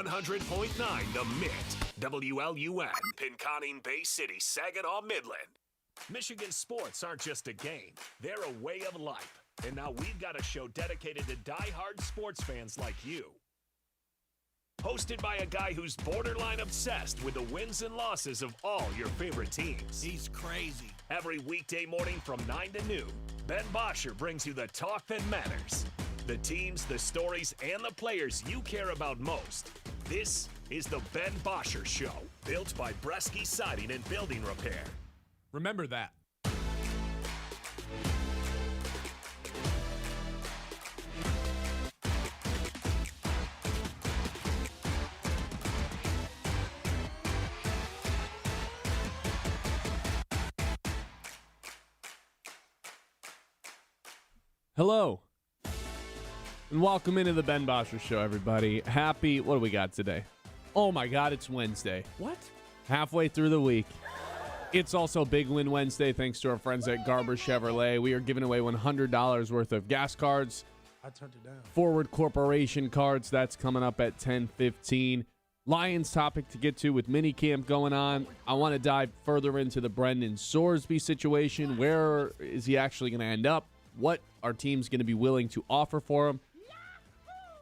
100.9 The Mitt, WLUN, Pinconning Bay City, Saginaw, Midland. Michigan sports aren't just a game, they're a way of life. And now we've got a show dedicated to die-hard sports fans like you. Hosted by a guy who's borderline obsessed with the wins and losses of all your favorite teams. He's crazy. Every weekday morning from 9 to noon, Ben Bosscher brings you the talk that matters. The teams, the stories, and the players you care about most. This is the Ben Bosscher Show, built by Bresky Siding and Building Repair. Remember that. Hello, and welcome into the Ben Bosscher Show, everybody. Happy, what do we got today? Oh my God, it's Wednesday. What? Halfway through the week. It's also Big Win Wednesday, thanks to our friends at Garber Chevrolet. We are giving away $100 worth of gas cards. I turned it down. Forward Corporation cards, that's coming up at 10:15. Lions topic to get to with minicamp going on. I want to dive further into the Brendan Sorsby situation. Where is he actually going to end up? What our team's going to be willing to offer for him.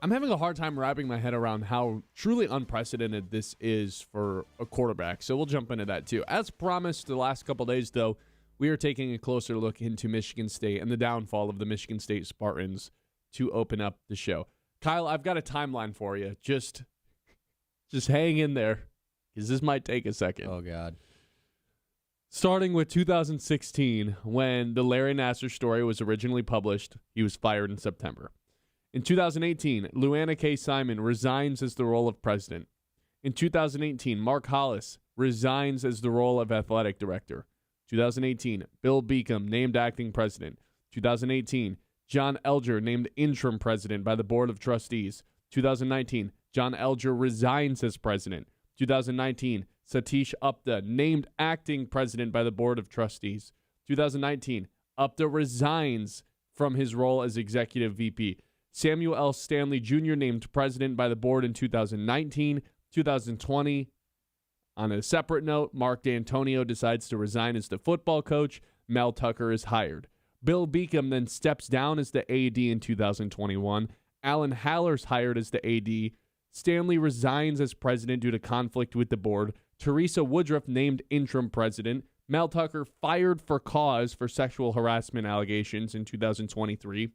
I'm having a hard time wrapping my head around how truly unprecedented this is for a quarterback. So we'll jump into that too. As promised the last couple days, though, we are taking a closer look into Michigan State and the downfall of the Michigan State Spartans to open up the show. Kyle, I've got a timeline for you. Just hang in there because this might take a second. Oh, God. Starting with 2016, when the Larry Nassar story was originally published, he was fired in September. In 2018, Luana K. Simon resigns as the role of president. In 2018, Mark Hollis resigns as the role of athletic director. 2018, Bill Beacom named acting president. 2018, John Elger named interim president by the Board of Trustees. 2019, John Elger resigns as president. 2019, Satish Upta named acting president by the Board of Trustees. 2019, Upta resigns from his role as executive VP. Samuel L. Stanley Jr. named president by the board in 2019. 2020, on a separate note, Mark D'Antonio decides to resign as the football coach. Mel Tucker is hired. Bill Beacom then steps down as the AD in 2021. Alan Haller's hired as the AD. Stanley resigns as president due to conflict with the board. Teresa Woodruff named interim president. Mel Tucker fired for cause for sexual harassment allegations in 2023.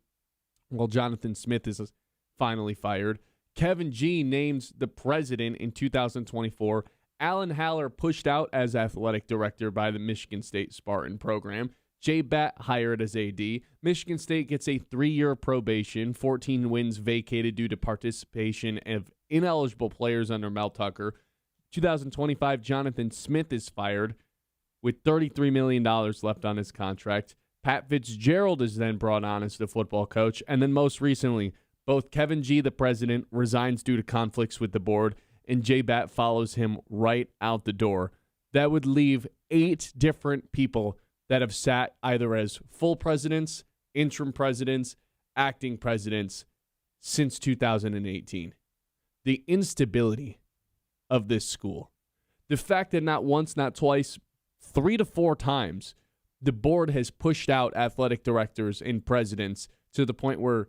Well, Jonathan Smith is finally fired. Kevin G named the president in 2024. Alan Haller pushed out as athletic director by the Michigan State Spartan program. Jay Batt hired as AD. Michigan State gets a 3-year probation. 14 wins vacated due to participation of ineligible players under Mel Tucker. 2025, Jonathan Smith is fired with $33 million left on his contract. Pat Fitzgerald is then brought on as the football coach. And then most recently, both Kevin G, the president, resigns due to conflicts with the board, and Jay Batt follows him right out the door. That would leave 8 different people that have sat either as full presidents, interim presidents, acting presidents since 2018. The instability of this school. The fact that not once, not twice, 3 to 4 times, the board has pushed out athletic directors and presidents to the point where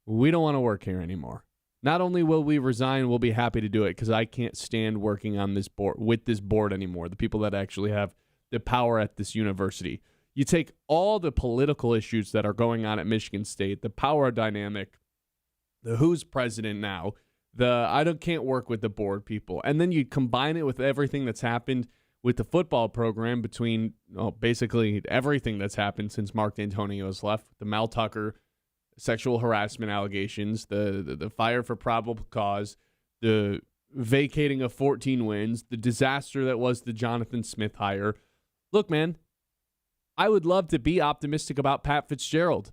we don't want to work here anymore. Not only will we resign, we'll be happy to do it because I can't stand working on this board with this board anymore, the people that actually have the power at this university. You take all the political issues that are going on at Michigan State, the power dynamic, the who's president now, can't work with the board people, and then you combine it with everything that's happened with the football program between basically everything that's happened since Mark D'Antonio has left, the Mel Tucker sexual harassment allegations, the fire for probable cause, the vacating of 14 wins, the disaster that was the Jonathan Smith hire. Look, man, I would love to be optimistic about Pat Fitzgerald.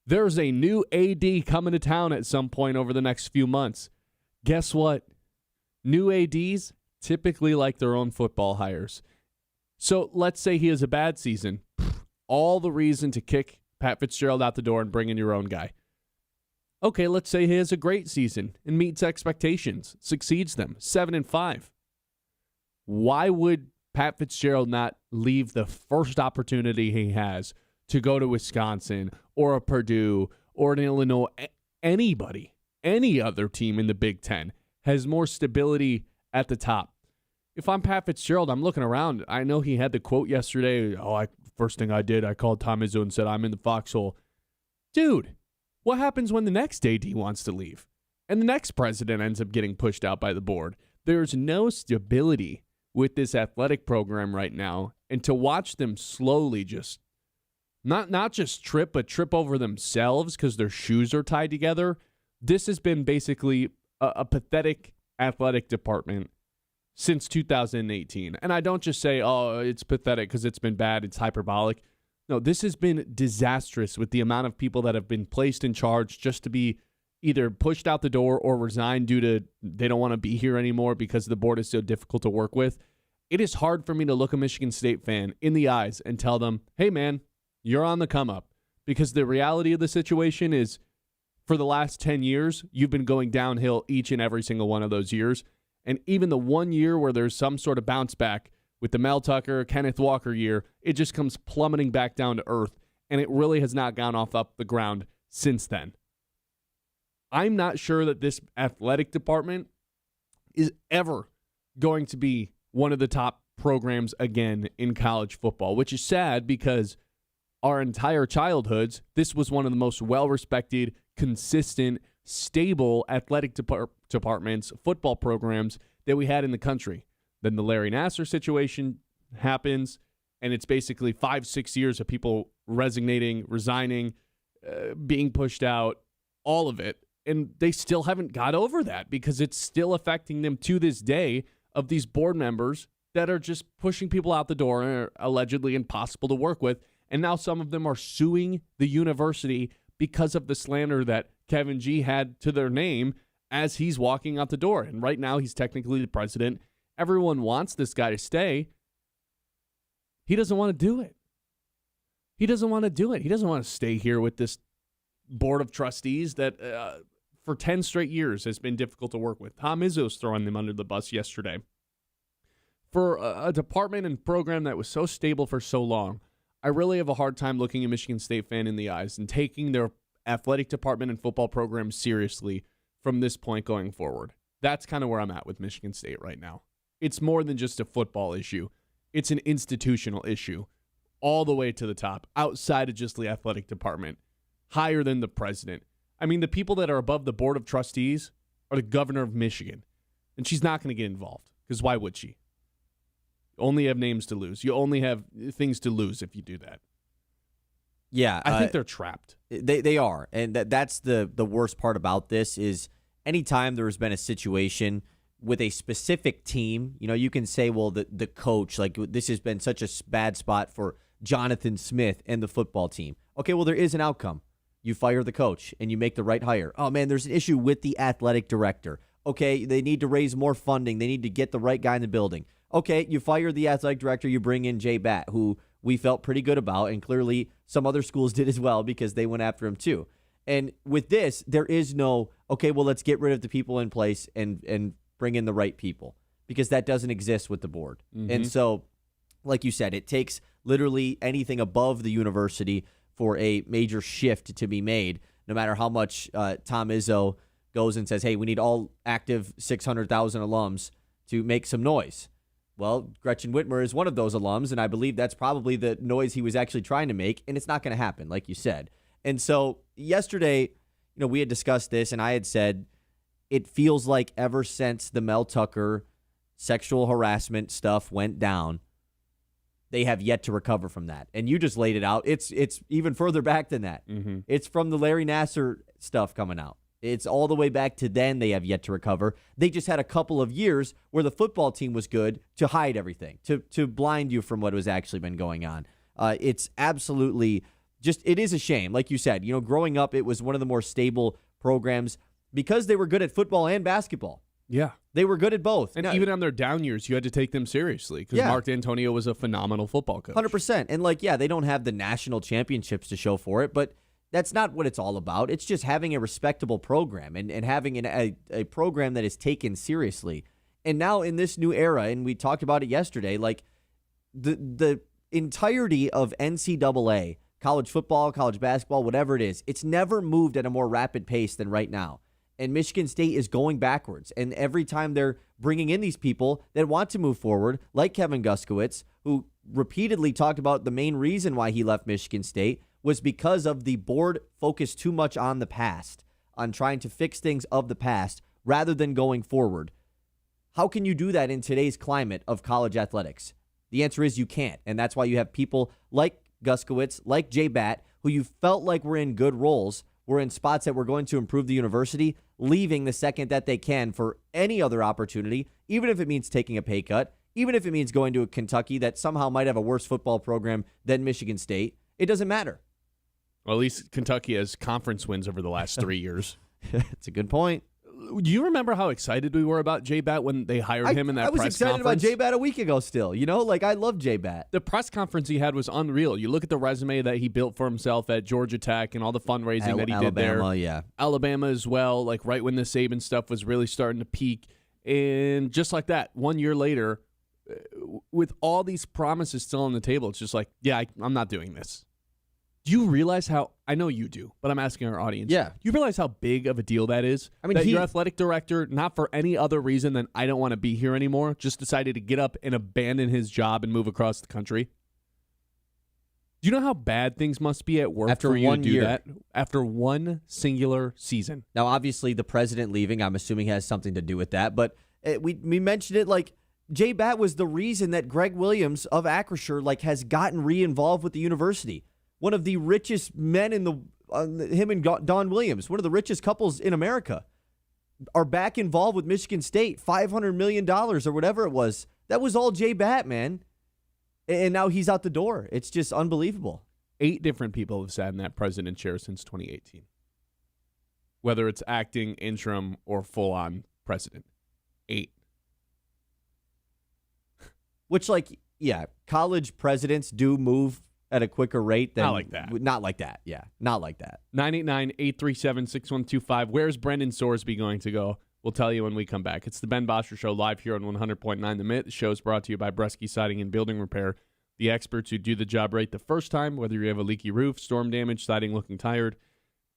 There's a new AD coming to town at some point over the next few months. Guess what? New ADs typically like their own football hires. So let's say he has a bad season. All the reason to kick Pat Fitzgerald out the door and bring in your own guy. Okay, let's say he has a great season and meets expectations, succeeds them, 7-5. Why would Pat Fitzgerald not leave the first opportunity he has to go to Wisconsin or a Purdue or an Illinois? Anybody, any other team in the Big Ten has more stability at the top. If I'm Pat Fitzgerald, I'm looking around. I know he had the quote yesterday. First thing I did, I called Tom Izzo and said, I'm in the foxhole. Dude, what happens when the next AD wants to leave and the next president ends up getting pushed out by the board? There's no stability with this athletic program right now. And to watch them slowly just, not just trip, but trip over themselves because their shoes are tied together. This has been basically a pathetic athletic department since 2018. And I don't just say, oh, it's pathetic because it's been bad, it's hyperbolic. No, this has been disastrous with the amount of people that have been placed in charge just to be either pushed out the door or resigned due to they don't want to be here anymore because the board is so difficult to work with. It is hard for me to look a Michigan State fan in the eyes and tell them, hey, man, you're on the come up. Because the reality of the situation is for the last 10 years, you've been going downhill each and every single one of those years. And even the 1 year where there's some sort of bounce back with the Mel Tucker, Kenneth Walker year, it just comes plummeting back down to earth. And it really has not gone off up the ground since then. I'm not sure that this athletic department is ever going to be one of the top programs again in college football, which is sad because our entire childhoods, this was one of the most well-respected, consistent, stable athletic departments, football programs that we had in the country. Then the Larry Nassar situation happens, and it's basically 5-6 years of people resigning, being pushed out, all of it. And they still haven't got over that because it's still affecting them to this day of these board members that are just pushing people out the door and are allegedly impossible to work with. And now some of them are suing the university because of the slander that Kevin G had to their name as he's walking out the door. And right now he's technically the president. Everyone wants this guy to stay. He doesn't want to do it. He doesn't want to stay here with this board of trustees that for 10 straight years has been difficult to work with. Tom Izzo's throwing them under the bus yesterday. For a department and program that was so stable for so long, I really have a hard time looking a Michigan State fan in the eyes and taking their athletic department and football program seriously from this point going forward. That's kind of where I'm at with Michigan State right now. It's more than just a football issue. It's an institutional issue all the way to the top, outside of just the athletic department, higher than the president. I mean, the people that are above the board of trustees are the governor of Michigan, and she's not going to get involved because why would she? You only have names to lose. You only have things to lose if you do that. Yeah. I think they're trapped. They are, and that's the worst part about this is anytime there has been a situation with a specific team, you can say, well, the coach, like this has been such a bad spot for Jonathan Smith and the football team. Okay, well, there is an outcome. You fire the coach and you make the right hire. Oh, man, there's an issue with the athletic director. Okay, they need to raise more funding. They need to get the right guy in the building. Okay, you fire the athletic director. You bring in Jay Batt, who we felt pretty good about, and clearly some other schools did as well because they went after him too. And with this, there is no, okay, well, let's get rid of the people in place and bring in the right people because that doesn't exist with the board. Mm-hmm. And so, like you said, it takes literally anything above the university for a major shift to be made, no matter how much Tom Izzo goes and says, hey, we need all active 600,000 alums to make some noise. Well, Gretchen Whitmer is one of those alums, and I believe that's probably the noise he was actually trying to make, and it's not going to happen, like you said. And so yesterday, we had discussed this, and I had said it feels like ever since the Mel Tucker sexual harassment stuff went down, they have yet to recover from that. And you just laid it out. It's even further back than that. Mm-hmm. It's from the Larry Nassar stuff coming out. It's all the way back to then they have yet to recover. They just had a couple of years where the football team was good to hide everything, to blind you from what was actually been going on. It's absolutely it is a shame. Like you said, growing up, it was one of the more stable programs because they were good at football and basketball. Yeah. They were good at both. And even on their down years, you had to take them seriously because Mark D'Antonio was a phenomenal football coach. 100%. And they don't have the national championships to show for it, but That's not what it's all about. It's just having a respectable program and having a program that is taken seriously. And now in this new era, and we talked about it yesterday, like the entirety of NCAA, college football, college basketball, whatever it is, it's never moved at a more rapid pace than right now. And Michigan State is going backwards. And every time they're bringing in these people that want to move forward, like Kevin Guskowitz, who repeatedly talked about the main reason why he left Michigan State was because of the board focused too much on the past, on trying to fix things of the past rather than going forward. How can you do that in today's climate of college athletics? The answer is you can't. And that's why you have people like Guskowitz, like Jay Batt, who you felt like were in good roles, were in spots that were going to improve the university, leaving the second that they can for any other opportunity, even if it means taking a pay cut, even if it means going to a Kentucky that somehow might have a worse football program than Michigan State. It doesn't matter. Well, at least Kentucky has conference wins over the last 3 years. That's a good point. Do you remember how excited we were about J-Bat when they hired him in that press conference? I was excited about J-Bat a week ago still. You know, like I love J-Bat. The press conference he had was unreal. You look at the resume that he built for himself at Georgia Tech and all the fundraising that he did there. Alabama, yeah. Alabama as well, like right when the Saban stuff was really starting to peak. And just like that, 1 year later, with all these promises still on the table, it's just like, yeah, I'm not doing this. Do you realize how, I know you do, but I'm asking our audience. Yeah. Do you realize how big of a deal that is? I mean, that your athletic director, not for any other reason than I don't want to be here anymore, just decided to get up and abandon his job and move across the country? Do you know how bad things must be at work after for you 1 to do year. that? After one singular season. Now, obviously, the president leaving, I'm assuming, has something to do with that. But we mentioned it, like, Jay Batt was the reason that Greg Williams of Acrisure, like, has gotten re-involved with the university. One of the richest men in him and Don Williams, one of the richest couples in America, are back involved with Michigan State, $500 million or whatever it was. That was all Jay Batt, man. And now he's out the door. It's just unbelievable. 8 different people have sat in that president chair since 2018. Whether it's acting, interim, or full-on president. 8. Which, like, yeah, college presidents do move at a quicker rate than... Not like that. Not like that, yeah. Not like that. 989-837-6125. Where's Brendan Sorsby going to go? We'll tell you when we come back. It's the Ben Bosscher Show live here on 100.9 The Myth. The show is brought to you by Bresky Siding and Building Repair, the experts who do the job right the first time, whether you have a leaky roof, storm damage, siding looking tired.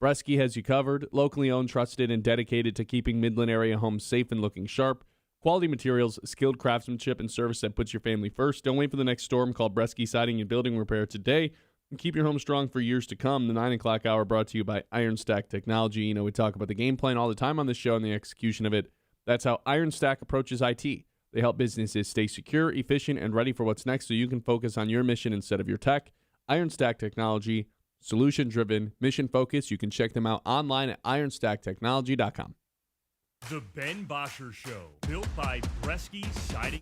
Bresky has you covered. Locally owned, trusted, and dedicated to keeping Midland area homes safe and looking sharp. Quality materials, skilled craftsmanship, and service that puts your family first. Don't wait for the next storm. Call Bresky Siding and Building Repair today and keep your home strong for years to come. The 9 o'clock hour brought to you by Iron Stack Technology. You know, we talk about the game plan all the time on this show and the execution of it. That's how Iron Stack approaches IT. They help businesses stay secure, efficient, and ready for what's next so you can focus on your mission instead of your tech. Iron Stack Technology, solution-driven, mission-focused. You can check them out online at ironstacktechnology.com. The Ben Bosscher Show, built by Bresky Siding.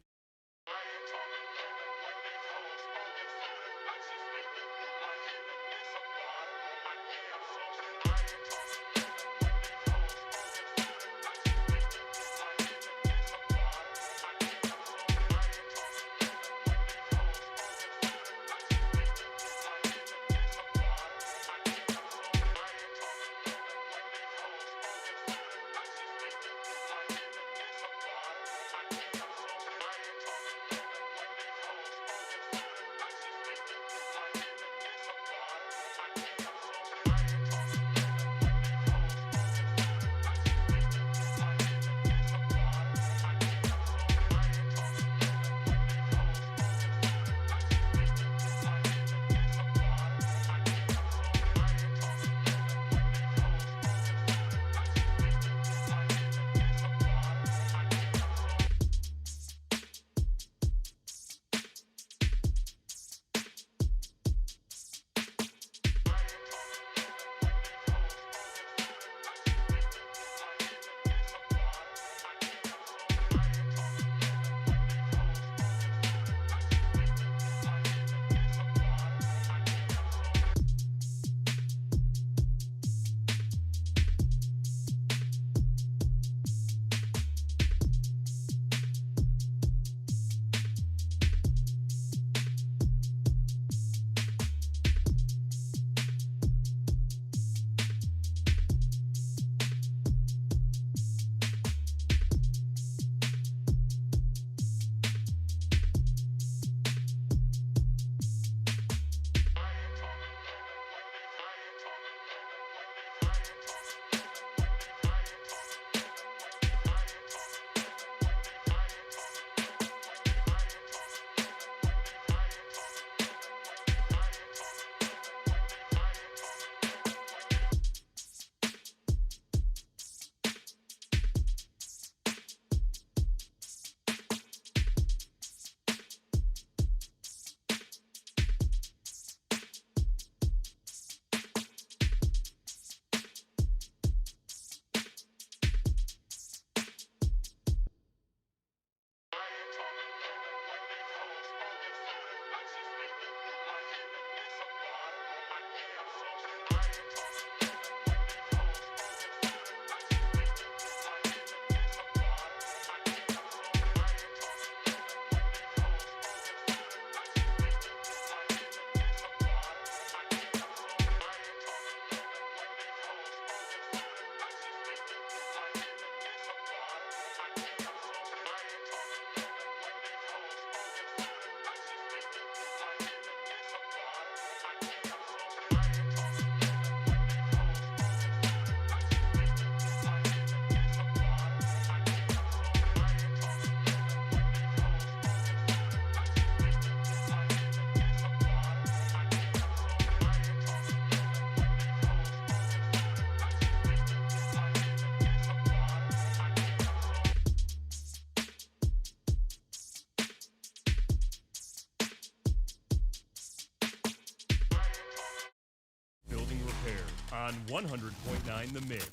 on 100.9 The Mid.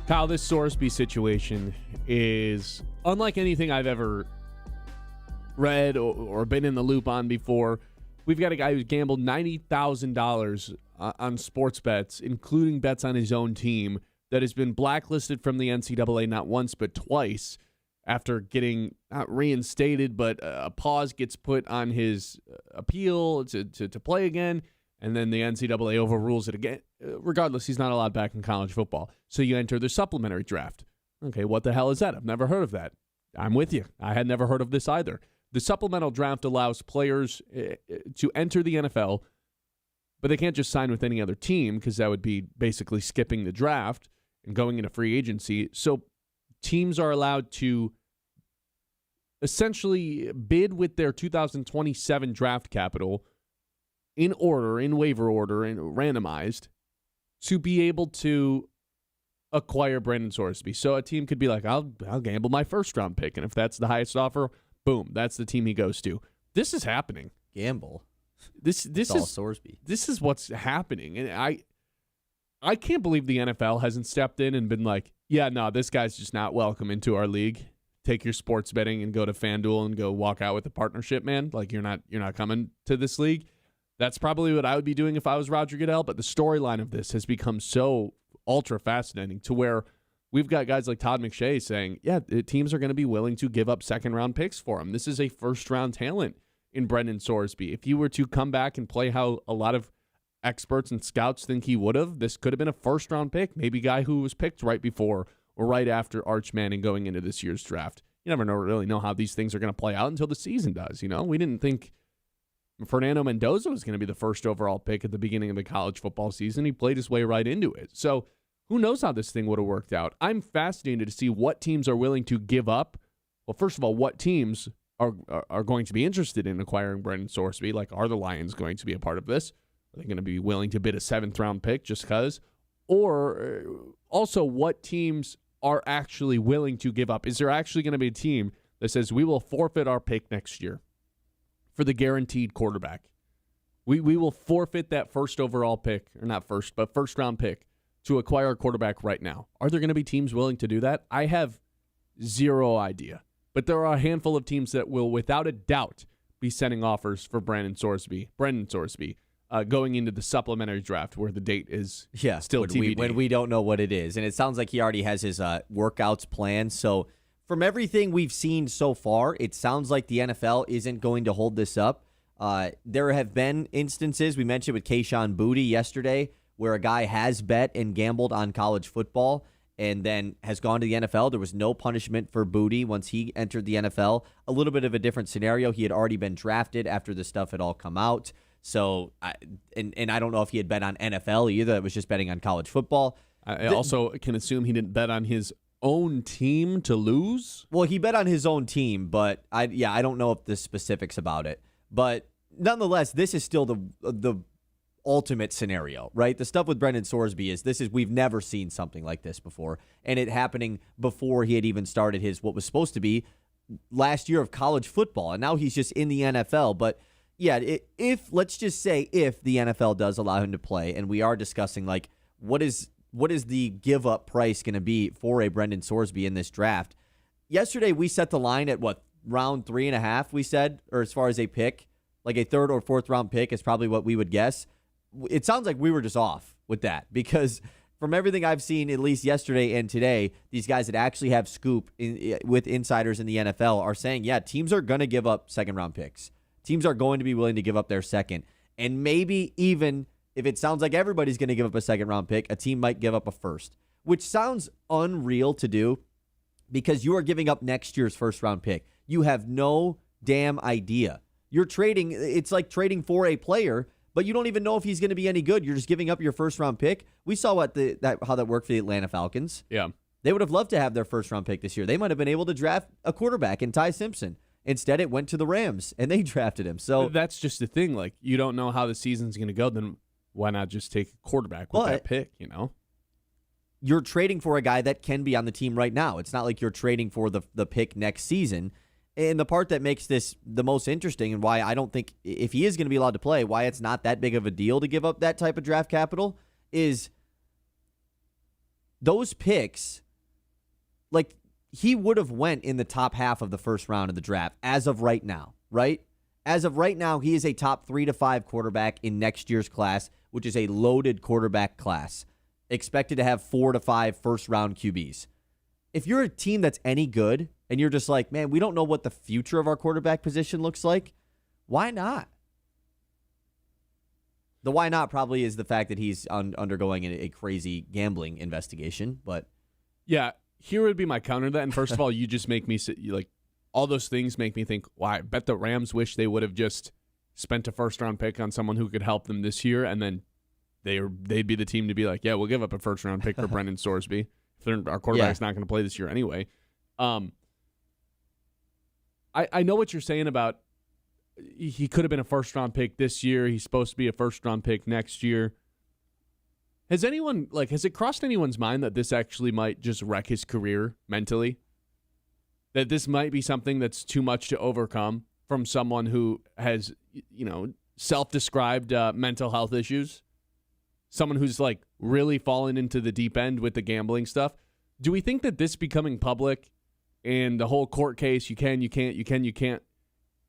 Kyle, this Sorsby situation is unlike anything I've ever read or been in the loop on before. We've got a guy who's gambled $90,000 on sports bets, including bets on his own team, that has been blacklisted from the NCAA not once but twice after getting not reinstated, but a pause gets put on his appeal to play again, and then the NCAA overrules it again. Regardless, he's not allowed back in college football. So you enter the supplementary draft. Okay, what the hell is that? I've never heard of that. I'm with you. I had never heard of this either. The supplemental draft allows players to enter the NFL, but they can't just sign with any other team because that would be basically skipping the draft and going into free agency. So teams are allowed to essentially bid with their 2027 draft capital in order, in waiver order, and randomized to be able to acquire Brandon Sorsby. So a team could be like, I'll gamble my first round pick, and if that's the highest offer, boom, that's the team he goes to. This is happening. Gamble. This it's all is Sorsby. This is what's happening, and I can't believe the NFL hasn't stepped in and been like, yeah, no, this guy's just not welcome into our league. Take your sports betting and go to FanDuel and go walk out with a partnership, man. Like you're not coming to this league. That's probably what I would be doing if I was Roger Goodell. But the storyline of this has become so ultra fascinating to where we've got guys like Todd McShay saying, yeah, teams are going to be willing to give up second-round picks for him. This is a first-round talent in Brendan Sorsby. If you were to come back and play how a lot of experts and scouts think he would have, this could have been a first-round pick, maybe a guy who was picked right before or right after Arch Manning going into this year's draft. You never really know how these things are going to play out until the season does. You know, we didn't think Fernando Mendoza was going to be the first overall pick at the beginning of the college football season. He played his way right into it. So who knows how this thing would have worked out? I'm fascinated to see what teams are willing to give up. Well, first of all, what teams are going to be interested in acquiring Brendan Sorsby? Like, are the Lions going to be a part of this? Are they going to be willing to bid a 7th-round pick just because? Or also, what teams are actually willing to give up? Is there actually going to be a team that says, we will forfeit our pick next year for the guaranteed quarterback? We will forfeit that first overall pick, or not first, but first-round pick to acquire a quarterback right now. Are there going to be teams willing to do that? I have zero idea. But there are a handful of teams that will, without a doubt, be sending offers for Brendan Sorsby, going into the supplementary draft where the date is still TBD. When we don't know what it is. And it sounds like he already has his workouts planned. So from everything we've seen so far, it sounds like the NFL isn't going to hold this up. There have been instances, we mentioned with Kayshon Boutte yesterday, where a guy has bet and gambled on college football and then has gone to the NFL. There was no punishment for Boutte once he entered the NFL. A little bit of a different scenario. He had already been drafted after the stuff had all come out. So, I don't know if he had bet on NFL either. It was just betting on college football. I also can assume he didn't bet on his own team to lose. Well, he bet on his own team, but I don't know if the specifics about it. But nonetheless, this is still the ultimate scenario, right? The stuff with Brendan Sorsby is we've never seen something like this before, and it happening before he had even started his what was supposed to be last year of college football, and now he's just in the NFL. But yeah, let's just say if the NFL does allow him to play, and we are discussing like what is the give up price going to be for a Brendan Sorsby in this draft. Yesterday we set the line at round 3.5, we said, or as far as a pick, like a 3rd or 4th round pick is probably what we would guess. It sounds like we were just off with that because from everything I've seen, at least yesterday and today, these guys that actually have scoop with insiders in the NFL are saying, yeah, teams are going to give up 2nd-round picks. Teams are going to be willing to give up their second. And maybe even if it sounds like everybody's going to give up a 2nd-round pick, a team might give up a 1st, which sounds unreal to do because you are giving up next year's 1st-round pick. You have no damn idea. You're trading. It's like trading for a player, but you don't even know if he's going to be any good. You're just giving up your 1st-round pick. We saw how that worked for the Atlanta Falcons. Yeah. They would have loved to have their 1st-round pick this year. They might have been able to draft a quarterback in Ty Simpson. Instead, it went to the Rams, and they drafted him. So that's just the thing. Like, you don't know how the season's going to go, then why not just take a quarterback with that pick, you know? You're trading for a guy that can be on the team right now. It's not like you're trading for the pick next season. And the part that makes this the most interesting and why I don't think if he is going to be allowed to play, why it's not that big of a deal to give up that type of draft capital is those picks, like he would have went in the top half of the first round of the draft as of right now, right? As of right now, he is a top 3 to 5 quarterback in next year's class, which is a loaded quarterback class, expected to have 4 to 5 first-round QBs. If you're a team that's any good and you're just like, man, we don't know what the future of our quarterback position looks like, why not? The why not probably is the fact that he's undergoing a crazy gambling investigation, but... Yeah, here would be my counter to that. And first of all, you just make me like... All those things make me think, well, I bet the Rams wish they would have just spent a first-round pick on someone who could help them this year, and then they'd be the team to be like, yeah, we'll give up a first-round pick for Brendan Sorsby. If our quarterback's not going to play this year anyway. I know what you're saying about he could have been a first-round pick this year. He's supposed to be a first-round pick next year. Has it crossed anyone's mind that this actually might just wreck his career mentally? That this might be something that's too much to overcome from someone who has, self-described mental health issues? Someone who's, really fallen into the deep end with the gambling stuff? Do we think that this becoming public and the whole court case, you can't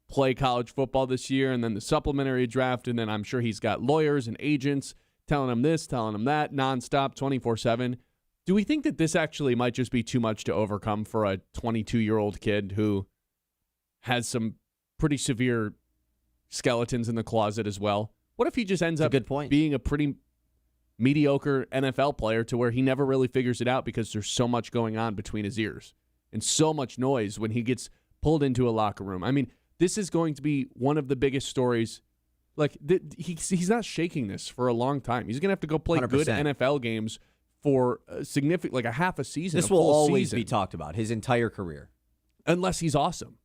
play college football this year, and then the supplementary draft, and then I'm sure he's got lawyers and agents telling him this, telling him that, nonstop, 24/7. Do we think that this actually might just be too much to overcome for a 22-year-old kid who has some pretty severe skeletons in the closet as well? What if he just ends up being a pretty mediocre NFL player to where he never really figures it out because there's so much going on between his ears and so much noise when he gets pulled into a locker room? I mean, this is going to be one of the biggest stories. He's not shaking this for a long time. He's going to have to go play 100%. Good NFL games for a significant, a half a season. This will always be talked about his entire career, unless he's awesome.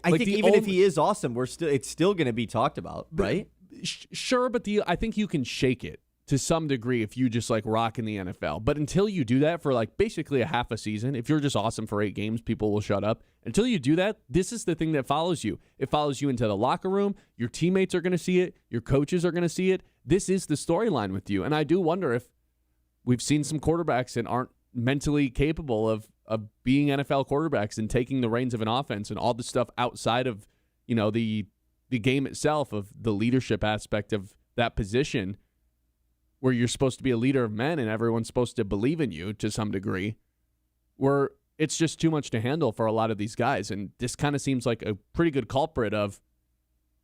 I think even if he is awesome, it's still going to be talked about, right? Sure, but I think you can shake it to some degree if you just rock in the NFL. But until you do that for basically a half a season, if you're just awesome for 8 games, people will shut up. Until you do that, this is the thing that follows you. It follows you into the locker room. Your teammates are going to see it. Your coaches are going to see it. This is the storyline with you. And I do wonder if we've seen some quarterbacks that aren't mentally capable of being NFL quarterbacks and taking the reins of an offense and all the stuff outside of, the game itself, of the leadership aspect of that position, where you're supposed to be a leader of men and everyone's supposed to believe in you to some degree, where it's just too much to handle for a lot of these guys. And this kind of seems like a pretty good culprit of,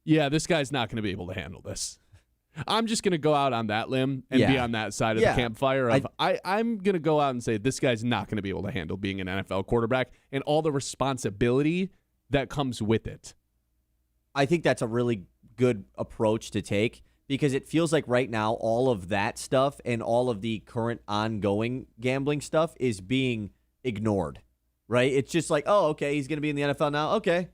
yeah, this guy's not going to be able to handle this. I'm just going to go out on that limb and be on that side of the campfire. I'm going to go out and say this guy's not going to be able to handle being an NFL quarterback and all the responsibility that comes with it. I think that's a really good approach to take, because it feels like right now all of that stuff and all of the current ongoing gambling stuff is being ignored, right? It's just oh, okay, he's going to be in the NFL now. Okay.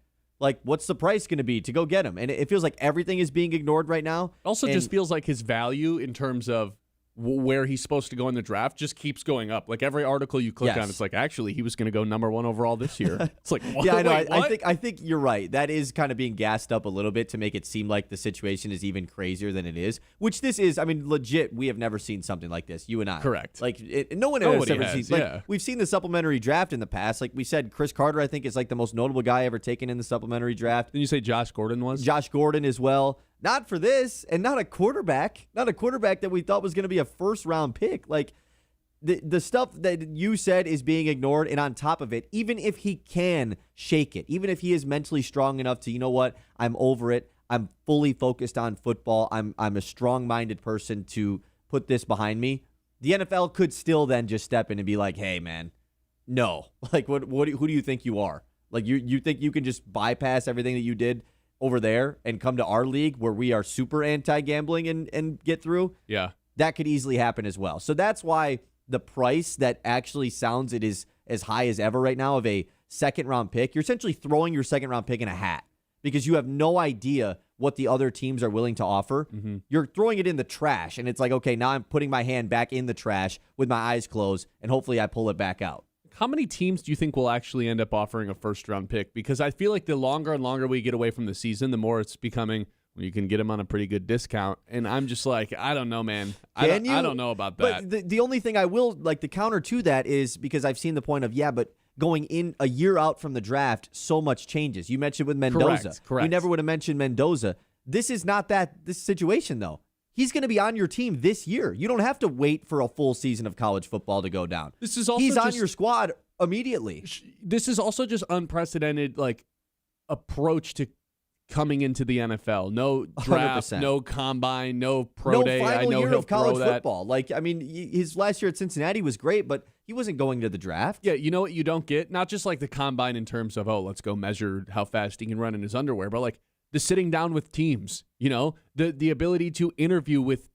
What's the price going to be to go get him? And it feels like everything is being ignored right now. Also just feels like his value in terms of where he's supposed to go in the draft just keeps going up. Every article you click on, it's actually, he was going to go number 1 overall this year. It's what? Yeah, I know. Wait, I think you're right. That is kind of being gassed up a little bit to make it seem like the situation is even crazier than it is, which this is. I mean, legit, we have never seen something like this, you and I. Correct. No one has ever seen. Yeah. We've seen the supplementary draft in the past. Like we said, Chris Carter, I think, is the most notable guy ever taken in the supplementary draft. Didn't you say Josh Gordon was? Josh Gordon as well. Not for this, and not a quarterback that we thought was going to be a first-round pick. The stuff that you said is being ignored, and on top of it, even if he can shake it, even if he is mentally strong enough to, you know what, I'm over it, I'm fully focused on football, I'm a strong-minded person to put this behind me, the NFL could still then just step in and be like, hey, man, no. Who do you think you are? You think you can just bypass everything that you did over there and come to our league where we are super anti-gambling and get through? Yeah. That could easily happen as well. So that's why the price that actually sounds it is as high as ever right now of a second-round pick, you're essentially throwing your second-round pick in a hat because you have no idea what the other teams are willing to offer. Mm-hmm. You're throwing it in the trash, and it's okay, now I'm putting my hand back in the trash with my eyes closed, and hopefully I pull it back out. How many teams do you think will actually end up offering a first-round pick? Because I feel like the longer and longer we get away from the season, the more it's becoming, well, you can get them on a pretty good discount. And I'm just like, I don't know, man. I don't know about that. But the only thing I will, like, the counter to that is, because I've seen the point of, but going in a year out from the draft, so much changes. You mentioned with Mendoza. Correct. You never would have mentioned Mendoza. This is not this situation, though. He's going to be on your team this year. You don't have to wait for a full season of college football to go down. He's on your squad immediately. This is also just unprecedented, like, approach to coming into the NFL. No draft, 100%. No combine, no pro day. No final year of college that. football. Like, I mean, his last year at Cincinnati was great, but he wasn't going to the draft. Yeah, you know what you don't get? Not just like the combine in terms of, let's go measure how fast he can run in his underwear, but like the sitting down with teams, the ability to interview with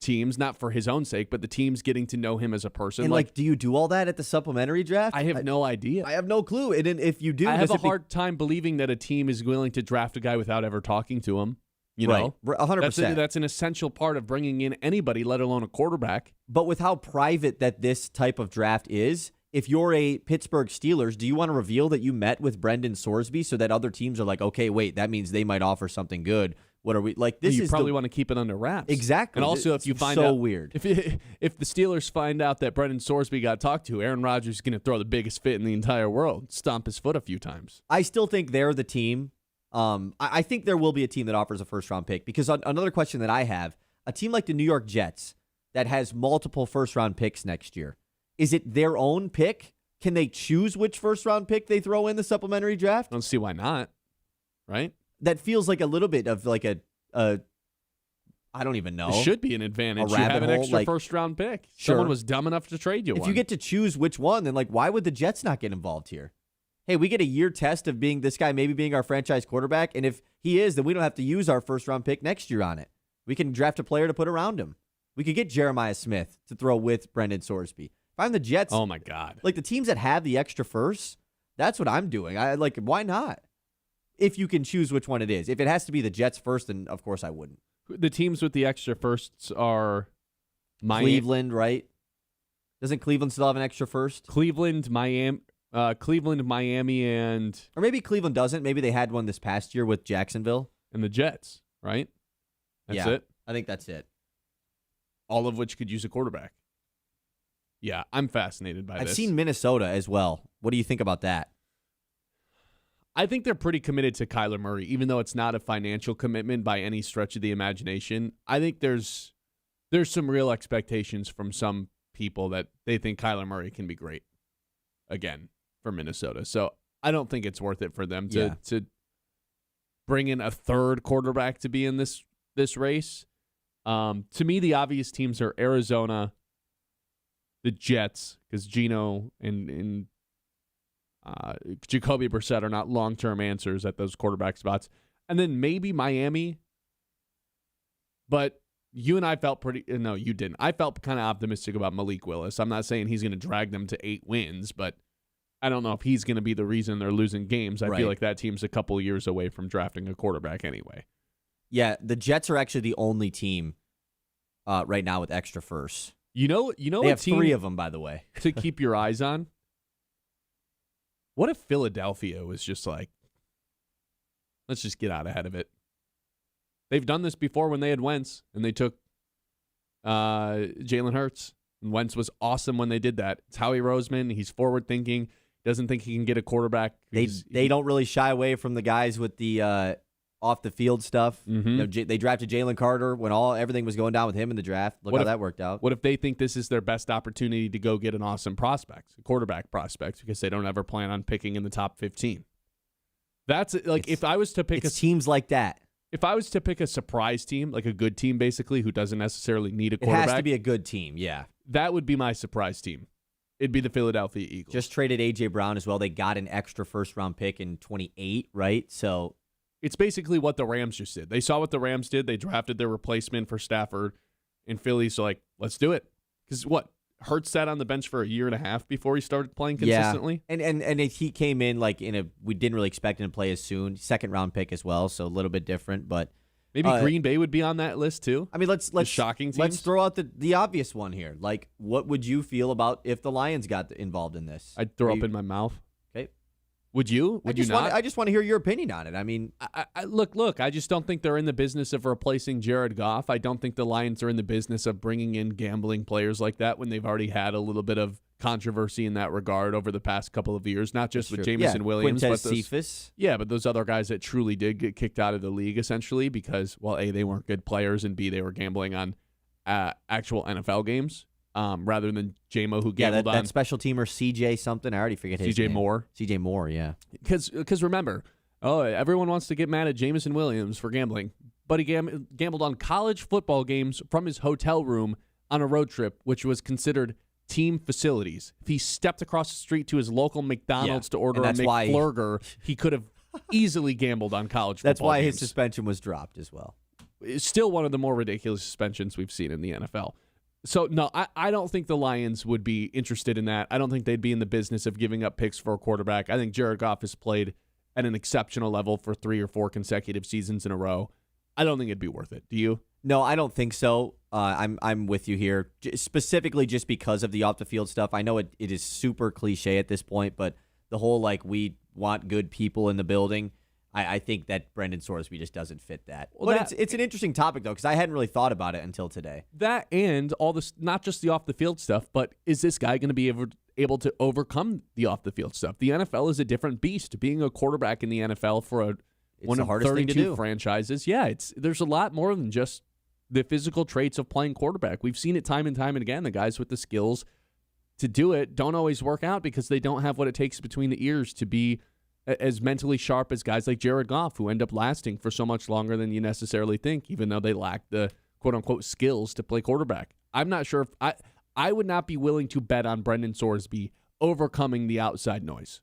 teams, not for his own sake, but the teams getting to know him as a person. And do you do all that at the supplementary draft? I have no idea. I have no clue. And if you do, I have a hard time believing that a team is willing to draft a guy without ever talking to him. Right, 100%. That's an essential part of bringing in anybody, let alone a quarterback. But with how private that this type of draft is, if you're a Pittsburgh Steelers, do you want to reveal that you met with Brendan Sorsby so that other teams are like, okay, wait, that means they might offer something good? What are we like? This you is probably want to keep it under wraps. Exactly. And also, if you find so out weird, if the Steelers find out that Brendan Sorsby got talked to, Aaron Rodgers is going to throw the biggest fit in the entire world, stomp his foot a few times. I still think they're the team. I think there will be a team that offers a first-round pick, because another question that I have, a team like the New York Jets that has multiple first-round picks next year, is it their own pick? Can they choose which first-round pick they throw in the supplementary draft? I don't see why not, right? That feels like a little bit of like a I don't even know. It should be an advantage. You have an extra first-round pick. Sure. Someone was dumb enough to trade you one. If you get to choose which one, then why would the Jets not get involved here? Hey, we get a year test of being this guy maybe being our franchise quarterback, and if he is, then we don't have to use our first-round pick next year on it. We can draft a player to put around him. We could get Jeremiah Smith to throw with Brendan Sorsby. If I'm the Jets, oh my God, the teams that have the extra first, that's what I'm doing. Why not? If you can choose which one it is. If it has to be the Jets first, then of course I wouldn't. The teams with the extra firsts are Cleveland, right? Doesn't Cleveland still have an extra first? Cleveland, Miami, and or maybe Cleveland doesn't. Maybe they had one this past year with Jacksonville and the Jets, right? That's it. I think that's it. All of which could use a quarterback. Yeah, I'm fascinated by this. I've seen Minnesota as well. What do you think about that? I think they're pretty committed to Kyler Murray, even though it's not a financial commitment by any stretch of the imagination. I think there's some real expectations from some people that they think Kyler Murray can be great again for Minnesota. So I don't think it's worth it for them to bring in a third quarterback to be in this race. To me, the obvious teams are Arizona, the Jets, because Geno and Jacoby Brissett are not long-term answers at those quarterback spots. And then maybe Miami. But you and I felt no, you didn't. I felt kind of optimistic about Malik Willis. I'm not saying he's going to drag them to 8 wins, but I don't know if he's going to be the reason they're losing games. I feel like that team's a couple years away from drafting a quarterback anyway. Yeah, the Jets are actually the only team right now with extra firsts. You know, they have 3 of them, by the way, to keep your eyes on. What if Philadelphia was just like, let's just get out ahead of it? They've done this before when they had Wentz, and they took Jalen Hurts. And Wentz was awesome when they did that. It's Howie Roseman. He's forward-thinking. Doesn't think he can get a quarterback. They don't really shy away from the guys with the off-the-field stuff. Mm-hmm. They drafted Jalen Carter when everything was going down with him in the draft. Look how that worked out. What if they think this is their best opportunity to go get an awesome prospect, a quarterback prospect, because they don't ever plan on picking in the top 15? That's if I was to pick teams like that. If I was to pick a surprise team, like a good team basically, who doesn't necessarily need a quarterback. It has to be a good team, yeah. That would be my surprise team. It'd be the Philadelphia Eagles. Just traded A.J. Brown as well. They got an extra first-round pick in 28, right? So it's basically what the Rams just did. They saw what the Rams did. They drafted their replacement for Stafford in Philly. So, let's do it. Because Hurts sat on the bench for a year and a half before he started playing consistently. Yeah. And he came in we didn't really expect him to play as soon. Second-round pick as well, so a little bit different. But Maybe Green Bay would be on that list too. I mean, let's shocking teams? Let's throw out the obvious one here. Like, what would you feel about if the Lions got involved in this? I'd throw up in my mouth. Okay. Would you? Would you not? I just want to hear your opinion on it. I mean, look. I just don't think they're in the business of replacing Jared Goff. I don't think the Lions are in the business of bringing in gambling players like that when they've already had a little bit of controversy in that regard over the past couple of years. Not just with Jameson Williams, Quintez but Cephas. but those other guys that truly did get kicked out of the league essentially because, well, A, they weren't good players, and B, they were gambling on actual NFL games. Rather than J-Mo who gambled on. That special teamer CJ something. I already forget his name. CJ Moore, yeah. Because remember, everyone wants to get mad at Jameson Williams for gambling, but he gambled on college football games from his hotel room on a road trip, which was considered team facilities. If he stepped across the street to his local McDonald's to order a McFlurger, he could have easily gambled on college football That's why games. his suspension was dropped as well. It's still one of the more ridiculous suspensions we've seen in the NFL. So, no, I don't think the Lions would be interested in that. I don't think they'd be in the business of giving up picks for a quarterback. I think Jared Goff has played at an exceptional level for 3 or 4 consecutive seasons in a row. I don't think it'd be worth it. Do you? No, I don't think so. I'm with you here, specifically just because of the off-the-field stuff. I know it is super cliche at this point, but the whole, like, we want good people in the building, I think that Brendan Sorsby just doesn't fit that. Well, but it's an interesting topic, though, because I hadn't really thought about it until today. That and all this, not just the off-the-field stuff, but is this guy going to be able to overcome the off-the-field stuff? The NFL is a different beast. Being a quarterback in the NFL for one of 32 franchises, there's a lot more than just the physical traits of playing quarterback. We've seen it time and time and again. The guys with the skills to do it don't always work out because they don't have what it takes between the ears to be as mentally sharp as guys like Jared Goff, who end up lasting for so much longer than you necessarily think, even though they lack the quote-unquote skills to play quarterback. I'm not sure if I would not be willing to bet on Brendan Sorsby overcoming the outside noise.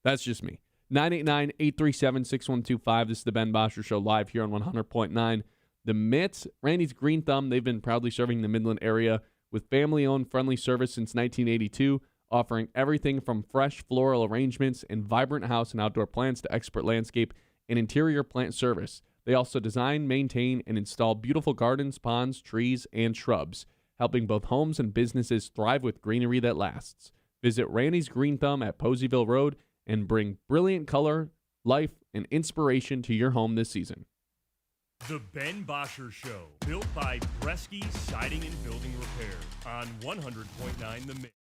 That's just me. 989-837-6125. This is the Ben Bosscher Show live here on 100.9. The Mitts, Randy's Green Thumb, they've been proudly serving the Midland area with family-owned friendly service since 1982. Offering everything from fresh floral arrangements and vibrant house and outdoor plants to expert landscape and interior plant service. They also design, maintain, and install beautiful gardens, ponds, trees, and shrubs, helping both homes and businesses thrive with greenery that lasts. Visit Randy's Green Thumb at Poseyville Road and bring brilliant color, life, and inspiration to your home this season. The Ben Bosscher Show, built by Bresky Siding and Building Repair on 100.9 The Mix.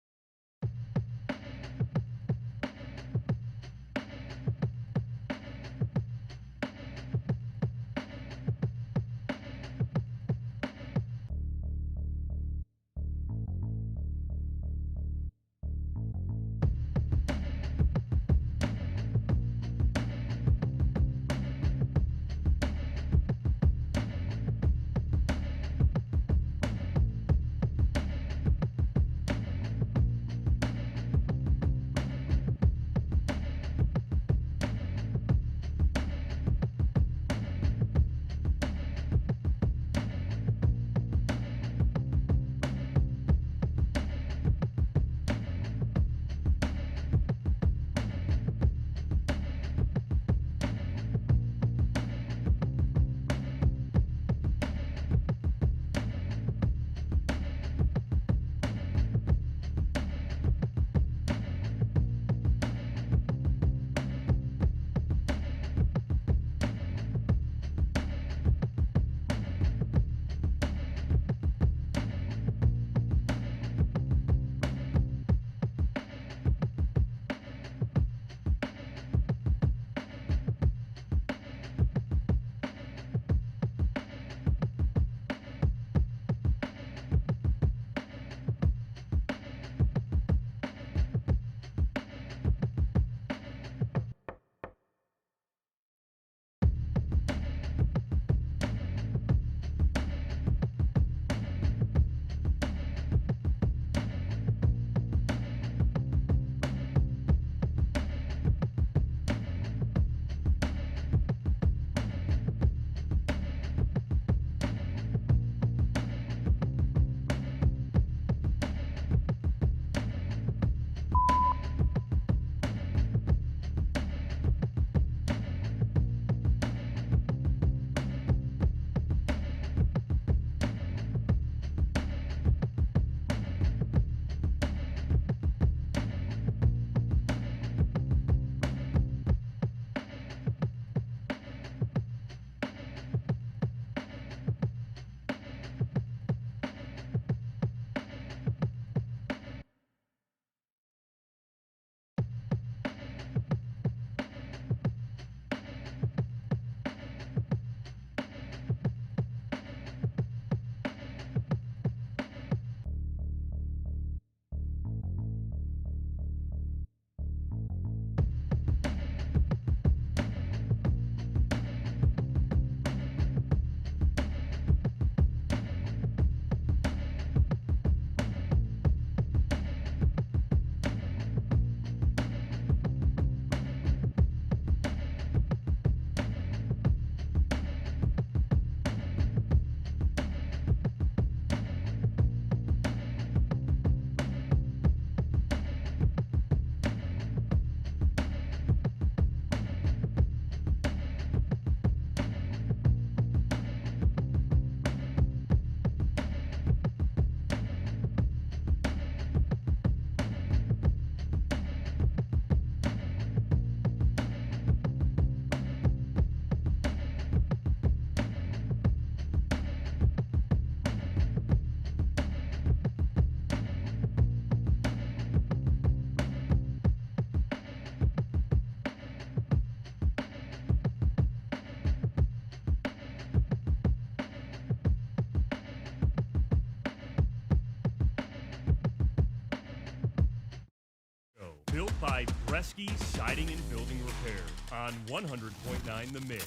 by Breakout Siding and Building Repair on 100.9 The Mid.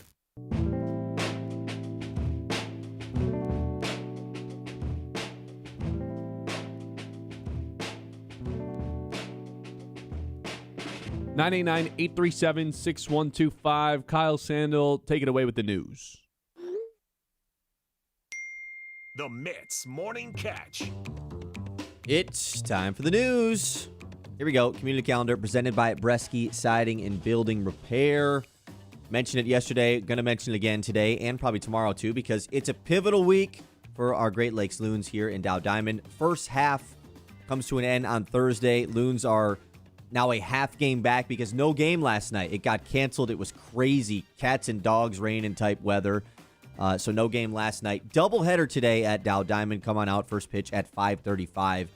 Nine 837-6125. Kyle Sandel, take it away with the news. The Mets Morning Catch. It's time for the news. Here we go. Community calendar presented by Breakout Siding and Building Repair. Mentioned it yesterday. Going to mention it again today and probably tomorrow too because it's a pivotal week for our Great Lakes Loons here in Dow Diamond. First half comes to an end on Thursday. Loons are now a half game back because no game last night. It got canceled. It was crazy. Cats and dogs, rain and type weather. So no game last night. Doubleheader today at Dow Diamond. Come on out. First pitch at 5:35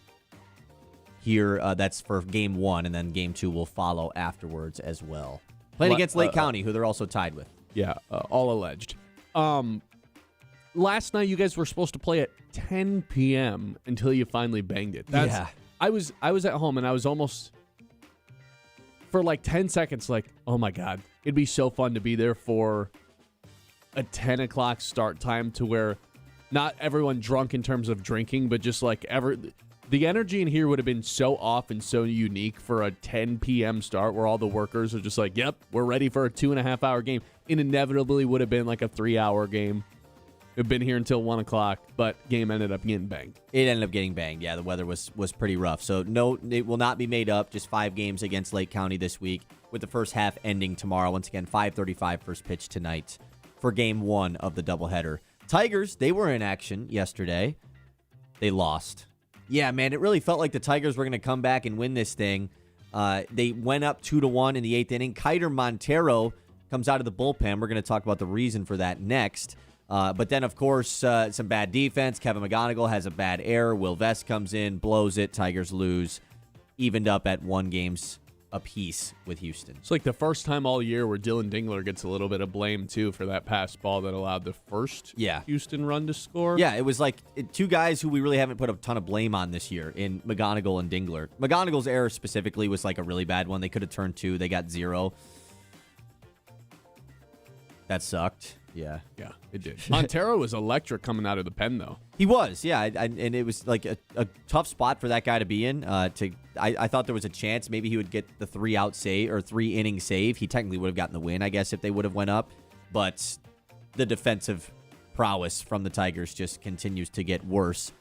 here. That's for game one, and then game two will follow afterwards as well. Playing against Lake County, who they're also tied with. Yeah, all alleged. Last night you guys were supposed to play at 10 p.m. until you finally banged it. Yeah. I was at home, and I was almost, for like 10 seconds, like, oh my God, it'd be so fun to be there for a 10 o'clock start time to where not everyone drunk in terms of drinking, but just like the energy in here would have been so off and so unique for a 10 p.m. start where all the workers are just like, yep, we're ready for a 2.5 hour game. It inevitably would have been like a 3 hour game. We've been here until 1 o'clock, but game ended up getting banged. It ended up getting banged. Yeah, the weather was pretty rough. So no, it will not be made up. Just 5 games against Lake County this week with the first half ending tomorrow. Once again, 5:35 first pitch tonight for game one of the doubleheader. Tigers, they were in action yesterday. They lost. Yeah, man, it really felt like the Tigers were going to come back and win this thing. They went up 2-1 in the 8th inning. Kiter Montero comes out of the bullpen. We're going to talk about the reason for that next. But then, of course, some bad defense. Kevin McGonigal has a bad error. Will Vest comes in, blows it. Tigers lose. Evened up at 1 games apiece with Houston. It's like the first time all year where Dylan Dingler gets a little bit of blame, too, for that pass ball that allowed the first Houston run to score. Yeah, it was like 2 guys who we really haven't put a ton of blame on this year in McGonigal and Dingler. McGonigal's error specifically was like a really bad one. They could have turned 2. They got 0. That sucked. Yeah, it did. Montero was electric coming out of the pen, though. He was, yeah, and it was like a tough spot for that guy to be in. I thought there was a chance maybe he would get the 3-out save or 3-inning save. He technically would have gotten the win, I guess, if they would have went up. But the defensive prowess from the Tigers just continues to get worse.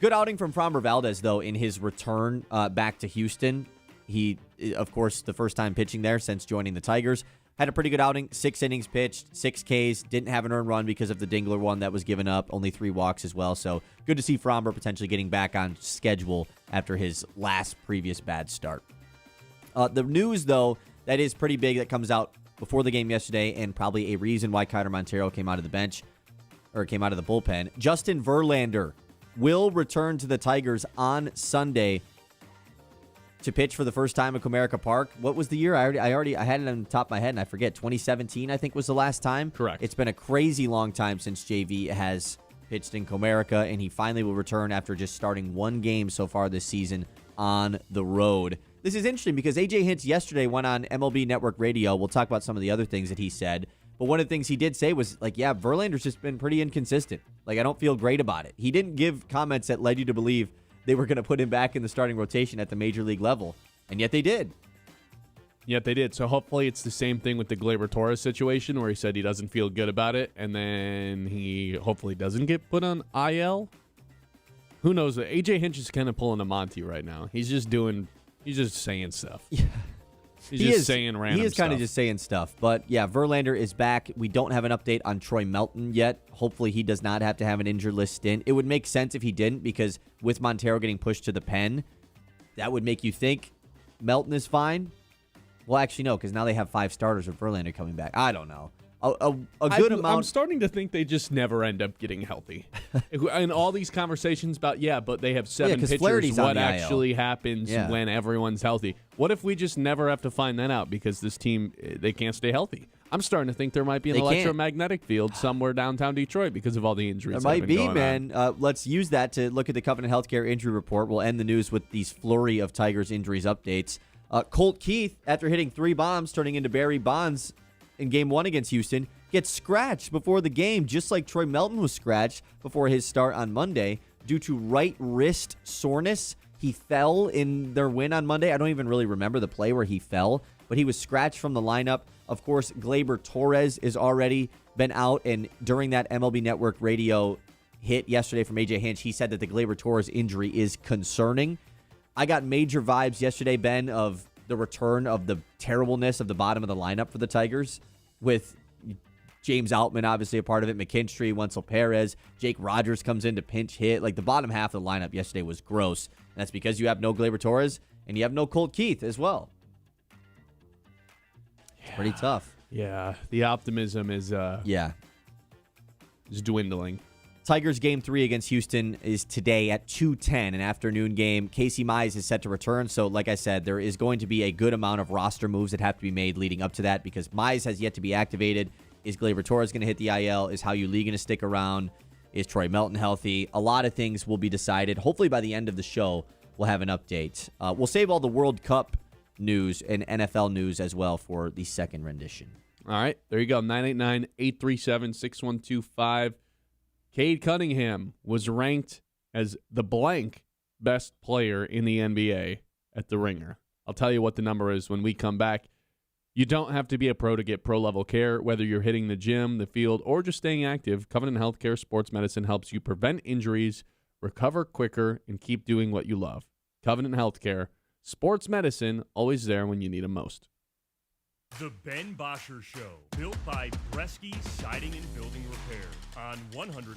Good outing from Framber Valdez, though, in his return back to Houston. He, of course, the first time pitching there since joining the Tigers. Had a pretty good outing, 6 innings pitched, 6 Ks, didn't have an earned run because of the Dingler one that was given up, only 3 walks as well. So good to see Framber potentially getting back on schedule after his previous bad start. The news, though, that is pretty big that comes out before the game yesterday and probably a reason why Kiter Montero came out of the bench or came out of the bullpen. Justin Verlander will return to the Tigers on Sunday to pitch for the first time at Comerica Park. What was the year? I had it on the top of my head, and I forget. 2017, I think, was the last time. Correct. It's been a crazy long time since JV has pitched in Comerica, and he finally will return after just starting 1 game so far this season on the road. This is interesting because AJ Hinch yesterday went on MLB Network Radio. We'll talk about some of the other things that he said. But one of the things he did say was, like, yeah, Verlander's just been pretty inconsistent. Like, I don't feel great about it. He didn't give comments that led you to believe they were going to put him back in the starting rotation at the major league level. And yet they did. So hopefully it's the same thing with the Gleyber Torres situation where he said he doesn't feel good about it, and then he hopefully doesn't get put on IL. Who knows? AJ Hinch is kind of pulling a Monty right now. He's just saying stuff. Yeah. He's saying random stuff. He is kind of just saying stuff. But, yeah, Verlander is back. We don't have an update on Troy Melton yet. Hopefully he does not have to have an injured list stint. It would make sense if he didn't because with Montero getting pushed to the pen, that would make you think Melton is fine. Well, actually, no, because now they have 5 starters with Verlander coming back. I don't know. A good amount. I'm starting to think they just never end up getting healthy. And all these conversations about, but they have 7 pitchers. Flaherty's what on the actually IL. happens when everyone's healthy? What if we just never have to find that out because this team, they can't stay healthy? I'm starting to think there might be an electromagnetic field somewhere downtown Detroit because of all the injuries. There might be, man. Let's use that to look at the Covenant Healthcare injury report. We'll end the news with these flurry of Tigers injuries updates. Colt Keith, after hitting 3 bombs, turning into Barry Bonds in Game 1 against Houston, gets scratched before the game, just like Troy Melton was scratched before his start on Monday due to right wrist soreness. He fell in their win on Monday. I don't even really remember the play where he fell, but he was scratched from the lineup. Of course, Gleyber Torres is already been out, and during that MLB Network radio hit yesterday from AJ Hinch, he said that the Gleyber Torres injury is concerning. I got major vibes yesterday, Ben, of the return of the terribleness of the bottom of the lineup for the Tigers, with James Outman obviously a part of it, McKinstry, Wencel Perez, Jake Rogers comes in to pinch hit. Like, the bottom half of the lineup yesterday was gross, and that's because you have no Gleyber Torres and you have no Colt Keith as well. It's pretty tough. Yeah, the optimism is dwindling. Tigers game 3 against Houston is today at 2:10, an afternoon game. Casey Mize is set to return. So, like I said, there is going to be a good amount of roster moves that have to be made leading up to that because Mize has yet to be activated. Is Gleyber Torres going to hit the IL? Is Hao-Yu Lee going to stick around? Is Troy Melton healthy? A lot of things will be decided. Hopefully by the end of the show, we'll have an update. We'll save all the World Cup news and NFL news as well for the second rendition. All right, there you go. 989-837-6125. Cade Cunningham was ranked as the blank best player in the NBA at the Ringer. I'll tell you what the number is when we come back. You don't have to be a pro to get pro-level care, whether you're hitting the gym, the field, or just staying active. Covenant Healthcare Sports Medicine helps you prevent injuries, recover quicker, and keep doing what you love. Covenant Healthcare, sports medicine, always there when you need them most. The Ben Bosscher Show, built by Bresky Siding and Building Repair on 100.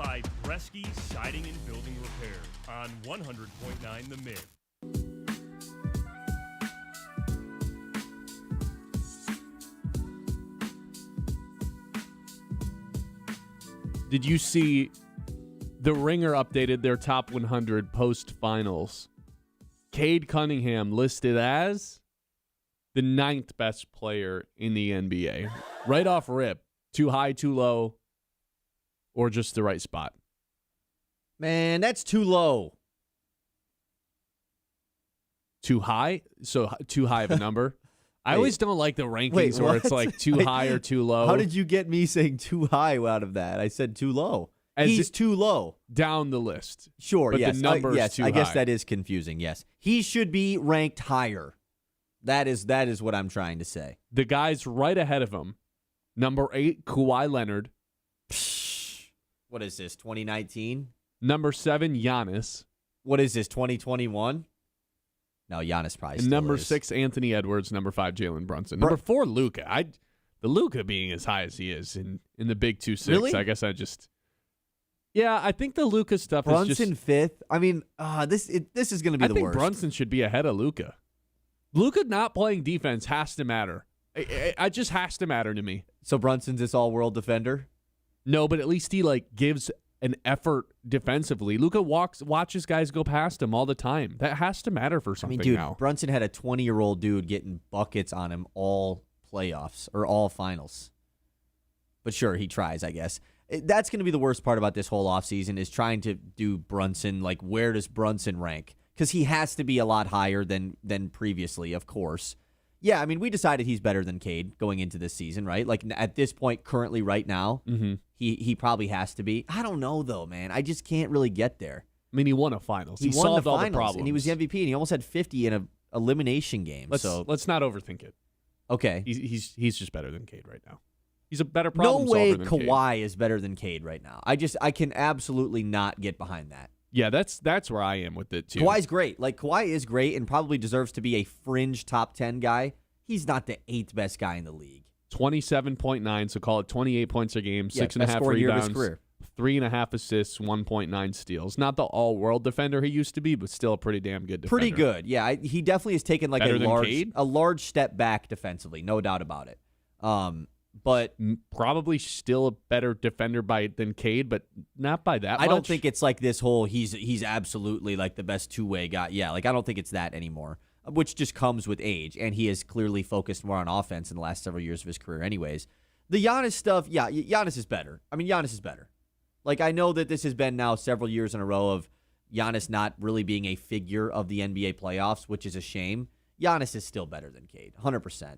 by Breakout Siding and Building Repair on 100.9 The Mid. Did you see the Ringer updated their top 100 post-finals? Cade Cunningham listed as the 9th best player in the NBA. Right off rip. Too high, too low, or just the right spot? Man, that's too low. Too high? So too high of a number? I always don't like the rankings where it's like too high or too low. How did you get me saying too high out of that? I said too low. He's too low. Down the list. Sure, but yes. the number's too high. I guess that is confusing, yes. He should be ranked higher. That is what I'm trying to say. The guys right ahead of him, number 8, Kawhi Leonard. What is this, 2019? Number 7, Giannis. What is this, 2021? No, Giannis probably And still number is. 6, Anthony Edwards. Number 5, Jalen Brunson. Number 4, Luka. The Luka being as high as he is in the Big 2-6. Really? I guess yeah, I think the Luka stuff Brunson is just 5th? I mean, this is going to be the worst. I think Brunson should be ahead of Luka. Luka not playing defense has to matter. It just has to matter to me. So Brunson's this all-world defender? No, but at least he gives an effort defensively. Luka watches guys go past him all the time. That has to matter for something dude, now. Brunson had a 20-year-old dude getting buckets on him all playoffs or all finals. But sure, he tries, I guess. That's going to be the worst part about this whole offseason is trying to do Brunson. Like, where does Brunson rank? Because he has to be a lot higher than previously, of course. Yeah, I mean, we decided he's better than Cade going into this season, right? Like, at this point, currently, right now, he probably has to be. I don't know, though, man. I just can't really get there. I mean, he won a finals. He won solved the all finals, the problems. and he was the MVP, and he almost had 50 in an elimination game. Let's not overthink it. Okay. He's just better than Cade right now. He's a better problem solver. No way than Kawhi Cade. is better than Cade right now. I can absolutely not get behind that. Yeah, that's where I am with it, too. Kawhi's great. Like, Kawhi is great and probably deserves to be a fringe top 10 guy. He's not the 8th best guy in the league. 27.9, so call it 28 points a game, 6.5 rebounds, 3.5 assists, 1.9 steals. Not the all-world defender he used to be, but still a pretty damn good defender. Pretty good, yeah. He definitely has taken like a large step back defensively, no doubt about it. But probably still a better defender than Cade, but not by that much. I don't think it's like this whole he's absolutely like the best two-way guy. Yeah, like I don't think it's that anymore, which just comes with age, and he has clearly focused more on offense in the last several years of his career anyways. The Giannis stuff, yeah, Giannis is better. I mean, Giannis is better. Like, I know that this has been now several years in a row of Giannis not really being a figure of the NBA playoffs, which is a shame. Giannis is still better than Cade, 100%.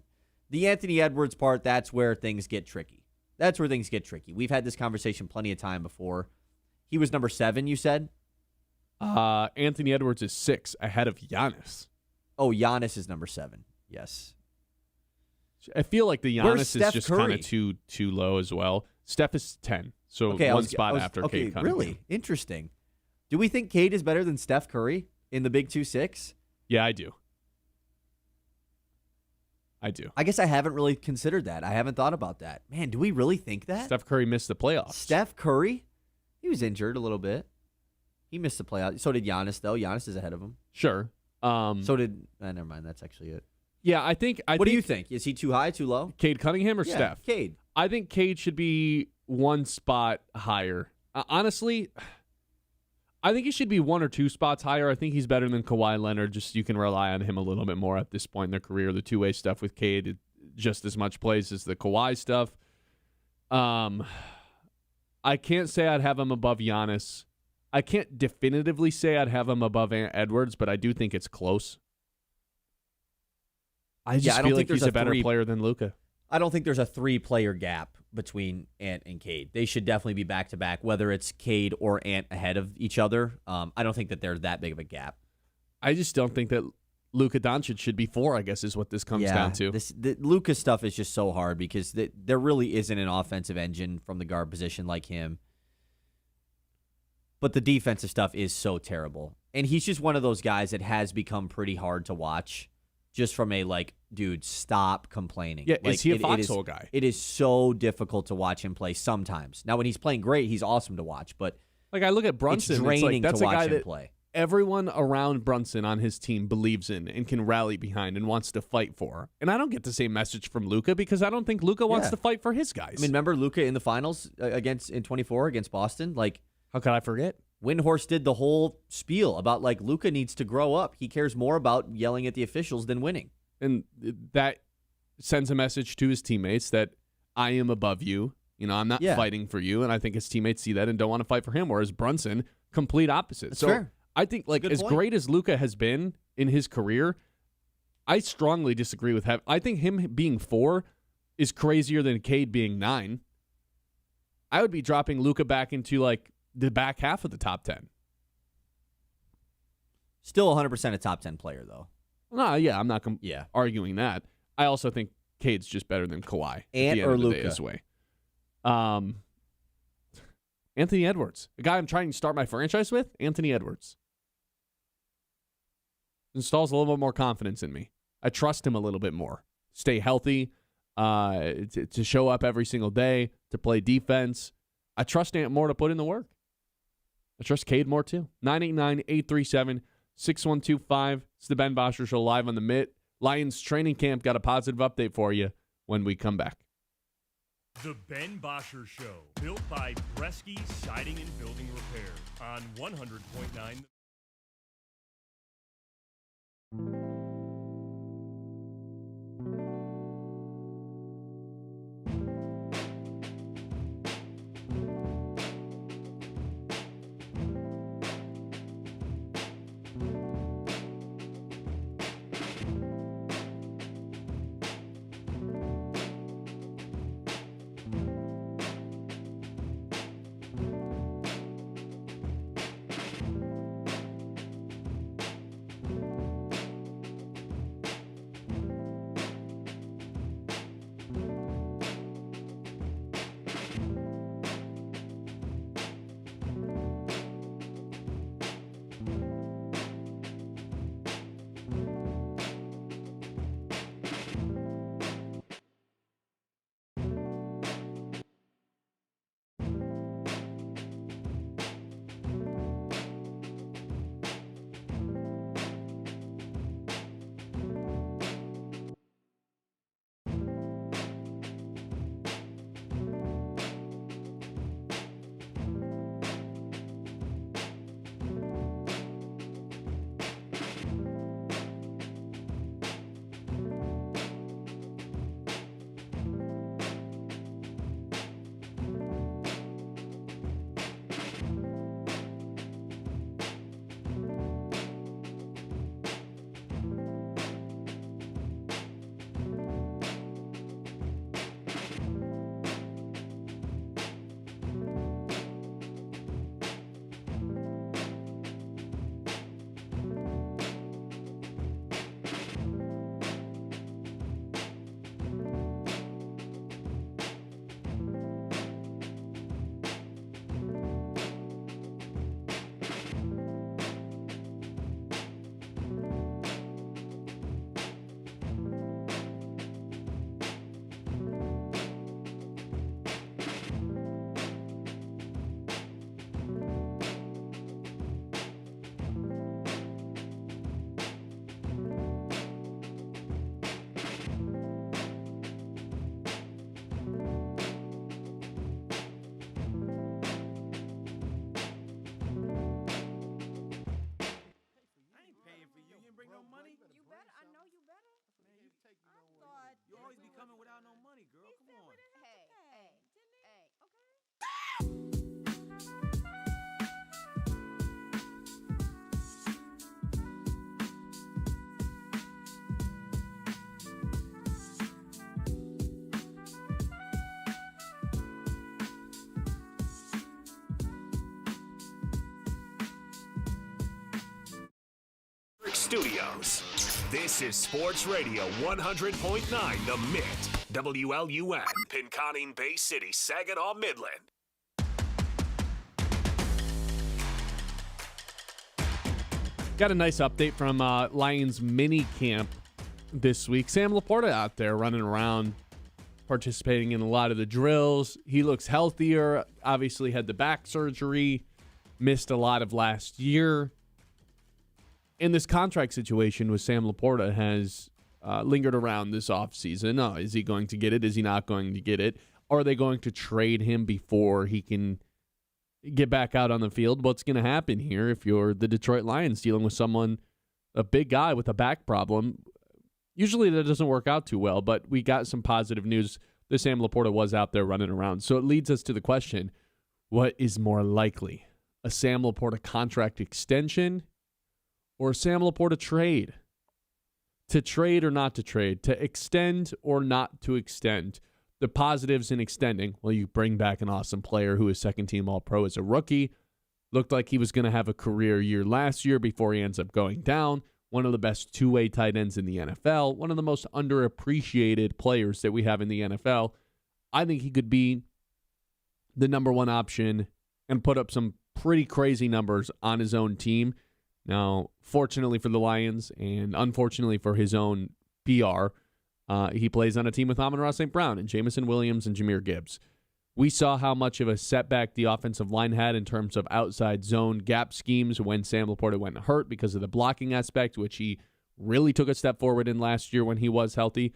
The Anthony Edwards part, that's where things get tricky. We've had this conversation plenty of time before. He was number 7, you said? Anthony Edwards is 6 ahead of Giannis. Oh, Giannis is number 7. Yes. I feel like the Giannis is just kind Curry? of too low as well. Steph is 10, so one spot after Cade Cunningham. Really? Interesting. Do we think Cade is better than Steph Curry in the Big 2-6? Yeah, I do. I guess I haven't really considered that. I haven't thought about that. Man, do we really think that? Steph Curry missed the playoffs. Steph Curry? He was injured a little bit. He missed the playoffs. So did Giannis, though. Giannis is ahead of him. Sure. So did... never mind. That's actually it. Yeah, I think... What do you think? Is he too high, too low? Cade Cunningham or Steph? Cade. I think Cade should be one spot higher. Honestly... I think he should be 1 or 2 spots higher. I think he's better than Kawhi Leonard. Just you can rely on him a little bit more at this point in their career. The two-way stuff with Cade just as much plays as the Kawhi stuff. I can't say I'd have him above Giannis. I can't definitively say I'd have him above Edwards, but I do think it's close. I feel like he's a better player than Luka. I don't think there's a 3-player gap between Ant and Cade. They should definitely be back-to-back, whether it's Cade or Ant ahead of each other. I don't think that they're that big of a gap. I just don't think that Luka Doncic should be 4, I guess, is what this comes down to. The Luka stuff is just so hard because there really isn't an offensive engine from the guard position like him. But the defensive stuff is so terrible. And he's just one of those guys that has become pretty hard to watch. just from a like, dude, stop complaining. Yeah, like, is he a foxhole guy? It is so difficult to watch him play sometimes. Now, when he's playing great, he's awesome to watch, but like I look at Brunson, it's draining that's to a guy watch him that play. everyone around Brunson on his team believes in and can rally behind and wants to fight for. And I don't get the same message from Luka because I don't think Luka wants to fight for his guys. I mean, remember Luka in the finals in 24 against Boston? Like, how could I forget? Windhorst did the whole spiel about like Luka needs to grow up. He cares more about yelling at the officials than winning. And that sends a message to his teammates that I am above you. You know, I'm not fighting for you. And I think his teammates see that and don't want to fight for him. Whereas Brunson, complete opposite. That's fair. I think like as great as Luka has been in his career, I strongly disagree with I think him being 4 is crazier than Cade being 9. I would be dropping Luka back into like the back half of the top 10. Still 100% a top 10 player, though. No, yeah, I'm not arguing that. I also think Cade's just better than Kawhi. Ant or Luka? This way. Anthony Edwards, a guy I'm trying to start my franchise with. Anthony Edwards installs a little bit more confidence in me. I trust him a little bit more. Stay healthy, to show up every single day, to play defense. I trust Ant more to put in the work. I trust Cade more too. 989-837-6125. It's the Ben Bosscher Show live on the Mitt. Lions training camp got a positive update for you when we come back. The Ben Bosscher Show, built by Bresky Siding and Building Repair on 100.9. Studios. This is Sports Radio 100.9 The Mitt. WLUN, Pinconning Bay City, Saginaw, Midland. Got a nice update from Lions mini camp this week. Sam LaPorta out there running around, participating in a lot of the drills. He looks healthier. Obviously had the back surgery, missed a lot of last year. And this contract situation with Sam LaPorta has lingered around this offseason. Oh, is he going to get it? Is he not going to get it? Are they going to trade him before he can get back out on the field? What's going to happen here if you're the Detroit Lions dealing with someone, a big guy with a back problem? Usually that doesn't work out too well, but we got some positive news that Sam LaPorta was out there running around. So it leads us to the question, what is more likely? A Sam LaPorta contract extension or a Sam LaPorta trade? To trade or not to trade? To extend or not to extend? The positives in extending, well, you bring back an awesome player who is second-team All-Pro as a rookie. Looked like he was going to have a career year last year before he ends up going down. One of the best two-way tight ends in the NFL. One of the most underappreciated players that we have in the NFL. I think he could be the number one option and put up some pretty crazy numbers on his own team. Now, fortunately for the Lions and unfortunately for his own PR, he plays on a team with Amon-Ra St. Brown and Jameson Williams and Jahmyr Gibbs. We saw how much of a setback the offensive line had in terms of outside zone gap schemes when Sam LaPorta went hurt because of the blocking aspect, which he really took a step forward in last year when he was healthy.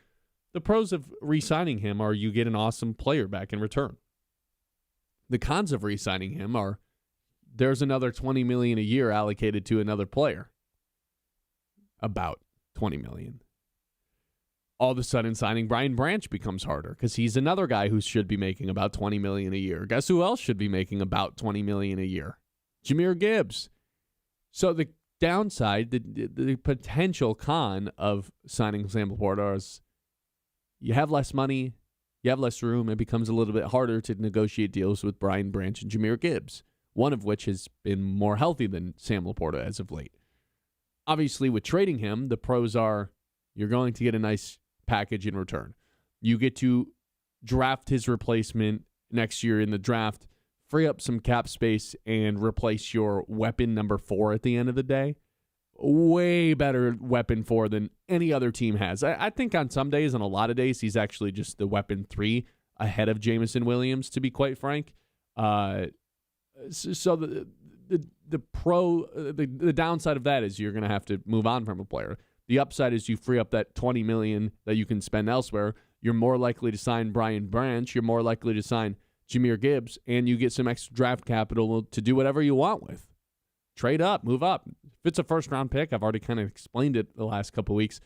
The pros of re-signing him are you get an awesome player back in return. The cons of re-signing him are there's another $20 million a year allocated to another player. About $20 million. All of a sudden, signing Brian Branch becomes harder because he's another guy who should be making about $20 million a year. Guess who else should be making about $20 million a year? Jahmyr Gibbs. So the downside, the potential con of signing Sam LaPorta is you have less money, you have less room. It becomes a little bit harder to negotiate deals with Brian Branch and Jahmyr Gibbs, one of which has been more healthy than Sam LaPorta as of late. Obviously, with trading him, the pros are you're going to get a nice package in return. You get to draft his replacement next year in the draft, free up some cap space, and replace your weapon number 4 at the end of the day. Way better weapon 4 than any other team has. I think on some days, on a lot of days, he's actually just the weapon 3 ahead of Jameson Williams, to be quite frank. So the downside of that is you're going to have to move on from a player. The upside is you free up that $20 million that you can spend elsewhere. You're more likely to sign Brian Branch. You're more likely to sign Jahmyr Gibbs, and you get some extra draft capital to do whatever you want with. Trade up, move up. If it's a first-round pick, I've already kind of explained it the last couple of weeks.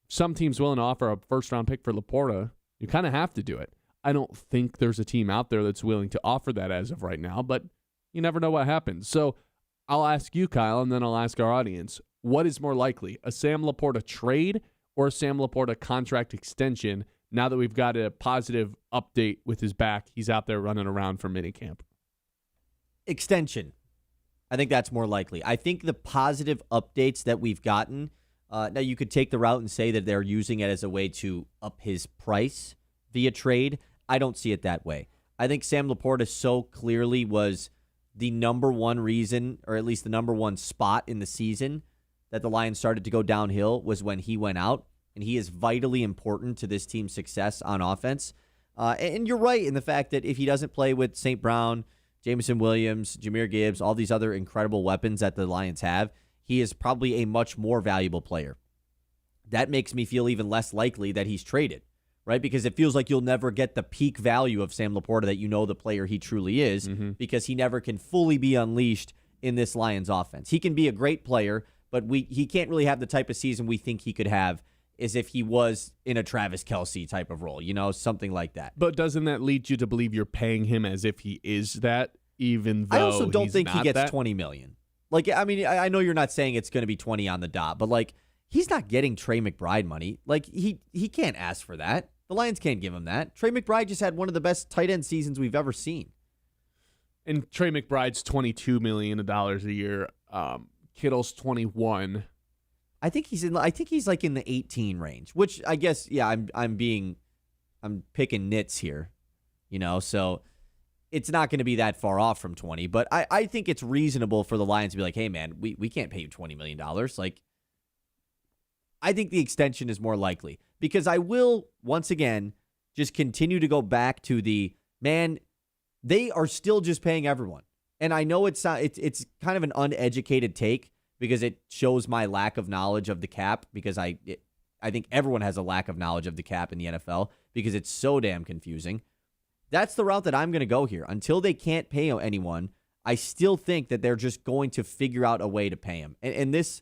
Some teams willing to offer a first-round pick for LaPorta, you kind of have to do it. I don't think there's a team out there that's willing to offer that as of right now, but you never know what happens. So I'll ask you, Kyle, and then I'll ask our audience. What is more likely, a Sam LaPorta trade or a Sam LaPorta contract extension now that we've got a positive update with his back? He's out there running around for minicamp. Extension. I think that's more likely. I think the positive updates that we've gotten, now you could take the route and say that they're using it as a way to up his price via trade. I don't see it that way. I think Sam LaPorta so clearly was the number one reason, or at least the number one spot in the season that the Lions started to go downhill was when he went out, and he is vitally important to this team's success on offense. And you're right in the fact that if he doesn't play with St. Brown, Jameson Williams, Jahmyr Gibbs, all these other incredible weapons that the Lions have, he is probably a much more valuable player. That makes me feel even less likely that he's traded, right? Because it feels like you'll never get the peak value of Sam LaPorta that you know the player he truly is, because he never can fully be unleashed in this Lions offense. He can be a great player, but he can't really have the type of season we think he could have as if he was in a Travis Kelce type of role, something like that. But doesn't that lead you to believe you're paying him as if he is that, even though I also don't he's think he not gets that? $20 million. Like, I mean, I know you're not saying it's going to be 20 on the dot, but like, he's not getting Trey McBride money. Like, he can't ask for that. The Lions can't give him that. Trey McBride just had one of the best tight end seasons we've ever seen. And Trey McBride's $22 million a year. Kittle's 21. I think he's like in the 18 range, which I guess, yeah, I'm picking nits here, so it's not going to be that far off from 20, but I think it's reasonable for the Lions to be like, hey man, we can't pay you $20 million. Like, I think the extension is more likely because I will, once again, just continue to go back to they are still just paying everyone. And I know it's kind of an uneducated take because it shows my lack of knowledge of the cap because I think everyone has a lack of knowledge of the cap in the NFL because it's so damn confusing. That's the route that I'm going to go here. Until they can't pay anyone, I still think that they're just going to figure out a way to pay him. And this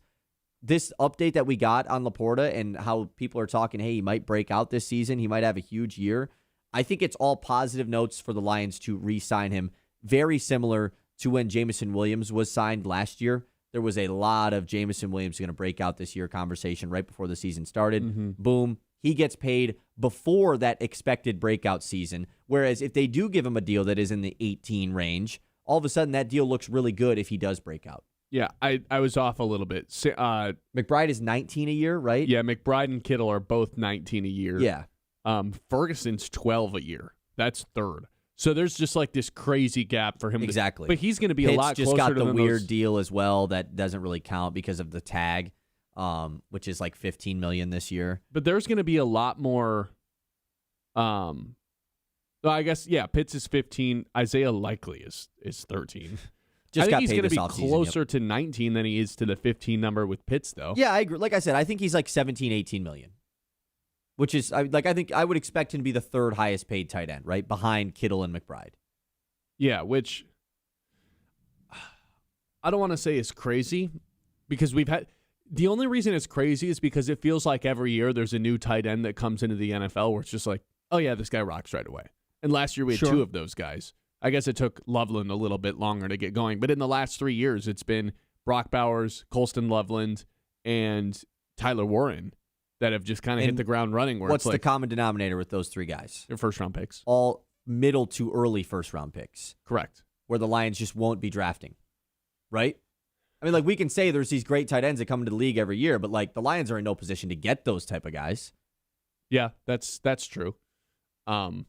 update that we got on LaPorta and how people are talking, hey, he might break out this season, he might have a huge year. I think it's all positive notes for the Lions to re-sign him. Very similar to when Jameson Williams was signed last year. There was a lot of Jameson Williams going to break out this year conversation right before the season started. Mm-hmm. Boom. He gets paid before that expected breakout season. Whereas if they do give him a deal that is in the 18 range, all of a sudden that deal looks really good if he does break out. Yeah, I was off a little bit. McBride is 19 a year, right? Yeah, McBride and Kittle are both 19 a year. Yeah. Ferguson's 12 a year. That's third. So there's just like this crazy gap for him. Exactly. But he's going to be Pitts a lot closer just got to the weird those... deal as well that doesn't really count because of the tag, which is like $15 million this year. But there's going to be a lot more. I guess Pitts is 15. Isaiah Likely is 13. I think he's going to be closer to 19 than he is to the 15 number with Pitts, though. Yeah, I agree. Like I said, I think he's like 17, 18 million. Which is, I think I would expect him to be the third highest paid tight end, right? Behind Kittle and McBride. Yeah, which I don't want to say is crazy because the only reason it's crazy is because it feels like every year there's a new tight end that comes into the NFL where it's just like, oh yeah, this guy rocks right away. And last year we had two of those guys. I guess it took Loveland a little bit longer to get going. But in the last 3 years, it's been Brock Bowers, Colston Loveland, and Tyler Warren that have just kind of hit the ground running. What's the common denominator with those three guys? They're first-round picks. All middle to early first-round picks. Correct. Where the Lions just won't be drafting, right? I mean, like, we can say there's these great tight ends that come into the league every year, but, like, the Lions are in no position to get those type of guys. Yeah, that's true. You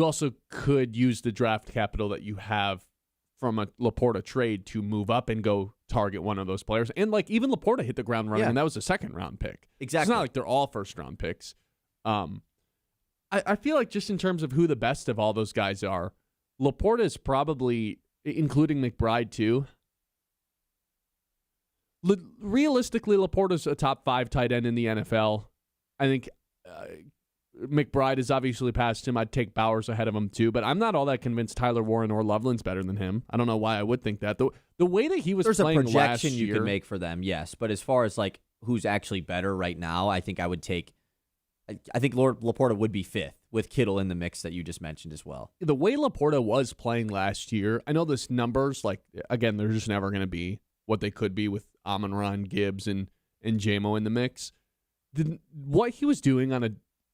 also could use the draft capital that you have from a LaPorta trade to move up and go target one of those players. And, like, even LaPorta hit the ground running, and that was a second-round pick. Exactly. It's not like they're all first-round picks. I feel like just in terms of who the best of all those guys are, LaPorta is probably, including McBride too, realistically, LaPorta's a top 5 tight end in the NFL. I think McBride is obviously past him. I'd take Bowers ahead of him too, but I'm not all that convinced Tyler Warren or Loveland's better than him. I don't know why I would think that. The way that he was playing last year. There's a projection you can make for them, yes. But as far as like who's actually better right now, I think LaPorta would be 5th with Kittle in the mix that you just mentioned as well. The way LaPorta was playing last year, I know this numbers, like, again, they're just never going to be what they could be with Amon-Ra, Gibbs, and Jamo in the mix. What he was doing on a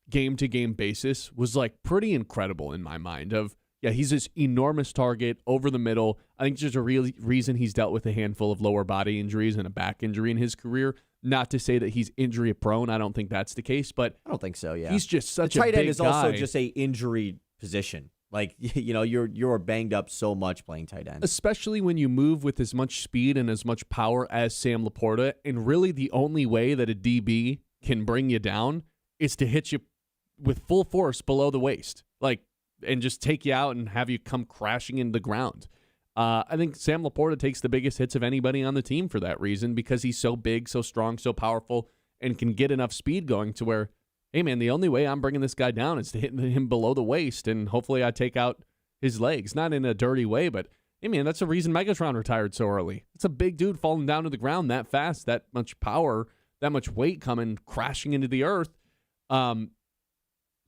game-to-game basis was like pretty incredible in my mind. He's this enormous target over the middle. I think there's a real reason he's dealt with a handful of lower body injuries and a back injury in his career. Not to say that he's injury prone. I don't think that's the case, but I don't think so. Yeah, he's just such a big guy. Tight end is also just a injury position. Like, you know, you're banged up so much playing tight end, especially when you move with as much speed and as much power as Sam LaPorta. And really, the only way that a DB can bring you down is to hit you with full force below the waist, and just take you out and have you come crashing into the ground. I think Sam LaPorta takes the biggest hits of anybody on the team for that reason, because he's so big, so strong, so powerful, and can get enough speed going to where, hey, man, the only way I'm bringing this guy down is to hit him below the waist, and hopefully I take out his legs. Not in a dirty way, but, hey, man, that's the reason Megatron retired so early. It's a big dude falling down to the ground that fast, that much power, that much weight coming crashing into the earth.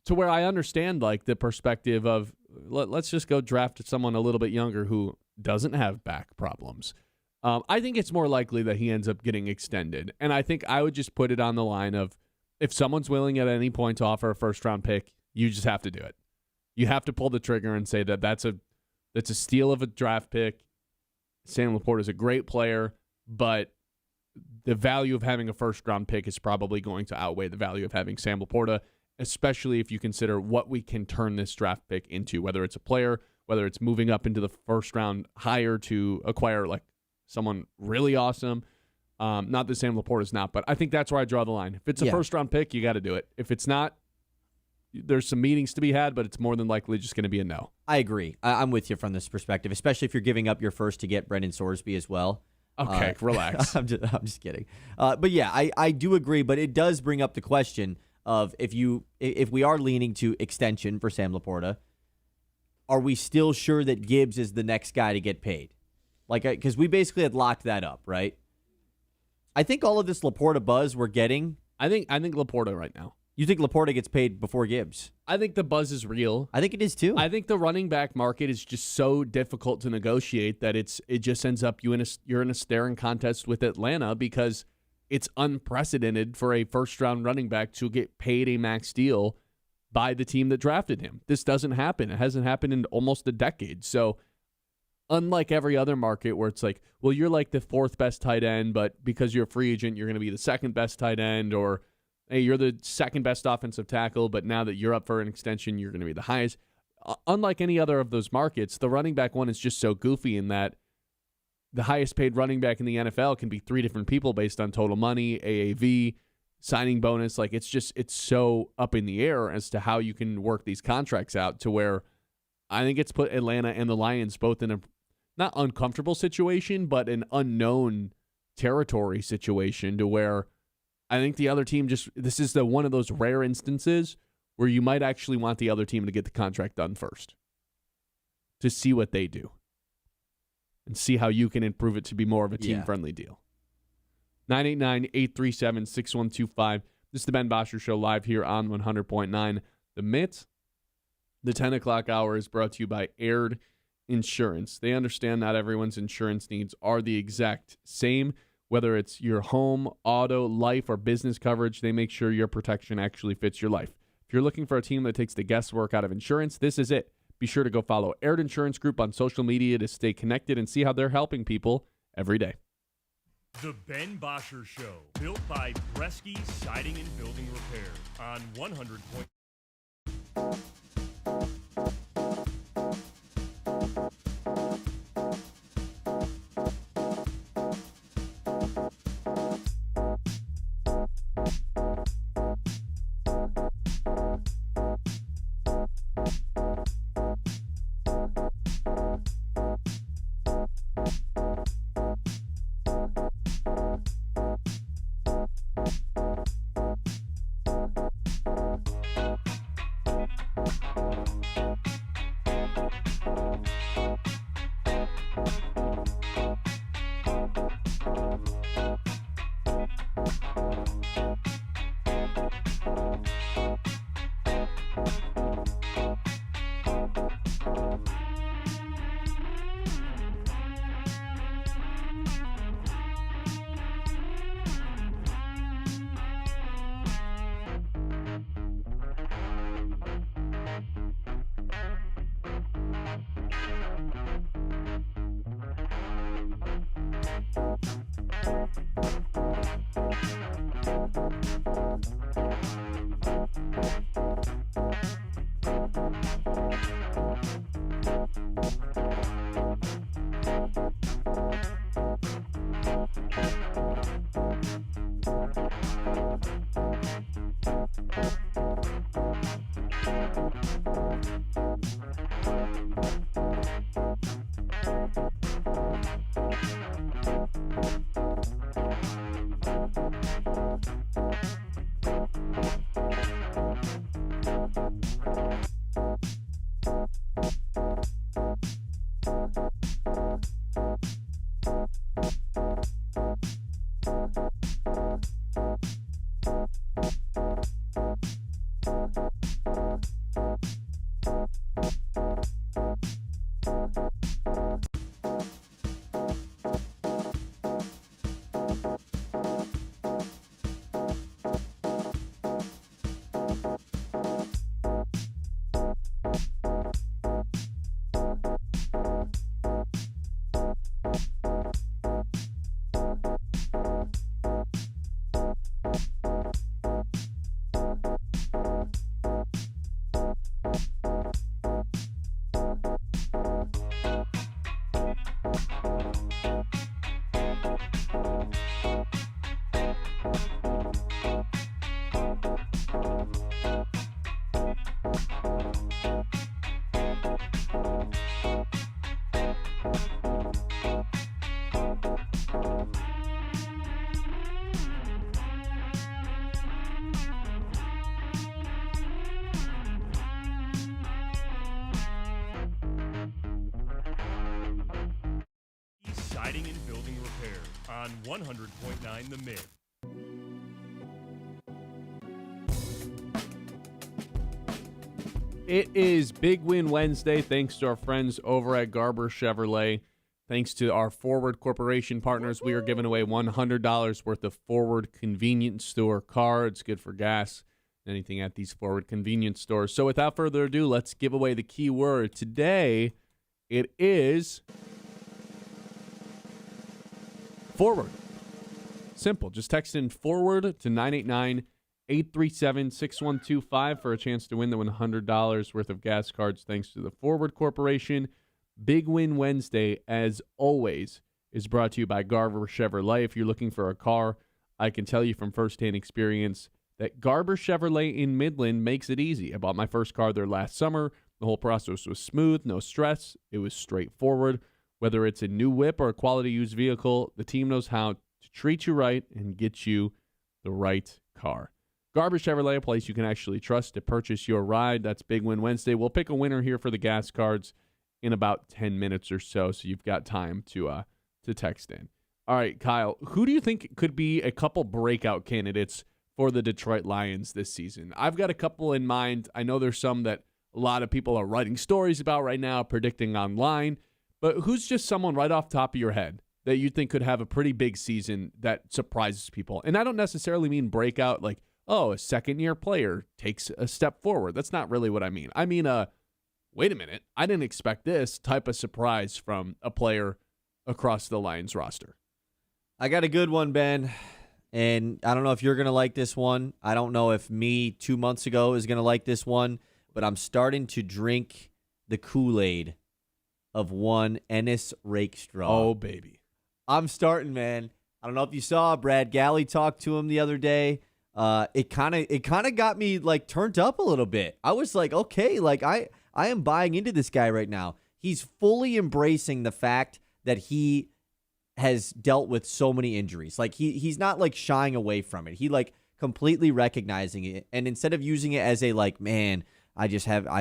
To where I understand, like, the perspective of let's just go draft someone a little bit younger who doesn't have back problems. I think it's more likely that he ends up getting extended. And I think I would just put it on the line of, if someone's willing at any point to offer a first-round pick, you just have to do it. You have to pull the trigger and say that that's a steal of a draft pick. Sam LaPorta is a great player, but the value of having a first-round pick is probably going to outweigh the value of having Sam LaPorta, especially if you consider what we can turn this draft pick into, whether it's a player, whether it's moving up into the first round higher to acquire like someone really awesome. Not that Sam LaPorta's not, but I think that's where I draw the line. If it's a first-round pick, you got to do it. If it's not, there's some meetings to be had, but it's more than likely just going to be a no. I agree. I'm with you from this perspective, especially if you're giving up your first to get Brendan Sorsby as well. Okay, relax. I'm just kidding. But yeah, I do agree, but it does bring up the question of if we are leaning to extension for Sam LaPorta, are we still sure that Gibbs is the next guy to get paid? Like, because we basically had locked that up, right? I think all of this LaPorta buzz we're getting. I think LaPorta right now. You think LaPorta gets paid before Gibbs? I think the buzz is real. I think it is too. I think the running back market is just so difficult to negotiate that it just ends up you're in a staring contest with Atlanta because it's unprecedented for a first-round running back to get paid a max deal by the team that drafted him. This doesn't happen. It hasn't happened in almost a decade. So unlike every other market where it's like, well, you're like the fourth best tight end, but because you're a free agent, you're going to be the second best tight end, or hey, you're the second best offensive tackle, but now that you're up for an extension, you're going to be the highest. Unlike any other of those markets, the running back one is just so goofy in that the highest paid running back in the NFL can be three different people based on total money, AAV, signing bonus. Like it's so up in the air as to how you can work these contracts out to where I think it's put Atlanta and the Lions both in a not uncomfortable situation, but an unknown territory situation to where I think the other team this is one of those rare instances where you might actually want the other team to get the contract done first to see what they do and see how you can improve it to be more of a team-friendly deal. 989-837-6125. This is the Ben Bosscher Show live here on 100.9 The Mitt. The 10 o'clock hour is brought to you by Aired Insurance. They understand not everyone's insurance needs are the exact same. Whether it's your home, auto, life, or business coverage, they make sure your protection actually fits your life. If you're looking for a team that takes the guesswork out of insurance, this is it. Be sure to go follow Aired Insurance Group on social media to stay connected and see how they're helping people every day. The Ben Bosscher Show, built by Breakout Siding and Building Repair on 100. on 100.9 The Mid. It is Big Win Wednesday, thanks to our friends over at Garber Chevrolet. Thanks to our Forward Corporation partners, we are giving away $100 worth of Forward convenience store cards. Good for gas, anything at these Forward convenience stores. So without further ado, let's give away the key word. Today, it is forward. Simple. Just text in forward to 989-837-6125 for a chance to win the $100 worth of gas cards thanks to the Forward Corporation. Big Win Wednesday, as always, is brought to you by Garber Chevrolet. If you're looking for a car, I can tell you from firsthand experience that Garber Chevrolet in Midland makes it easy. I bought my first car there last summer. The whole process was smooth, no stress. It was straightforward. Whether it's a new whip or a quality used vehicle, the team knows how to treat you right and get you the right car. Garber Chevrolet, a place you can actually trust to purchase your ride. That's Big Win Wednesday. We'll pick a winner here for the gas cards in about 10 minutes or so you've got time to text in. All right, Kyle, who do you think could be a couple breakout candidates for the Detroit Lions this season? I've got a couple in mind. I know there's some that a lot of people are writing stories about right now, predicting online, but who's just someone right off the top of your head that you think could have a pretty big season that surprises people? And I don't necessarily mean breakout like, oh, a second-year player takes a step forward. That's not really what I mean. I mean, wait a minute, I didn't expect this type of surprise from a player across the Lions roster. I got a good one, Ben, and I don't know if you're going to like this one. I don't know if me 2 months ago is going to like this one, but I'm starting to drink the Kool-Aid of one Ennis Rakestraw. Oh, baby. I'm starting, man. I don't know if you saw Brad Galley talk to him the other day. It kind of got me like turned up a little bit. I was like, okay, like I am buying into this guy right now. He's fully embracing the fact that he has dealt with so many injuries. Like he's not like shying away from it. He like completely recognizing it. And instead of using it as a like, man, I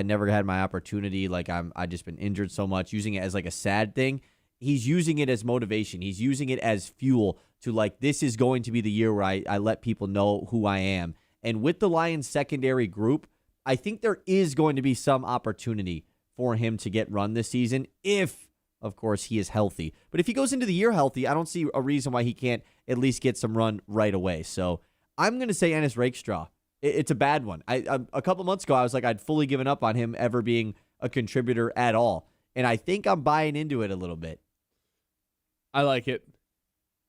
never had my opportunity. Like I just been injured so much, using it as like a sad thing. He's using it as motivation. He's using it as fuel to like, this is going to be the year where I let people know who I am. And with the Lions secondary group, I think there is going to be some opportunity for him to get run this season if, of course, he is healthy. But if he goes into the year healthy, I don't see a reason why he can't at least get some run right away. So I'm going to say Ennis Rakestraw. It's a bad one. A couple months ago, I was like, I'd fully given up on him ever being a contributor at all. And I think I'm buying into it a little bit. I like it.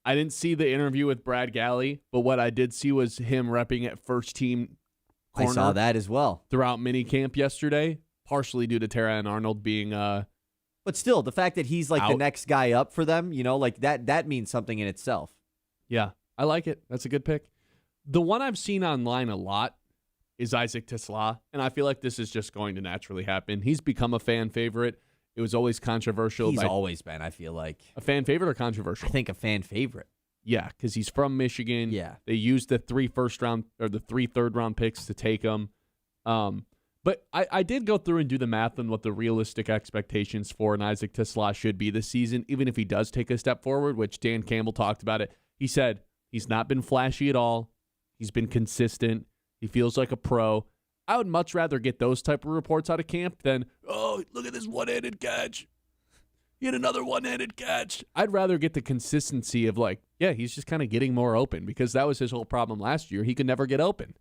I didn't see the interview with Brad Galley, but what I did see was him repping at first team corner. I saw that as well. Throughout minicamp yesterday, partially due to Tara and Arnold being But still, the fact that he's like out. the next guy up for them, like that means something in itself. Yeah, I like it. That's a good pick. The one I've seen online a lot is Isaac Tisla, and I feel like this is just going to naturally happen. He's become a fan favorite. It was always controversial. He's always been, I feel like. A fan favorite or controversial? I think a fan favorite. Yeah, because he's from Michigan. Yeah. They used the 3 third-round picks to take him. But I did go through and do the math on what the realistic expectations for an Isaac Tisla should be this season, even if he does take a step forward, which Dan Campbell talked about it. He said he's not been flashy at all. He's been consistent. He feels like a pro. I would much rather get those type of reports out of camp than, oh, look at this one-handed catch. He had another one-handed catch. I'd rather get the consistency of like, yeah, he's just kind of getting more open, because that was his whole problem last year. He could never get open.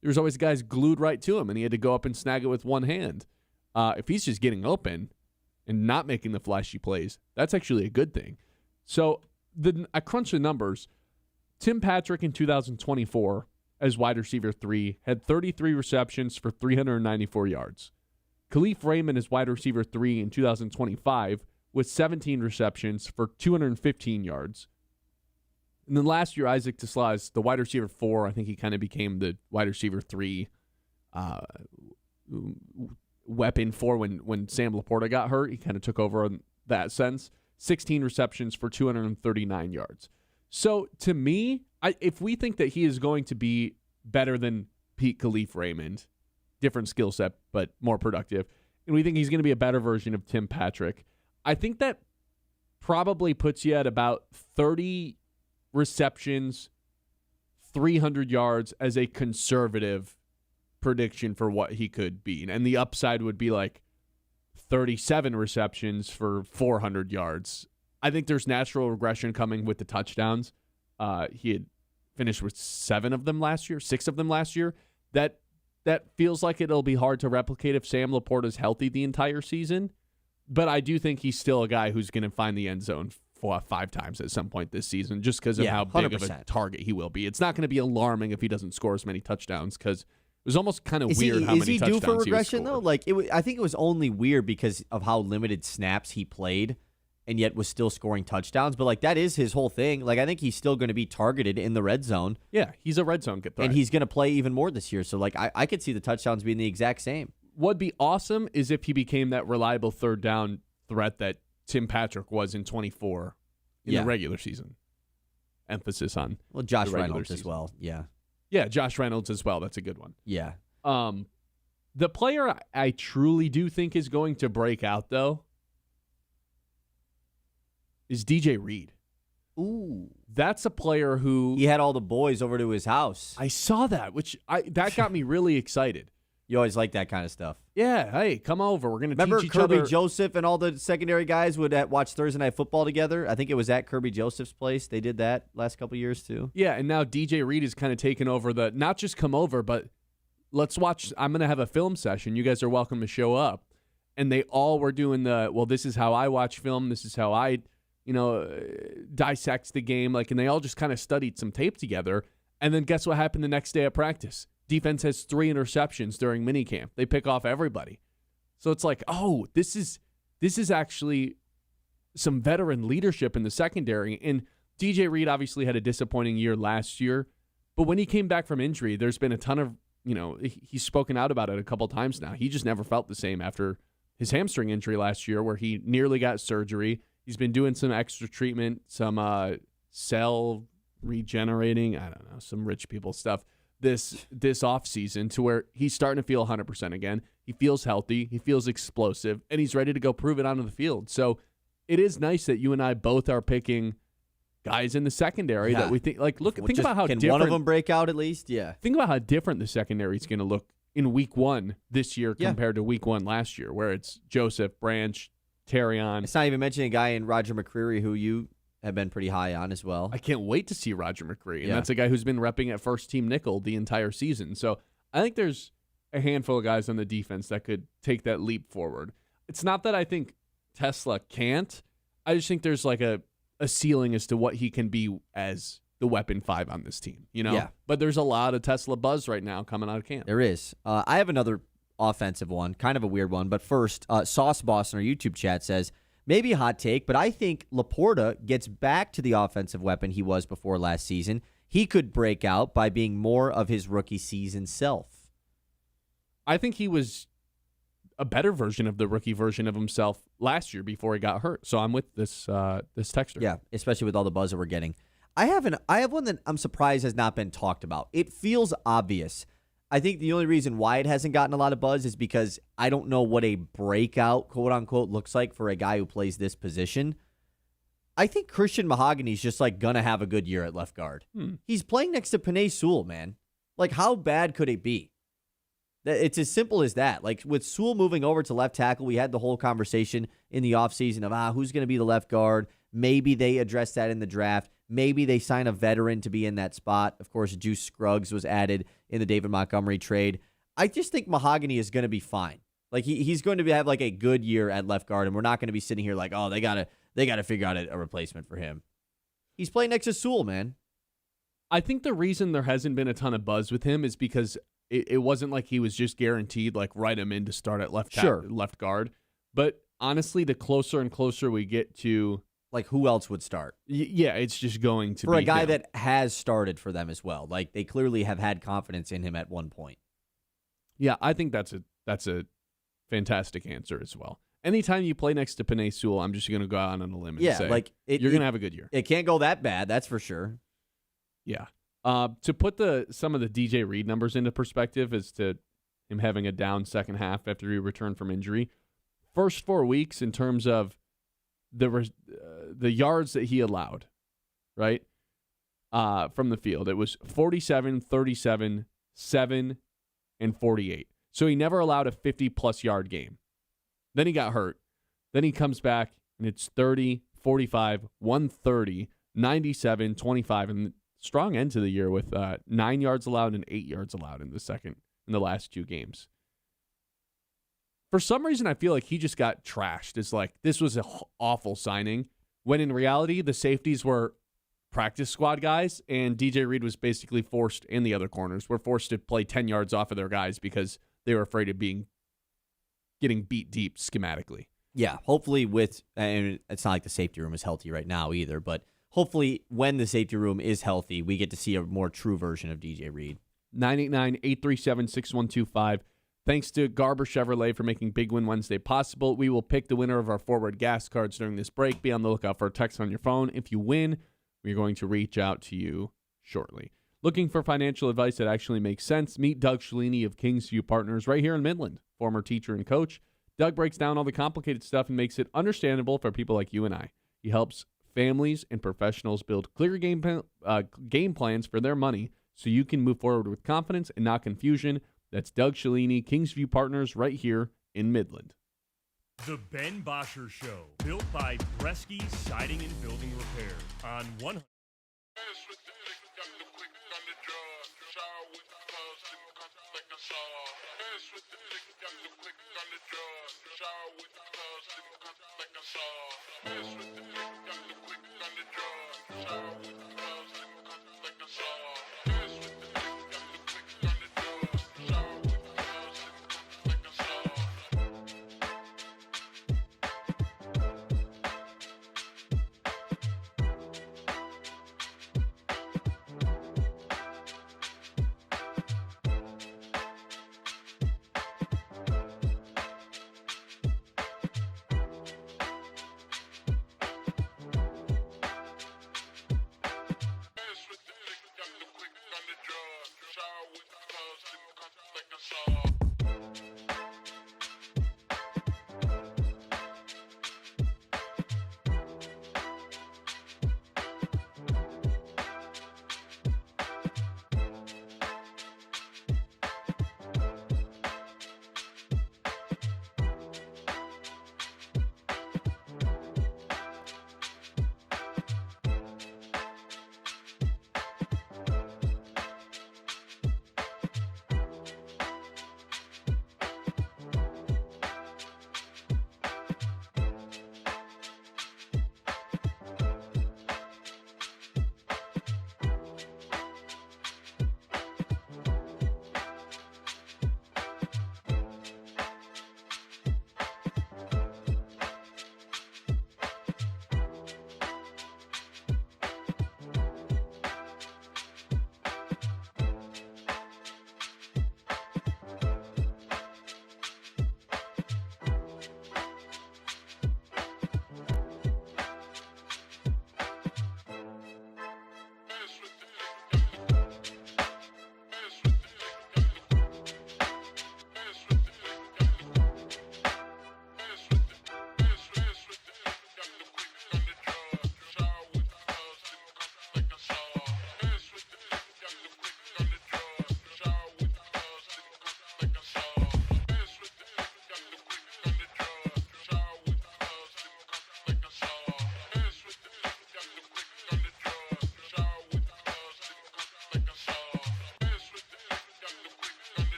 There was always guys glued right to him, and he had to go up and snag it with one hand. If he's just getting open and not making the flashy plays, that's actually a good thing. So I crunched the numbers. Tim Patrick in 2024 as wide receiver 3 had 33 receptions for 394 yards. Khalif Raymond as wide receiver 3 in 2025 with 17 receptions for 215 yards. And then last year, Isaac Tisla is the wide receiver 4. I think he kind of became the wide receiver 3 weapon for when Sam LaPorta got hurt. He kind of took over in that sense. 16 receptions for 239 yards. So to me, if we think that he is going to be better than Pete Khalif Raymond, different skill set, but more productive, and we think he's going to be a better version of Tim Patrick, I think that probably puts you at about 30 receptions, 300 yards as a conservative prediction for what he could be. And the upside would be like 37 receptions for 400 yards. I think there's natural regression coming with the touchdowns. He had finished with 6 of them last year. That feels like it'll be hard to replicate if Sam LaPorta's healthy the entire season. But I do think he's still a guy who's going to find the end zone 5 times at some point this season just because of how big 100%. of a target he will be. It's not going to be alarming if he doesn't score as many touchdowns because it was almost kind of weird how many touchdowns he Is he due for regression, scored. though? Like, I think it was only weird because of how limited snaps he played and yet was still scoring touchdowns. But, like, that is his whole thing. Like, I think he's still going to be targeted in the red zone. Yeah, he's a red zone threat. And he's going to play even more this year. So, like, I could see the touchdowns being the exact same. What'd be awesome is if he became that reliable third down threat that Tim Patrick was in 24 in the regular season. Emphasis on Josh the regular Reynolds season. as well. Yeah. Yeah, Josh Reynolds as well. That's a good one. Yeah. The player I truly do think is going to break out, though, is DJ Reed. Ooh. That's a player who... He had all the boys over to his house. I saw that, that got me really excited. You always like that kind of stuff. Yeah, hey, come over. We're going to teach each Kirby other. Joseph and all the secondary guys would watch Thursday Night Football together? I think it was at Kirby Joseph's place. They did that last couple years, too. Yeah, and now DJ Reed is kind of taken over not just come over, but let's watch. I'm going to have a film session. You guys are welcome to show up. And they all were doing this is how I watch film. This is how I, dissect the game. And they all just kind of studied some tape together. And then guess what happened the next day at practice? Defense has 3 interceptions during minicamp. They pick off everybody. So it's like, oh, this is actually some veteran leadership in the secondary. And DJ Reed obviously had a disappointing year last year. But when he came back from injury, there's been a ton of, he's spoken out about it a couple times now. He just never felt the same after his hamstring injury last year where he nearly got surgery. He's been doing some extra treatment, some cell regenerating, I don't know, some rich people stuff. This offseason to where he's starting to feel 100% again. He feels healthy. He feels explosive. And he's ready to go prove it onto the field. So it is nice that you and I both are picking guys in the secondary that we think, think about how can different. One of them break out at least? Yeah. Think about how different the secondary is going to look in week 1 this year compared to week 1 last year, where it's Joseph, Branch, Terrion. It's not even mentioning a guy in Roger McCreary who you have been pretty high on as well. I can't wait to see Roger McCreary. And that's a guy who's been repping at first-team nickel the entire season. So I think there's a handful of guys on the defense that could take that leap forward. It's not that I think Tesla can't. I just think there's like a ceiling as to what he can be as the weapon 5 on this team. Yeah. But there's a lot of Tesla buzz right now coming out of camp. There is. I have another offensive one, kind of a weird one. But first, Sauce Boss in our YouTube chat says, maybe a hot take, but I think LaPorta gets back to the offensive weapon he was before last season. He could break out by being more of his rookie season self. I think he was a better version of the rookie version of himself last year before he got hurt. So I'm with this texter. Yeah, especially with all the buzz that we're getting. I have one that I'm surprised has not been talked about. It feels obvious. I think the only reason why it hasn't gotten a lot of buzz is because I don't know what a breakout, quote-unquote, looks like for a guy who plays this position. I think Christian Mahogany's just, going to have a good year at left guard. He's playing next to Penei Sewell, man. How bad could it be? It's as simple as that. With Sewell moving over to left tackle, we had the whole conversation in the offseason of, who's going to be the left guard? Maybe they address that in the draft. Maybe they sign a veteran to be in that spot. Of course, Juice Scruggs was added in the David Montgomery trade. I just think Mahogany is going to be fine. He's going to have a good year at left guard, and we're not going to be sitting here they gotta figure out a replacement for him. He's playing next to Sewell, man. I think the reason there hasn't been a ton of buzz with him is because it wasn't like he was just guaranteed write him in to start at left guard. But honestly, the closer and closer we get to who else would start? It's just going to be for a guy him. that has started for them as well. They clearly have had confidence in him at one point. Yeah, I think that's a fantastic answer as well. Anytime you play next to Penei Sewell, I'm just going to go out on a limb and say you're going to have a good year. It can't go that bad, that's for sure. Yeah. To put some of the DJ Reed numbers into perspective as to him having a down second half after he returned from injury, first 4 weeks in terms of the yards that he allowed, right? from the field. It was 47, 37, 7, and 48. So he never allowed a 50-plus yard game. Then he got hurt. Then he comes back, and it's 30, 45, 130, 97, 25, and strong end to the year with 9 yards allowed and 8 yards allowed in the last 2 games. For some reason, I feel like he just got trashed. It's like, this was an awful signing, when in reality, the safeties were practice squad guys, and DJ Reed was basically forced, and the other corners were forced to play 10 yards off of their guys because they were afraid of getting beat deep schematically. Yeah, hopefully and it's not like the safety room is healthy right now either, but hopefully when the safety room is healthy, we get to see a more true version of DJ Reed. 989-837-6125. Thanks to Garber Chevrolet for making Big Win Wednesday possible. We will pick the winner of our forward gas cards during this break. Be on the lookout for a text on your phone. If you win, we're going to reach out to you shortly. Looking for financial advice that actually makes sense? Meet Doug Shalini of Kingsview Partners right here in Midland, former teacher and coach. Doug breaks down all the complicated stuff and makes it understandable for people like you and I. He helps families and professionals build clear game plans for their money so you can move forward with confidence and not confusion. That's Doug Shalini, Kingsview Partners, right here in Midland. The Ben Bosscher Show, built by Bresky Siding and Building Repair on 100.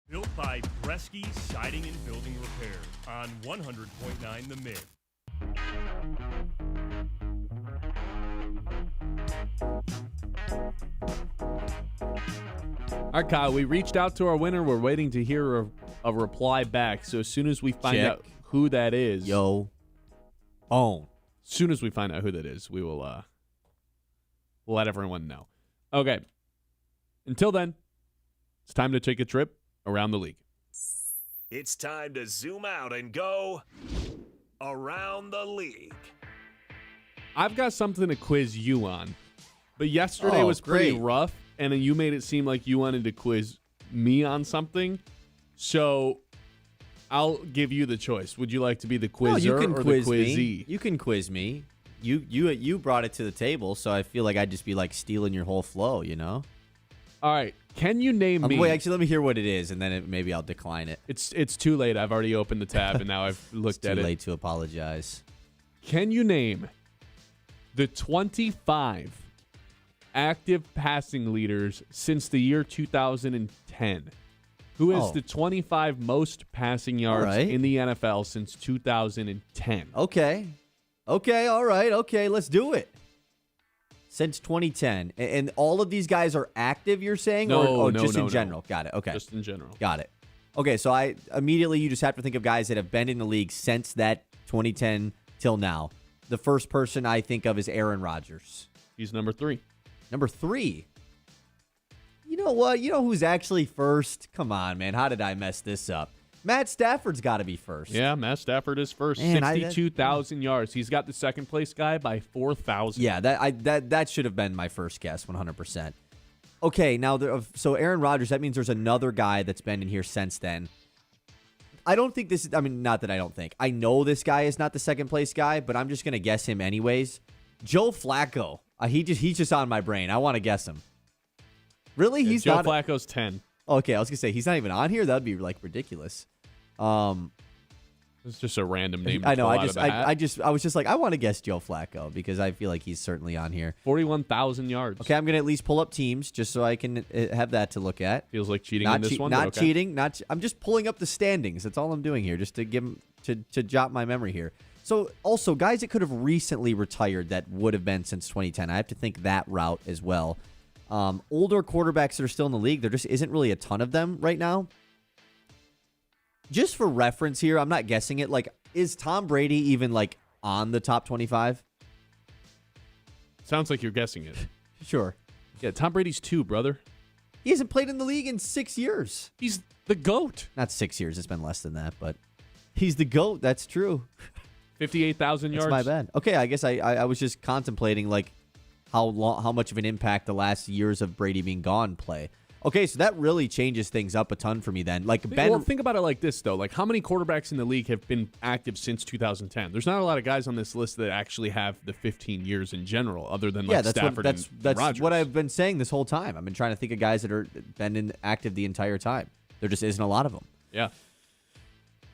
Built by Breakout Siding and Building Repair on 100.9 The Mid. All right, Kyle, we reached out to our winner. We're waiting to hear a reply back. So as soon as we find Check. out who that is, As soon as we find out who that is, we will we'll let everyone know. Okay. Until then, it's time to take a trip around the league. It's time to zoom out and go around the league. I've got something to quiz you on, but yesterday was pretty great. rough, and then you made it seem like you wanted to quiz me on something. So I'll give you the choice. Would you like to be the quizzer or quiz the quizzee? me. You can quiz me. You brought it to the table, so I feel like I'd just be like stealing your whole flow, you know? All right. Can you name me? Wait, actually, let me hear what it is, and then maybe I'll decline it. It's too late. I've already opened the tab, and now I've looked It's at too it. late to apologize. Can you name the 25 active passing leaders since the year 2010? Who is the 25 most passing yards in the NFL since 2010? Okay, all right, okay, let's do it. Since 2010. And all of these guys are active, you're saying? No, just in no. general? Got it, okay. Just in general. Got it. Okay, so I immediately, you just have to think of guys that have been in the league since that 2010 till now. The first person I think of is Aaron Rodgers. He's number 3. Number 3. You know what? You know who's actually first? Come on, man. How did I mess this up? Matt Stafford's got to be first. Yeah, Matt Stafford is first. Man, 62,000 yards. He's got the second place guy by 4,000. Yeah, that should have been my first guess, 100%. Okay, now, so Aaron Rodgers, that means there's another guy that's been in here since then. I don't think this is, I mean, not that I don't think. I know this guy is not the second place guy, but I'm just going to guess him anyways. Joe Flacco. He's just on my brain. I want to guess him. Really? He's Joe not. Flacco's 10. Okay, I was going to say, he's not even on here? That would be, like, ridiculous. It's just a random name. I know. I was just like, I want to guess Joe Flacco because I feel like he's certainly on here. 41,000 yards. Okay, I'm gonna at least pull up teams just so I can have that to look at. Feels like cheating in this one. Not okay. cheating. I'm just pulling up the standings. That's all I'm doing here, just to give to jot my memory here. So also, guys that could have recently retired that would have been since 2010. I have to think that route as well. Older quarterbacks that are still in the league, there just isn't really a ton of them right now. Just for reference here, I'm not guessing it. Like, is Tom Brady even like on the top 25? Sounds like you're guessing it. Sure. Yeah, Tom Brady's 2, brother. He hasn't played in the league in 6 years. He's the GOAT. Not 6 years. It's been less than that, but he's the GOAT. That's true. 58,000 yards. That's my bad. Okay, I guess I was just contemplating like how much of an impact the last years of Brady being gone play. Okay, so that really changes things up a ton for me then. Like Ben, well, think about it like this, though. Like, how many quarterbacks in the league have been active since 2010? There's not a lot of guys on this list that actually have the 15 years in general, other than like Stafford and that's Rodgers. what I've been saying this whole time. I've been trying to think of guys that are been active the entire time. There just isn't a lot of them. Yeah.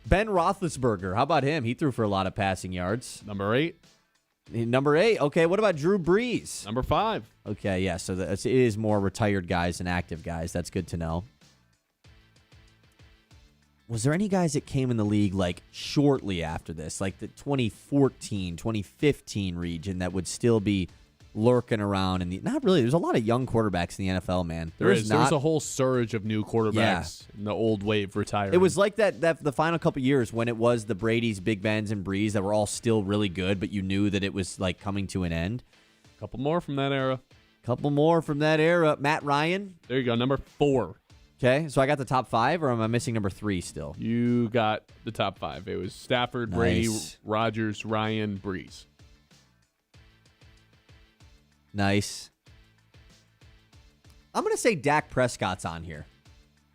Ben Roethlisberger, how about him? He threw for a lot of passing yards. Number 8. Number 8. Okay, what about Drew Brees? Number 5. Okay, yeah, so it is more retired guys than active guys. That's good to know. was there any guys that came in the league like shortly after this, like the 2014, 2015 region that would still be lurking around? Not really. There's a lot of young quarterbacks in the NFL, man. There's a whole surge of new quarterbacks in the old wave retiring. It was like that the final couple years when it was the Bradys, Big Bens, and Brees that were all still really good, but you knew that it was like coming to an end. Couple more from that era. Matt Ryan. There you go, number 4. Okay, so I got the top 5, or am I missing number 3 still? You got the top 5. It was Stafford, Brady, Rodgers, Ryan, Brees. Nice. I'm going to say Dak Prescott's on here.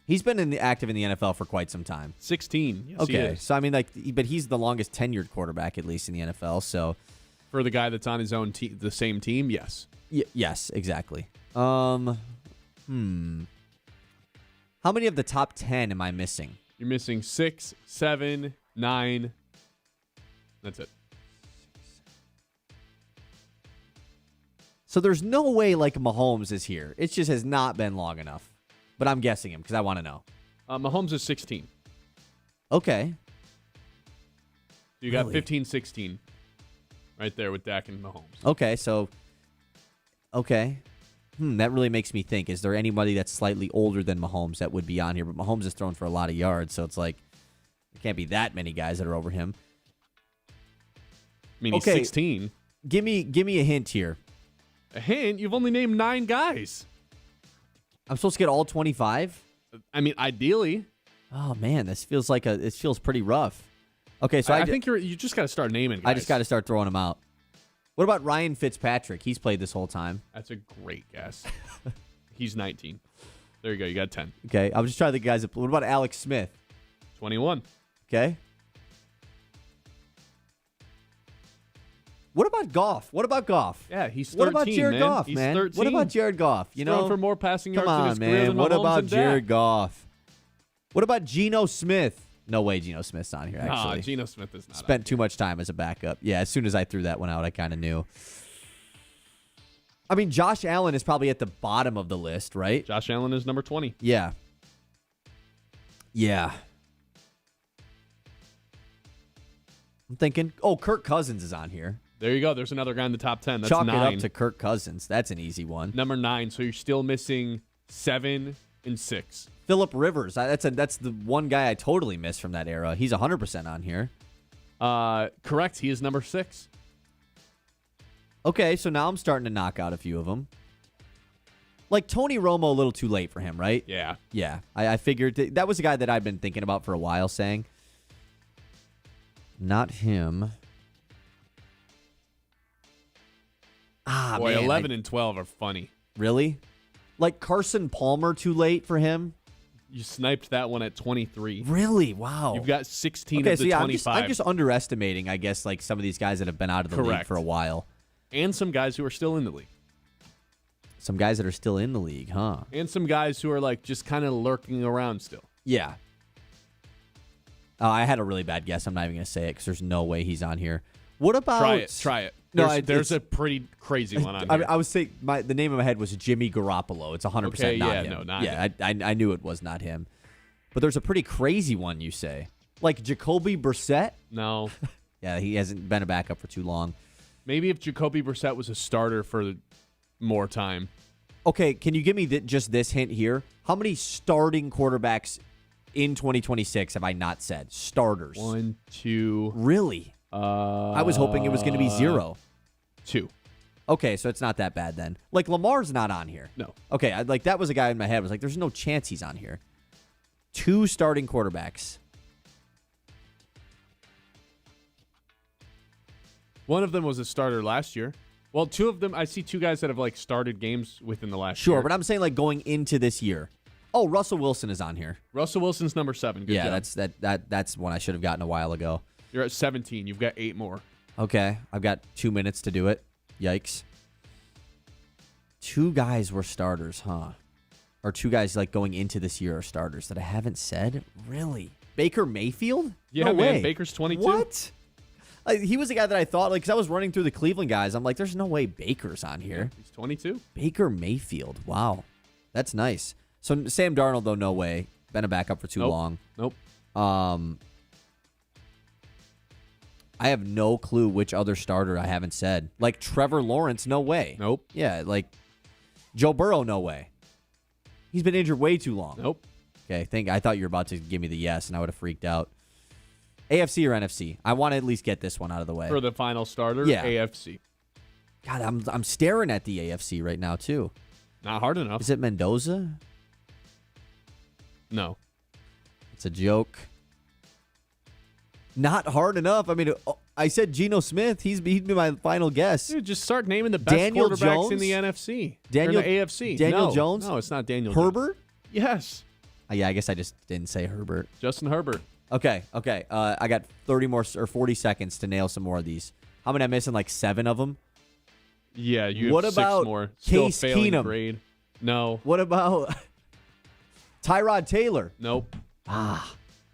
He's been active in the NFL for quite some time. 16. Yes, okay, so I mean, but he's the longest tenured quarterback, at least in the NFL. So, for the guy that's on his own the same team, yes. Yes, exactly. How many of the top 10 am I missing? You're missing 6, 7, 9. That's it. So there's no way like Mahomes is here. It just has not been long enough. But I'm guessing him because I want to know. Mahomes is 16. Okay. You got 15, 16 right there with Dak and Mahomes. Okay, so... Okay. That really makes me think. Is there anybody that's slightly older than Mahomes that would be on here? But Mahomes is thrown for a lot of yards, so it's like there can't be that many guys that are over him. I mean, he's 16. Give me a hint here. A hint? You've only named 9 guys. I'm supposed to get all 25? I mean, ideally. Oh man, this feels like it feels pretty rough. Okay, so I think you just got to start naming guys. I just got to start throwing them out. What about Ryan Fitzpatrick? He's played this whole time. That's a great guess. He's 19. There you go. You got 10. Okay, I'm just trying to think of guys. What about Alex Smith? 21. Okay. What about Goff? Yeah, he's 13, What about Jared man? Goff, he's man? 13. What about Jared Goff? He's throwing for more passing yards in his career man. than What Mahomes about and Jared Dak. Goff? What about Geno Smith? No way Geno Smith's on here, actually. No, Geno Smith is not. Spent too much time as a backup. Yeah, as soon as I threw that one out, I kind of knew. I mean, Josh Allen is probably at the bottom of the list, right? Josh Allen is number 20. Yeah. I'm thinking, Kirk Cousins is on here. There you go. There's another guy in the top 10. That's Chalk 9. it up to Kirk Cousins. That's an easy one. Number 9. So you're still missing 7 and 6. Phillip Rivers. That's the one guy I totally missed from that era. He's 100% on here. Correct. He is number 6. Okay, so now I'm starting to knock out a few of them. Like Tony Romo, a little too late for him, right? Yeah. Yeah. I figured that was a guy that I'd been thinking about for a while, saying, not him. Boy, man, 11 and 12 are funny. Really? Like Carson Palmer, too late for him? You sniped that one at 23. Really? Wow. You've got 16 of the 25. I'm just underestimating, I guess, like some of these guys that have been out of the league for a while. And some guys who are still in the league. Some guys that are still in the league, huh? And some guys who are like just kind of lurking around still. Yeah. I had a really bad guess. I'm not even going to say it because there's no way he's on here. What about... Try it. No, there's a pretty crazy one on here. I was saying the name of my head was Jimmy Garoppolo. It's 100% not him. No, not him. I knew it was not him. But there's a pretty crazy one, you say. Like Jacoby Brissett? No. Yeah, he hasn't been a backup for too long. Maybe if Jacoby Brissett was a starter for more time. Okay, can you give me just this hint here? How many starting quarterbacks in 2026 have I not said? Starters. 1, 2. Really? I was hoping it was going to be 0. 2. Okay, so it's not that bad then. Like Lamar's not on here. No. Okay, that was a guy in my head. I was like, there's no chance he's on here. 2 starting quarterbacks. One of them was a starter last year. Well, 2 of them, I see 2 guys that have like started games within the last year. Sure, but I'm saying like going into this year. Oh, Russell Wilson is on here. Russell Wilson's number 7. Good job. That's one I should have gotten a while ago. You're at 17. You've got 8 more. Okay, I've got 2 minutes to do it. Yikes. 2 guys were starters, huh? Or 2 guys like going into this year are starters that I haven't said? Really? Baker Mayfield? Yeah, no man. way. Baker's 22. What? He was a guy that I thought, like, because I was running through the Cleveland guys. I'm like, there's no way Baker's on here. He's 22. Baker Mayfield. Wow. That's nice. So Sam Darnold, though, no way. Been a backup for too long. Nope. I have no clue which other starter I haven't said. Like Trevor Lawrence, no way. Nope. Yeah, like Joe Burrow, no way. He's been injured way too long. Nope. Okay, I thought you were about to give me the yes, and I would have freaked out. AFC or NFC? I want to at least get this one out of the way. For the final starter, Yeah. AFC. God, I'm staring at the AFC right now, too. Not hard enough. Is it Mendoza? No. It's a joke. Not hard enough. I mean, I said Geno Smith. He'd be my final guess. Dude, just start naming the best Daniel quarterbacks in Jones? the NFC. Daniel- or in the AFC. Daniel No. Jones? No, it's not Daniel Jones. Herbert? Yes. Yeah, I guess I just didn't say Herbert. Justin Herbert. Okay. I got 30 more or 40 seconds to nail some more of these. How many am I missing? Like 7 of them? Yeah, you What have about 6 more. Still Case failing Keenum? grade. No. What about Tyrod Taylor? Nope.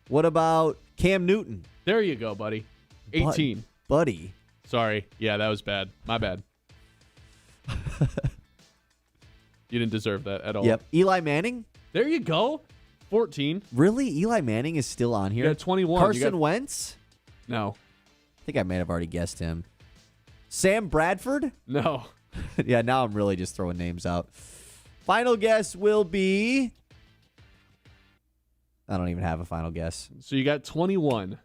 What about Cam Newton? There you go, buddy. 18. Buddy. Sorry. Yeah, that was bad. My bad. You didn't deserve that at all. Yep. Eli Manning? There you go. 14. Really? Eli Manning is still on here? You got 21. Carson Wentz? No. I think I may have already guessed him. Sam Bradford? No. Yeah, now I'm really just throwing names out. Final guess will be... I don't even have a final guess. So you got 21.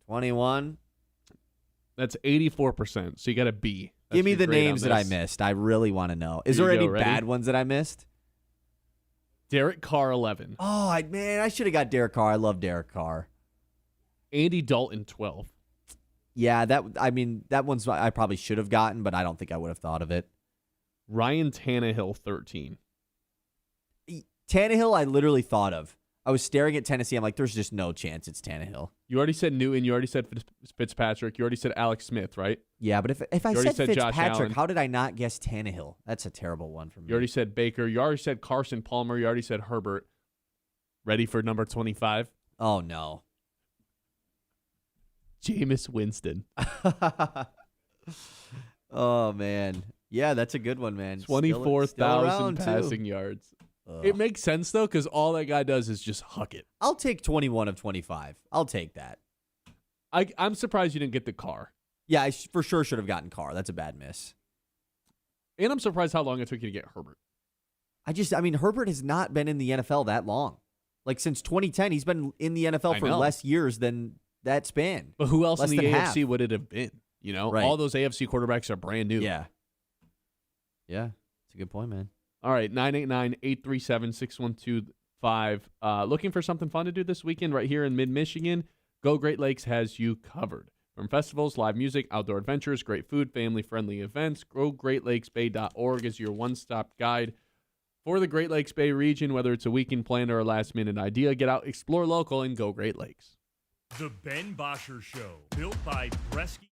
21. That's 84%. So you got a B. That's Give me your the grade names on that I this. missed. I really want to know. Is Here there you any go. Ready? bad ones that I missed? Derek Carr, 11. Oh, I should have got Derek Carr. I love Derek Carr. Andy Dalton, 12. Yeah, that one's I probably should have gotten, but I don't think I would have thought of it. Ryan Tannehill, 13. Tannehill, I literally thought of. I was staring at Tennessee. I'm like, there's just no chance it's Tannehill. You already said Newton. You already said Fitzpatrick. You already said Alex Smith, right? Yeah, but if I You already said said Josh Fitzpatrick, Allen. how did I not guess Tannehill? That's a terrible one for me. You already said Baker. You already said Carson Palmer. You already said Herbert. Ready for number 25? Oh, no. Jameis Winston. Oh, man. Yeah, that's a good one, man. Still 24,000 around, too. passing yards. Ugh. It makes sense, though, because all that guy does is just huck it. I'll take 21 of 25. I'll take that. I'm surprised you didn't get the car. Yeah, I for sure should have gotten Carr. That's a bad miss. And I'm surprised how long it took you to get Herbert. Herbert has not been in the NFL that long. Like, since 2010, he's been in the NFL I for know. less years than that span. But who else Less in the than AFC half. would it have been? You know, Right. all those AFC quarterbacks are brand new. Yeah. Yeah, it's a good point, man. All right, 989-837-6125. Looking for something fun to do this weekend right here in mid-Michigan? Go Great Lakes has you covered. From festivals, live music, outdoor adventures, great food, family-friendly events, GoGreatLakesBay.org is your one-stop guide for the Great Lakes Bay region. Whether it's a weekend plan or a last-minute idea, get out, explore local, and go Great Lakes. The Ben Bosscher Show, built by Bresky.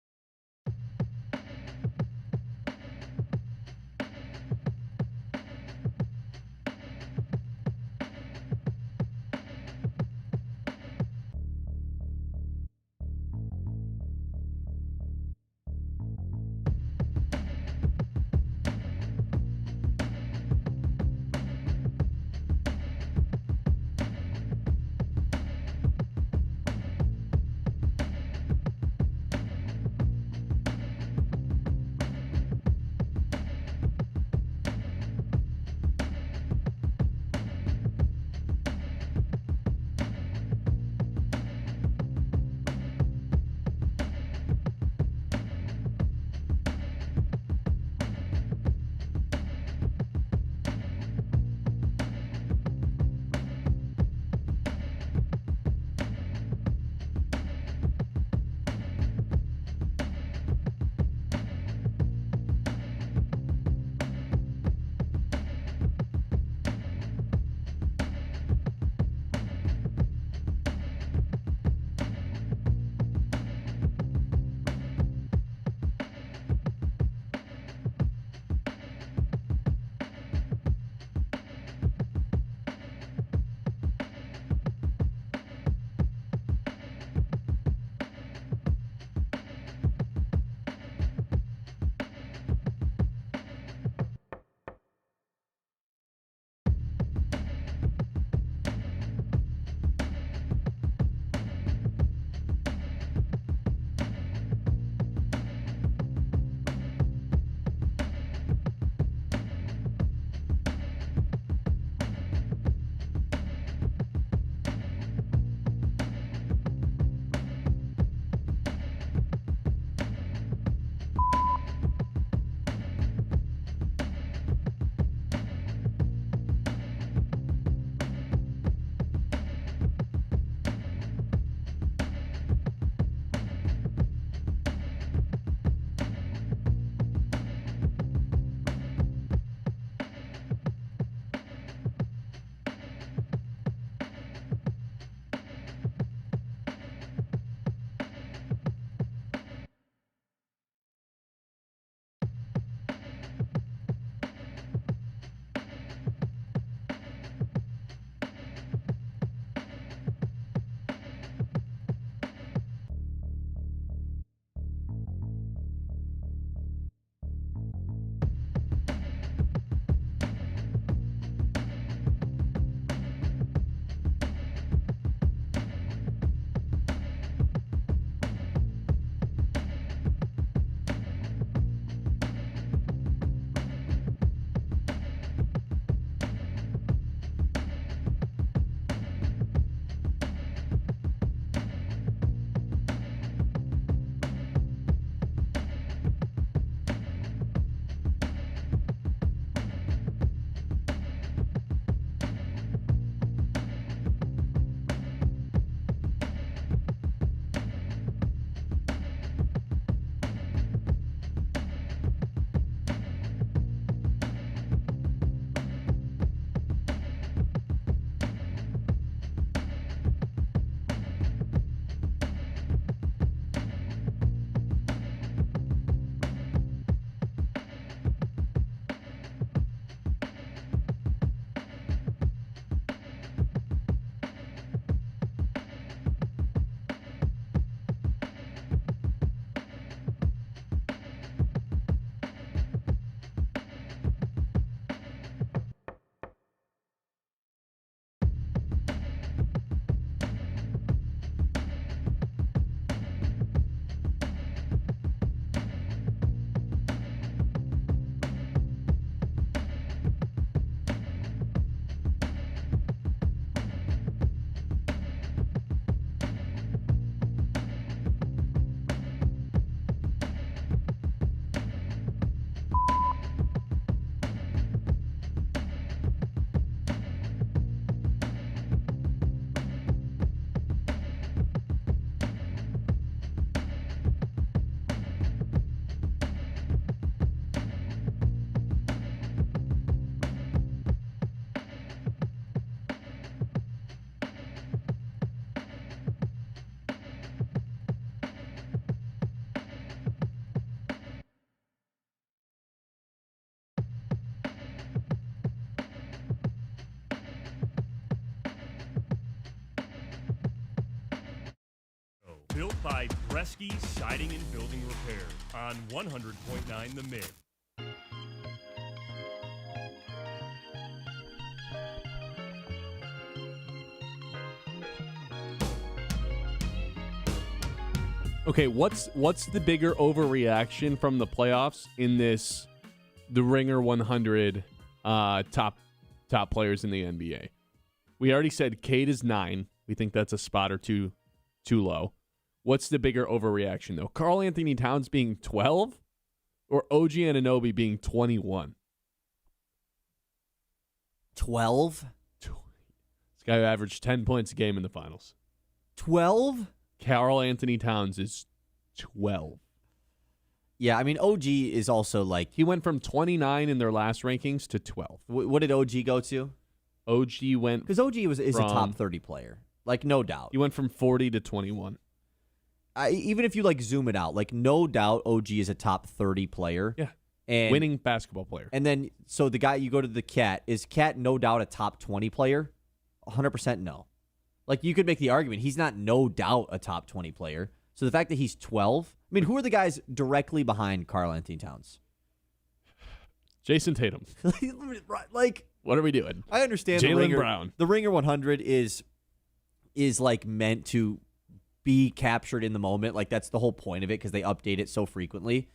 Built by Breakout Siding and Building Repair on 100.9 The Mid. Okay, what's the bigger overreaction from the playoffs in the Ringer 100 top players in the NBA? We already said Cade is 9. We think that's a spot or two too low. What's the bigger overreaction, though? Karl Anthony Towns being 12 or OG Anunoby being 21? 12? This guy averaged 10 points a game in the finals. 12? Karl Anthony Towns is 12. Yeah, I mean, OG is also like... He went from 29 in their last rankings to 12. What did OG go to? OG went... Because OG is a top 30 player. Like, no doubt. He went from 40 to 21. Even if you, like, zoom it out, like, no doubt OG is a top 30 player. Yeah. And, winning basketball player. And then, so the guy, you go to the Cat. Is Cat no doubt a top 20 player? 100% no. Like, you could make the argument he's not no doubt a top 20 player. So the fact that he's 12, I mean, who are the guys directly behind Karl Anthony Towns? Jason Tatum. Like, what are we doing? I understand Jaylen Brown. The Ringer 100 is like meant to be captured in the moment. Like, that's the whole point of it because they update it so frequently.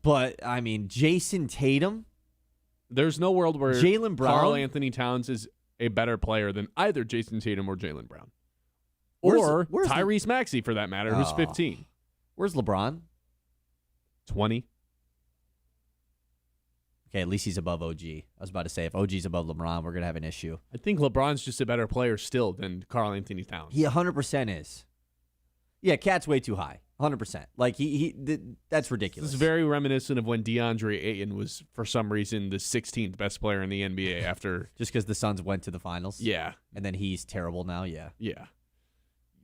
But, I mean, Jason Tatum. There's no world where Jaylen Brown, Karl Anthony Towns is a better player than either Jason Tatum or Jaylen Brown. Where's Tyrese Maxey, for that matter, who's 15. Where's LeBron? 20. Okay, at least he's above OG. I was about to say, if OG's above LeBron, we're going to have an issue. I think LeBron's just a better player still than Karl Anthony Towns. He 100% is. Yeah, Cat's way too high. 100%. Like, that's ridiculous. This is very reminiscent of when DeAndre Ayton was, for some reason, the 16th best player in the NBA after... Just because the Suns went to the finals? Yeah. And then he's terrible now? Yeah. Yeah.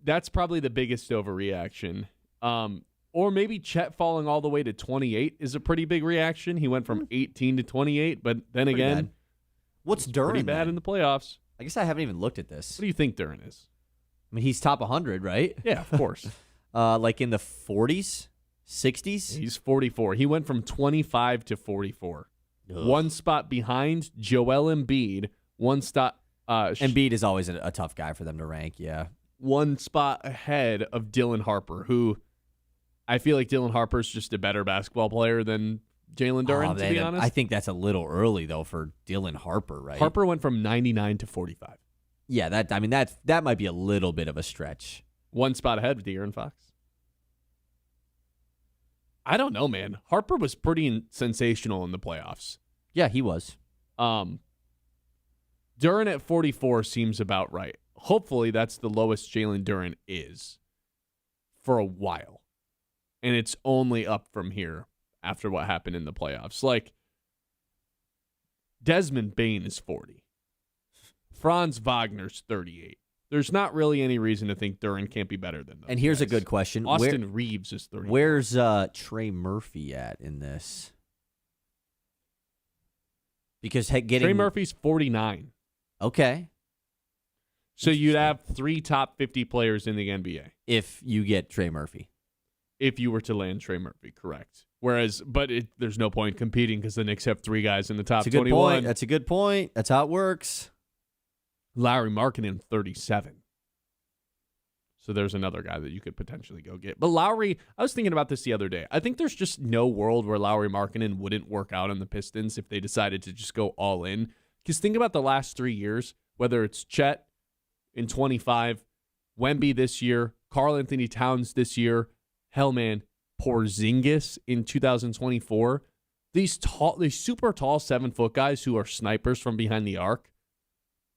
That's probably the biggest overreaction. Or maybe Chet falling all the way to 28 is a pretty big reaction. He went from 18 to 28, but then pretty again... bad. What's Duren? Pretty bad in the playoffs. I guess I haven't even looked at this. What do you think Duren is? I mean, he's top 100, right? Yeah, of course. Like in the 40s, 60s? He's 44. He went from 25 to 44. Ugh. One spot behind Joel Embiid. One spot... Embiid is always a tough guy for them to rank, yeah. One spot ahead of Dylan Harper, who I feel like Dylan Harper's just a better basketball player than Jalen Duren, to be honest. I think that's a little early, though, for Dylan Harper, right? Harper went from 99 to 45. Yeah, that might be a little bit of a stretch. One spot ahead of De'Aaron Fox. I don't know, man. Harper was pretty sensational in the playoffs. Yeah, he was. Duren at 44 seems about right. Hopefully, that's the lowest Jalen Duren is for a while. And it's only up from here after what happened in the playoffs. Like, Desmond Bane is 40. Franz Wagner's 38. There's not really any reason to think Duren can't be better than those And here's guys. a good question. Austin Reeves is 30. Where's Trey Murphy at in this? Because Trey Murphy's 49. Okay. So you'd have 3 top 50 players in the NBA. If you get Trey Murphy. If you were to land Trey Murphy, correct. There's no point competing because the Knicks have 3 guys in the top 21. That's a good point. That's how it works. Lauri Markkanen, 37. So there's another guy that you could potentially go get. But Lauri, I was thinking about this the other day. I think there's just no world where Lauri Markkanen wouldn't work out on the Pistons if they decided to just go all in. Because think about the last 3 years, whether it's Chet in 25, Wemby this year, Karl Anthony Towns this year, hell man, Porzingis in 2024. These super tall 7-foot guys who are snipers from behind the arc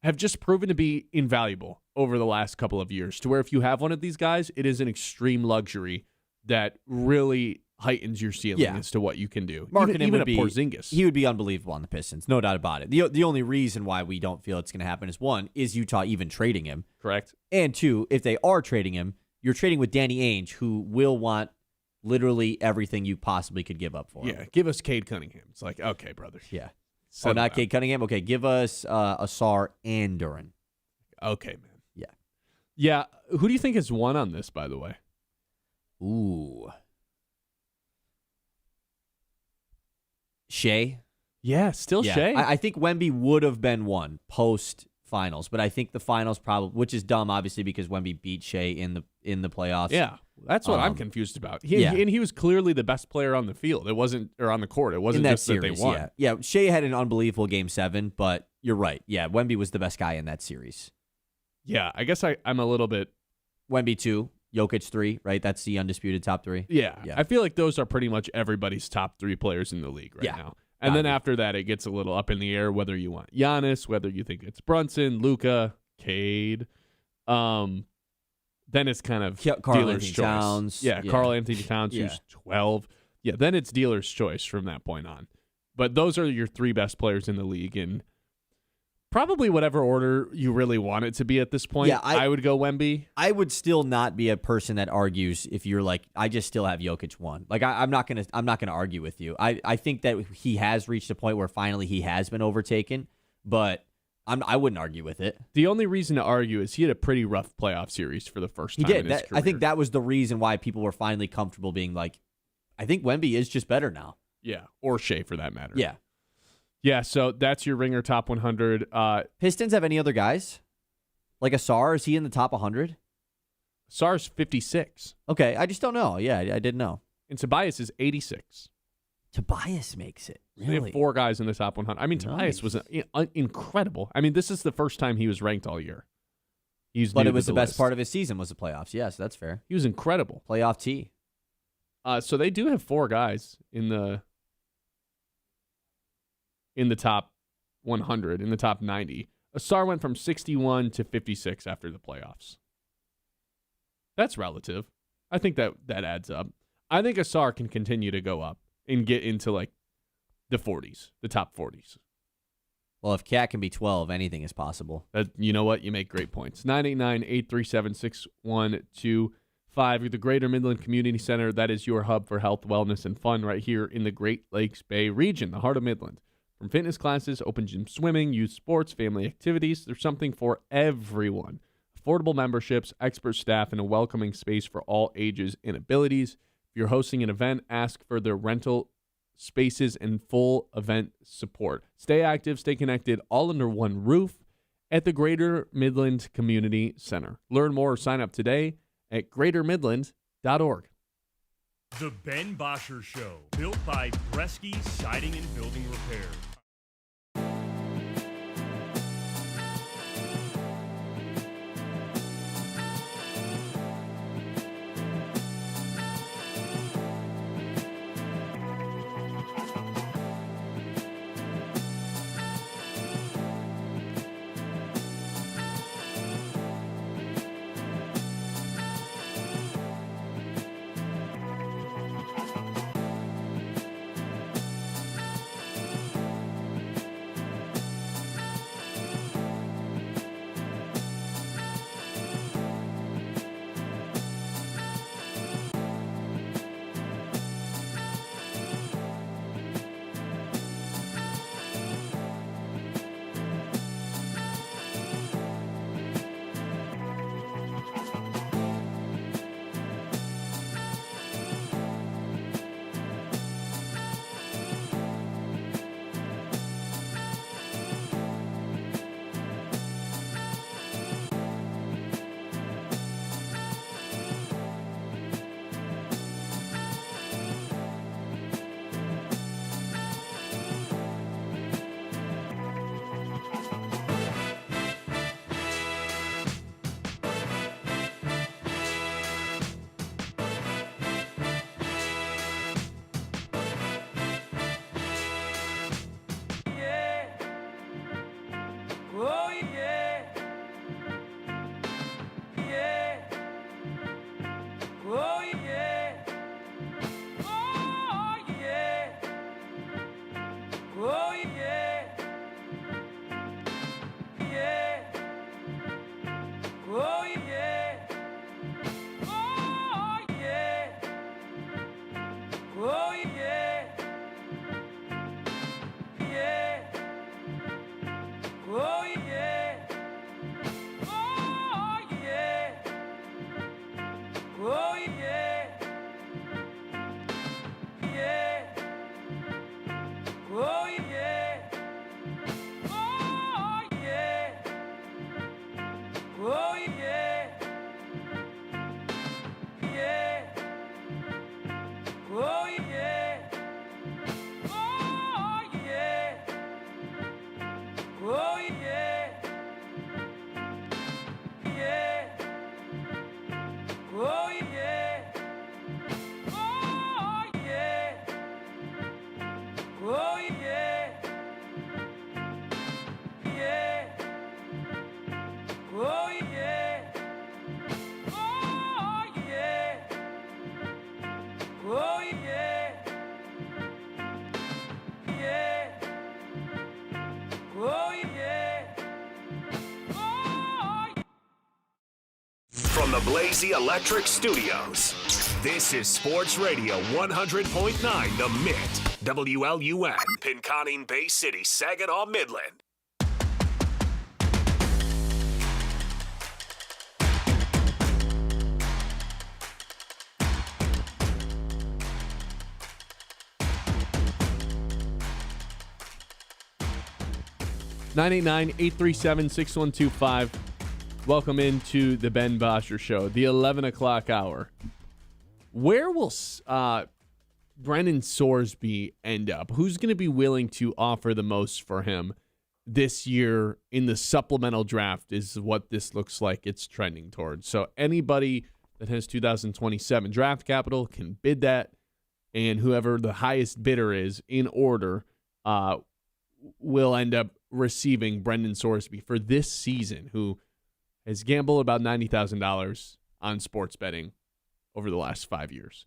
have just proven to be invaluable over the last couple of years, to where if you have one of these guys, it is an extreme luxury that really heightens your ceiling as to what you can do. Even a Porzingis. He would be unbelievable on the Pistons, no doubt about it. The only reason why we don't feel it's going to happen is, 1, is Utah even trading him. Correct. And 2, if they are trading him, you're trading with Danny Ainge, who will want literally everything you possibly could give up for him. Yeah, give us Cade Cunningham. It's like, okay, brother. Yeah. Settle not down. Cade Cunningham? Okay, give us Asar and Duren. Okay, man. Yeah. Yeah, who do you think has won on this, by the way? Ooh. Shea? Yeah, still Shea. I think Wemby would have been one post-finals, but I think the finals probably, which is dumb, obviously, because Wemby beat Shea in the playoffs. Yeah, that's what I'm confused about. Yeah. And he was clearly the best player on the field. It wasn't, or on the court. It wasn't just series, that they won. Yeah, Shea had an unbelievable Game 7, but you're right. Yeah, Wemby was the best guy in that series. Yeah, I guess I'm a little bit. Wemby 2, Jokic 3, right? That's the undisputed top 3. Yeah, I feel like those are pretty much everybody's top 3 players in the league right now. And then after that, it gets a little up in the air whether you want Giannis, whether you think it's Brunson, Luka, Cade. Then it's kind of dealer's choice. Towns. Yeah, Karl Anthony Towns, who's 12. Yeah, then it's dealer's choice from that point on. But those are your 3 best players in the league, and probably whatever order you really want it to be at this point. Yeah, I would go Wemby. I would still not be a person that argues if you're like, I just still have Jokic 1. Like I'm not gonna argue with you. I think that he has reached a point where finally he has been overtaken, but I wouldn't argue with it. The only reason to argue is he had a pretty rough playoff series for the first time. He did. In his career. I think that was the reason why people were finally comfortable being like, I think Wemby is just better now. Yeah, or Shea for that matter. Yeah. Yeah, so that's your Ringer Top 100. Pistons have any other guys? Like Asar, is he in the top 100? Asar's 56. Okay, I just don't know. Yeah, I didn't know. And Tobias is 86. Tobias makes it. Really? They have 4 guys in the top 100. I mean, Nice. Tobias was incredible. I mean, this is the first time he was ranked all year. But it was the best part of his season was the playoffs. Yes, that's fair. He was incredible. Playoff T. So they do have 4 guys in the top 100, in the top 90. Asar went from 61 to 56 after the playoffs. That's relative. I think that adds up. I think Asar can continue to go up and get into like the 40s, the top 40s. Well, if Cat can be 12, anything is possible. You know what? You make great points. 989-837-6125. The Greater Midland Community Center, that is your hub for health, wellness, and fun right here in the Great Lakes Bay region, the heart of Midland. From fitness classes, open gym swimming, youth sports, family activities, there's something for everyone. Affordable memberships, expert staff, and a welcoming space for all ages and abilities. If you're hosting an event, ask for their rental spaces and full event support. Stay active, stay connected, all under one roof at the Greater Midland Community Center. Learn more or sign up today at greatermidland.org. The Ben Bosscher Show, built by Breakout Siding and Building Repair. Blazy Electric Studios. This is Sports Radio 100.9 The Mitt. WLUN, Pinconning Bay City, Saginaw, Midland. Nine 837-6125. Welcome into the Ben Bosscher Show, the 11 o'clock hour. Where will Brendan Sorsby end up? Who's going to be willing to offer the most for him this year in the supplemental draft is what this looks like it's trending towards. So anybody that has 2027 draft capital can bid that, and whoever the highest bidder is in order will end up receiving Brendan Sorsby for this season, who has gambled about $90,000 on sports betting over the last 5 years.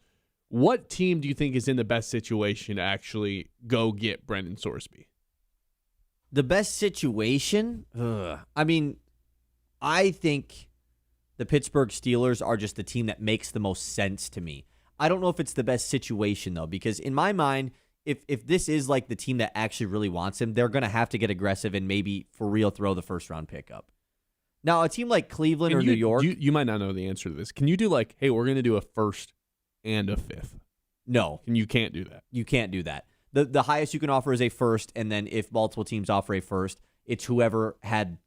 What team do you think is in the best situation to actually go get Brendan Sorsby? The best situation? I mean, I think the Pittsburgh Steelers are just the team that makes the most sense to me. I don't know if it's the best situation, though, because in my mind, if this is like the team that actually really wants him, they're going to have to get aggressive and maybe for real throw the first-round pick up. Now, a team like Cleveland or New York... You might not know the answer to this. Can you do like, hey, we're going to do a first and a fifth? No. And you can't do that. You can't do that. The highest you can offer is a first, and then if multiple teams offer a first, it's whoever had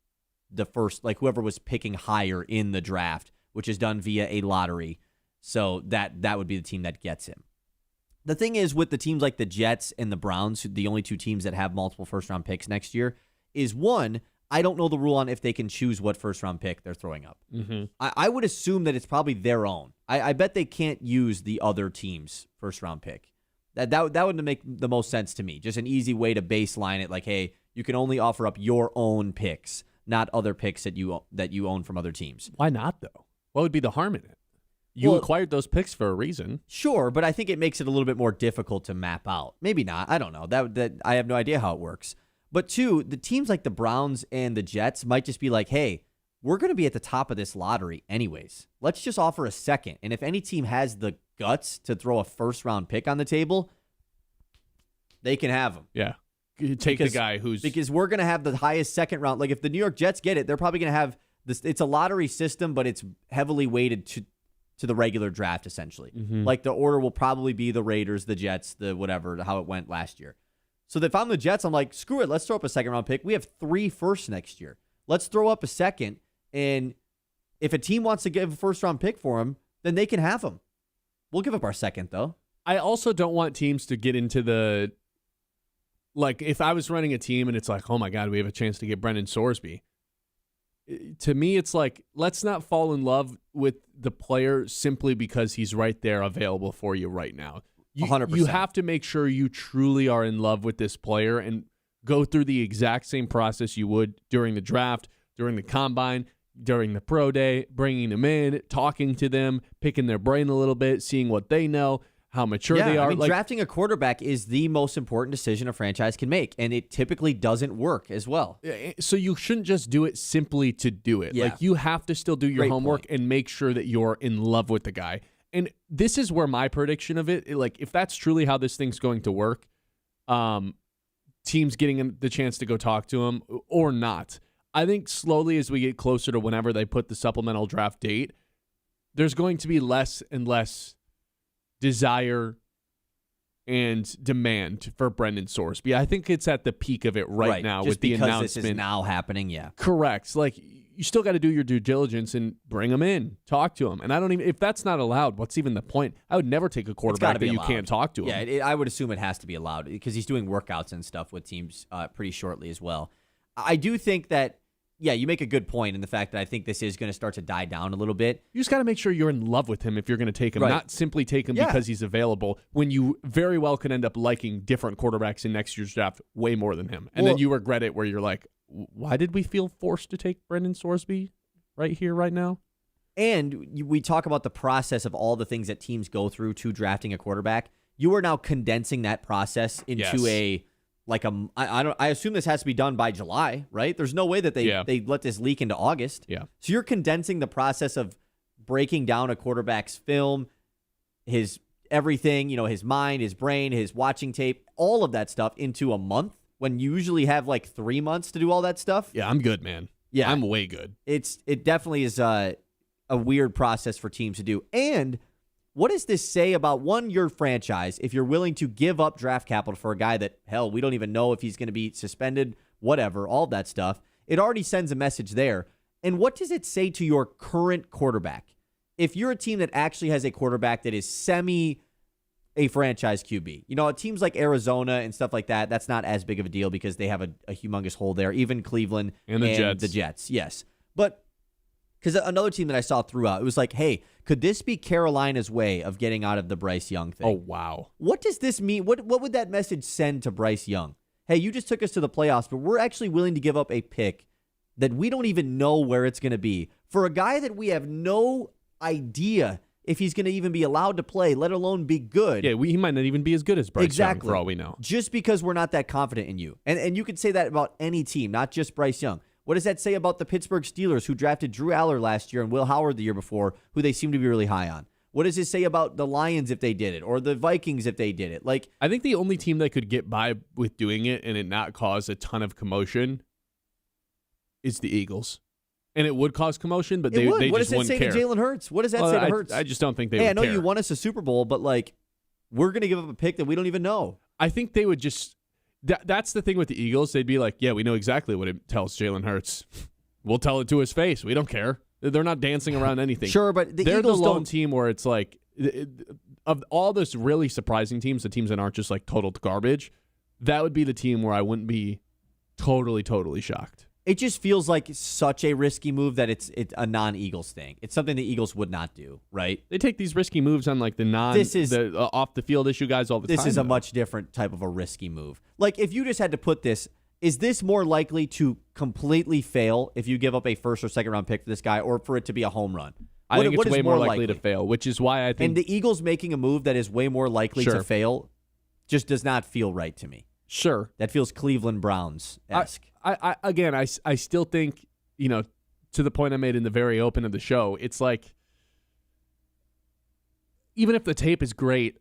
the first, like whoever was picking higher in the draft, which is done via a lottery. So that would be the team that gets him. The thing is with the teams like the Jets and the Browns, the only two teams that have multiple first-round picks next year, is one, I don't know the rule on if they can choose what first-round pick they're throwing up. Mm-hmm. I would assume that it's probably their own. I bet they can't use the other team's first-round pick. That would make the most sense to me. Just an easy way to baseline it, like, hey, you can only offer up your own picks, not other picks that you own from other teams. Why not, though? What would be the harm in it? You acquired those picks for a reason. Sure, but I think it makes it a little bit more difficult to map out. Maybe not. I don't know. That I have no idea how it works. But two, the teams like the Browns and the Jets might just be like, hey, we're going to be at the top of this lottery anyways. Let's just offer a second. And if any team has the guts to throw a first-round pick on the table, they can have them. Yeah. Take the guy who's... Because we're going to have the highest second round. Like, if the New York Jets get it, they're probably going to have this. It's a lottery system, but it's heavily weighted to the regular draft, essentially. Mm-hmm. Like, the order will probably be the Raiders, the Jets, the whatever, how it went last year. So if I'm the Jets, I'm like, screw it. Let's throw up a second-round pick. We have 3 firsts next year. Let's throw up a second, and if a team wants to give a first-round pick for him, then they can have him. We'll give up our second, though. I also don't want teams to get into the... Like, if I was running a team and it's like, oh, my God, we have a chance to get Brendan Sorsby. To me, it's like, let's not fall in love with the player simply because he's right there available for you right now. 100%. You have to make sure you truly are in love with this player and go through the exact same process you would during the draft, during the combine, during the pro day, bringing them in, talking to them, picking their brain a little bit, seeing what they know, how mature they are. I mean, drafting a quarterback is the most important decision a franchise can make, and it typically doesn't work as well. So you shouldn't just do it simply to do it. Yeah. Like, you have to still do your homework and make sure that you're in love with the guy. And this is where my prediction of it, like, if that's truly how this thing's going to work, teams getting the chance to go talk to him or not, I think slowly as we get closer to whenever they put the supplemental draft date, there's going to be less and less desire and demand for Brendan Sorsby. I think it's at the peak of it right now with the announcement. Just because this is now happening, yeah. Correct. Like, you still got to do your due diligence and bring him in, talk to him. And I don't even, if that's not allowed, what's even the point? I would never take a quarterback that you can't talk to him. Yeah, I would assume it has to be allowed because he's doing workouts and stuff with teams pretty shortly as well. I do think that, yeah, you make a good point in the fact that I think this is going to start to die down a little bit. You just got to make sure you're in love with him if you're going to take him, not simply take him because he's available, when you very well could end up liking different quarterbacks in next year's draft way more than him. And then you regret it where you're like, why did we feel forced to take Brendan Sorsby right here, right now? And we talk about the process of all the things that teams go through to drafting a quarterback. You are now condensing that process into I assume this has to be done by July, right? There's no way that they let this leak into August. Yeah. So you're condensing the process of breaking down a quarterback's film, his everything, his mind, his brain, his watching tape, all of that stuff into a month when you usually have like 3 months to do all that stuff. Yeah, I'm good, man. Yeah. I'm way good. It definitely is a weird process for teams to do. And what does this say about, one, your franchise, if you're willing to give up draft capital for a guy that, hell, we don't even know if he's going to be suspended, whatever, all that stuff. It already sends a message there. And what does it say to your current quarterback? If you're a team that actually has a quarterback that is a franchise QB, teams like Arizona and stuff like that, that's not as big of a deal because they have a humongous hole there. Even Cleveland and the Jets, yes. But because another team that I saw throughout, it was like, hey, could this be Carolina's way of getting out of the Bryce Young thing? Oh, wow. What does this mean? What would that message send to Bryce Young? Hey, you just took us to the playoffs, but we're actually willing to give up a pick that we don't even know where it's going to be for a guy that we have no idea if he's going to even be allowed to play, let alone be good. Yeah, he might not even be as good as Bryce Young for all we know. Just because we're not that confident in you. And you could say that about any team, not just Bryce Young. What does that say about the Pittsburgh Steelers, who drafted Drew Aller last year and Will Howard the year before, who they seem to be really high on? What does it say about the Lions if they did it, or the Vikings if they did it? I think the only team that could get by with doing it and it not cause a ton of commotion is the Eagles. And it would cause commotion, but they just wouldn't care. What does it say to Jalen Hurts? What does that say to Hurts? I just don't think they would care. Hey, I know care. you won us a Super Bowl, but we're going to give up a pick that we don't even know. I think they would just that's the thing with the Eagles. They'd be like, yeah, we know exactly what it tells Jalen Hurts. We'll tell it to his face. We don't care. They're not dancing around anything. Sure, but they're Eagles the lone team where it's like, of all those really surprising teams, the teams that aren't just like total garbage, that would be the team where I wouldn't be totally shocked. It just feels like such a risky move that it's a non-Eagles thing. It's something the Eagles would not do, right? They take these risky moves on like the off the field issue guys all the time. This is a much different type of a risky move. Like, if you just had to put this, is this more likely to completely fail if you give up a first or second round pick for this guy, or for it to be a home run? I think it's way more likely to fail, which is why I think. And the Eagles making a move that is way more likely to fail just does not feel right to me. Sure. That feels Cleveland Browns-esque. I still think, to the point I made in the very open of the show, it's like, even if the tape is great,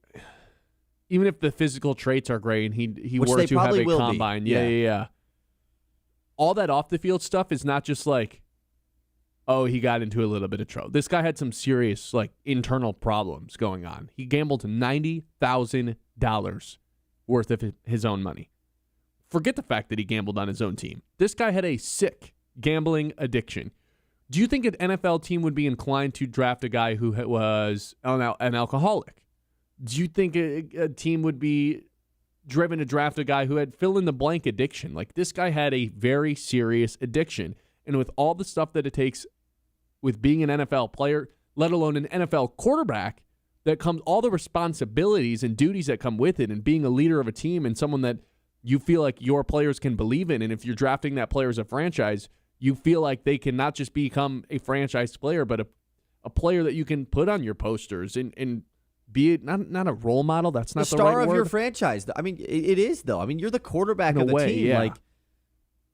even if the physical traits are great, and he were to have a combine, yeah. All that off the field stuff is not just like, oh, he got into a little bit of trouble. This guy had some serious internal problems going on. He gambled $90,000 worth of his own money. Forget the fact that he gambled on his own team. This guy had a sick gambling addiction. Do you think an NFL team would be inclined to draft a guy who was an alcoholic? Do you think a team would be driven to draft a guy who had fill-in-the-blank addiction? Like, this guy had a very serious addiction. And with all the stuff that it takes with being an NFL player, let alone an NFL quarterback, that comes all the responsibilities and duties that come with it, and being a leader of a team and someone that you feel like your players can believe in. And if you're drafting that player as a franchise, you feel like they can not just become a franchise player, but a player that you can put on your posters and be not a role model. That's not the right word. The star of your franchise. I mean, it is, though. I mean, you're the quarterback of the team. Yeah.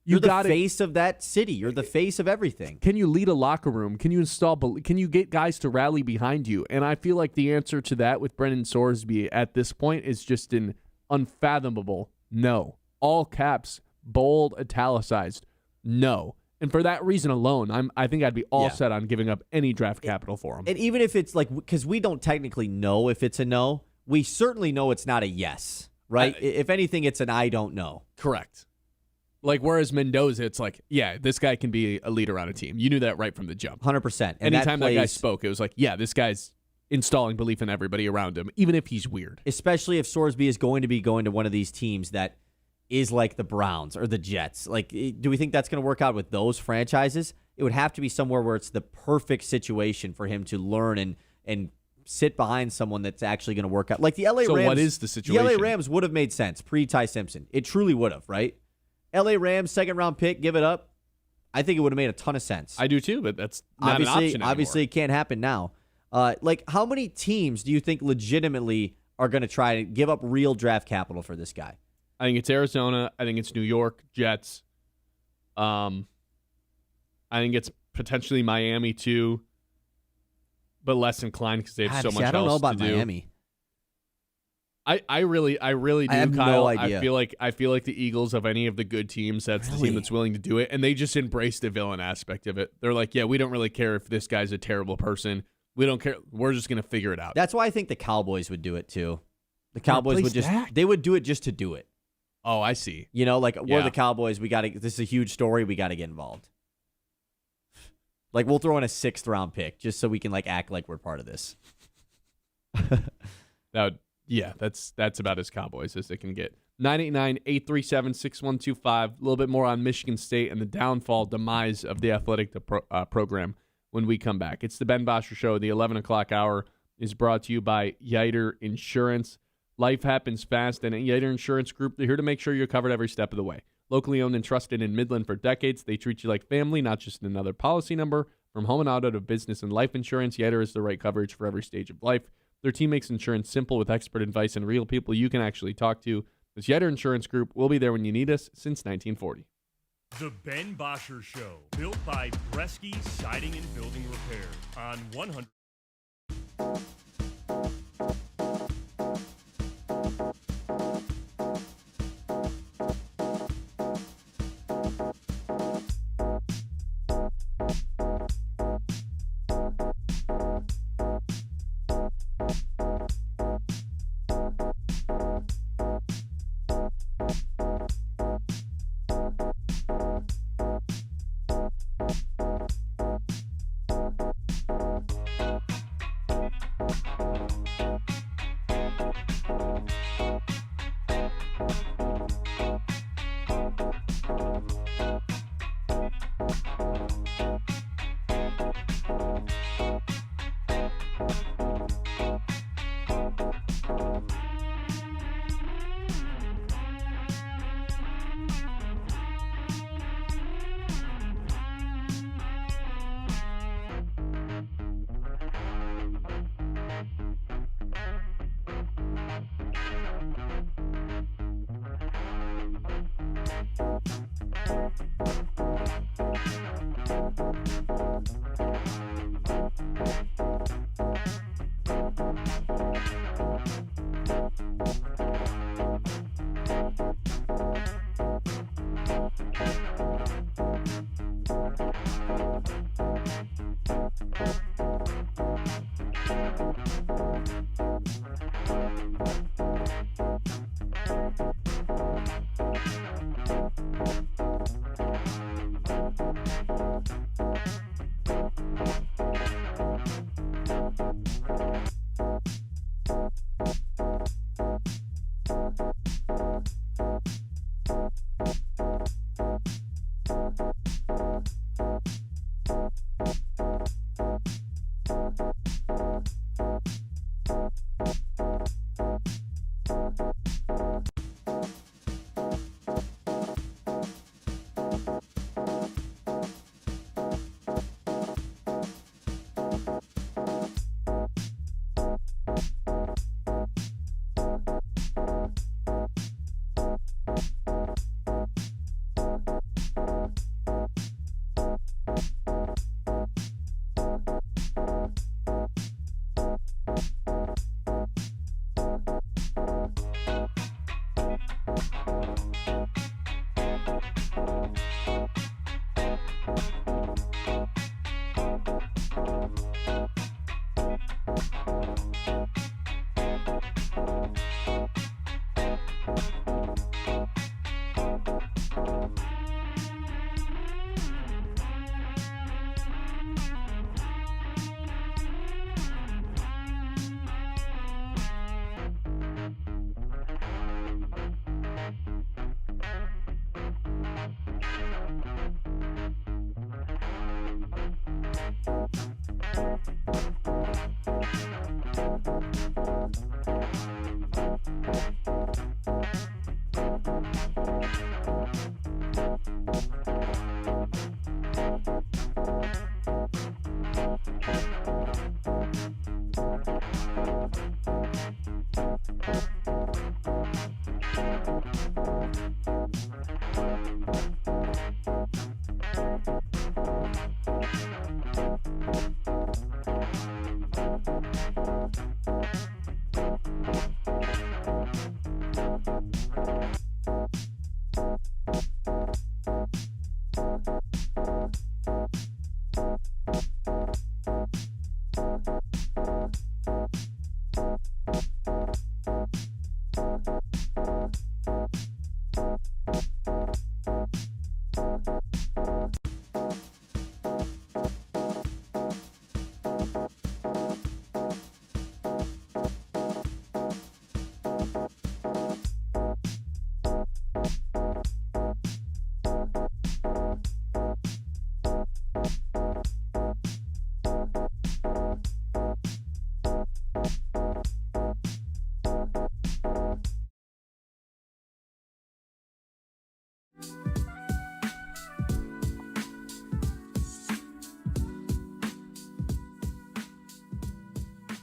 You're the face of that city. You're the face of everything. Can you lead a locker room? Can you get guys to rally behind you? And I feel like the answer to that with Brendan Sorsby at this point is just an unfathomable no. All caps, bold, italicized, no. And for that reason alone, I think I'd be all set on giving up any draft capital for him. And even if it's because we don't technically know if it's a no, we certainly know it's not a yes, right? If anything, it's an I don't know. Correct. Whereas Mendoza, it's like, yeah, this guy can be a leader on a team. You knew that right from the jump. 100%. Anytime that guy spoke, it was like, yeah, this guy's installing belief in everybody around him, even if he's weird. Especially if Sorsby is going to be going to one of these teams that is like the Browns or the Jets. Do we think that's going to work out with those franchises? It would have to be somewhere where it's the perfect situation for him to learn and sit behind someone that's actually going to work out. Like the LA Rams. So what is the situation? The LA Rams would have made sense pre-Ty Simpson. It truly would have, right? LA Rams, second-round pick, give it up. I think it would have made a ton of sense. I do too, but that's not an option anymore. Obviously, it can't happen now. How many teams do you think legitimately are going to try to give up real draft capital for this guy? I think it's Arizona. I think it's New York Jets. I think it's potentially Miami too. but less inclined because they have so much I don't know else about to do. Miami. I really do, I have Kyle. no idea. I feel like the Eagles of any of the good teams, that's the Really? team that's willing to do it, and they just embrace the villain aspect of it. They're like, yeah, we don't really care if this guy's a terrible person. We don't care. We're just gonna figure it out. That's why I think the Cowboys would do it too. The Cowboys would just Dak? they would do it just to do it. Oh, I see. You know, like we're Yeah. the Cowboys. This is a huge story. We got to get involved. Like we'll throw in a 6th round pick just so we can like act like we're part of this. That's about as Cowboys as they can get. 989-837-6125. A little bit more on Michigan State and the demise of the athletic program when we come back. It's the Ben Bosscher Show. The 11 o'clock hour is brought to you by Yiter Insurance. Life happens fast, and at Yiter Insurance Group, they're here to make sure you're covered every step of the way. Locally owned and trusted in Midland for decades, they treat you like family, not just another policy number. From home and auto to business and life insurance, Yiter is the right coverage for every stage of life. Their team makes insurance simple with expert advice and real people you can actually talk to. It's Yiter Insurance Group. We'll be there when you need us since 1940. The Ben Bosscher Show, built by Bresky Siding and Building Repair on 100.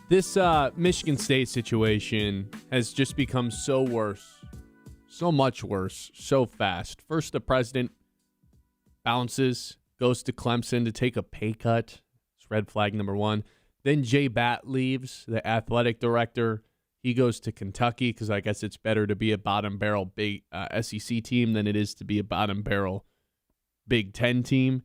This Michigan State situation has just become so much worse, so fast. First, the president bounces, goes to Clemson to take a pay cut. It's red flag number one. Then Jay Batt leaves, the athletic director. He goes to Kentucky because I guess it's better to be a bottom barrel big SEC team than it is to be a bottom barrel Big Ten team.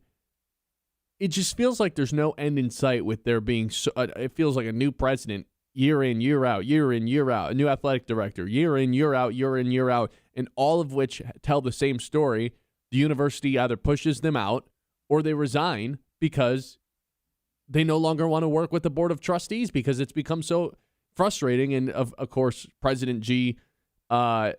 It just feels like there's no end in sight with there being it feels like a new president year in, year out, year in, year out, a new athletic director, year in, year out, year in, year out, and all of which tell the same story. The university either pushes them out or they resign because they no longer want to work with the board of trustees because it's become so frustrating. And of course, President G, no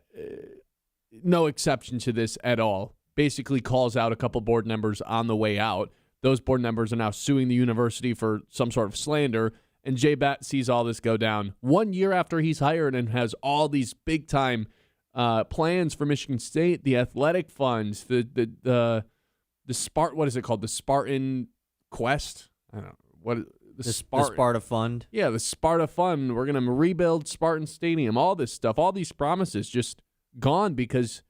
exception to this at all, basically calls out a couple board members on the way out. Those board members are now suing the university for some sort of slander. And Jay Batt sees all this go down 1 year after he's hired and has all these big time plans for Michigan State, the athletic funds, the what is it called? The Spartan Quest? I don't know. What the Sparta Fund? Yeah, the Sparta Fund. We're going to rebuild Spartan Stadium. All this stuff, all these promises just gone because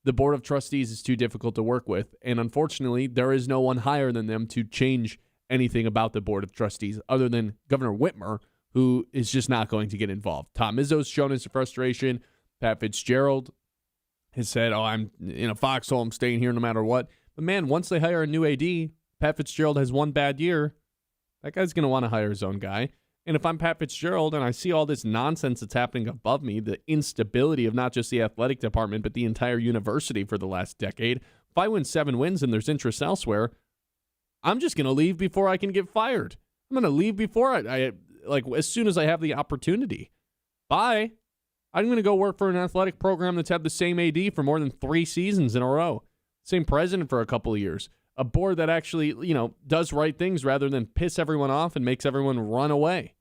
the Board of Trustees is too difficult to work with. And unfortunately, there is no one higher than them to change anything about the Board of Trustees other than Governor Whitmer, who is just not going to get involved. Tom Izzo's shown his frustration. Pat Fitzgerald has said, I'm in a foxhole. I'm staying here no matter what. But, man, once they hire a new AD, Pat Fitzgerald has one bad year, that guy's going to want to hire his own guy. And if I'm Pat Fitzgerald and I see all this nonsense that's happening above me, the instability of not just the athletic department but the entire university for the last decade, if I win 7 wins and there's interest elsewhere, I'm just going to leave before I can get fired. I'm going to leave before I as soon as I have the opportunity. Bye. I'm going to go work for an athletic program that's had the same AD for more than 3 seasons in a row. Same president for a couple of years. A board that actually, does right things rather than piss everyone off and makes everyone run away.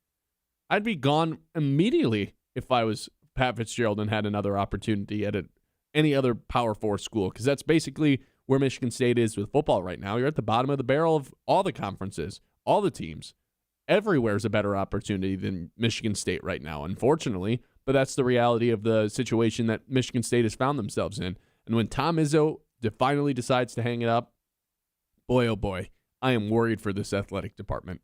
I'd be gone immediately if I was Pat Fitzgerald and had another opportunity at any other Power 4 school, because that's basically where Michigan State is with football right now. You're at the bottom of the barrel of all the conferences, all the teams. Everywhere's a better opportunity than Michigan State right now, unfortunately, but that's the reality of the situation that Michigan State has found themselves in. And when Tom Izzo finally decides to hang it up, boy, oh boy, I am worried for this athletic department.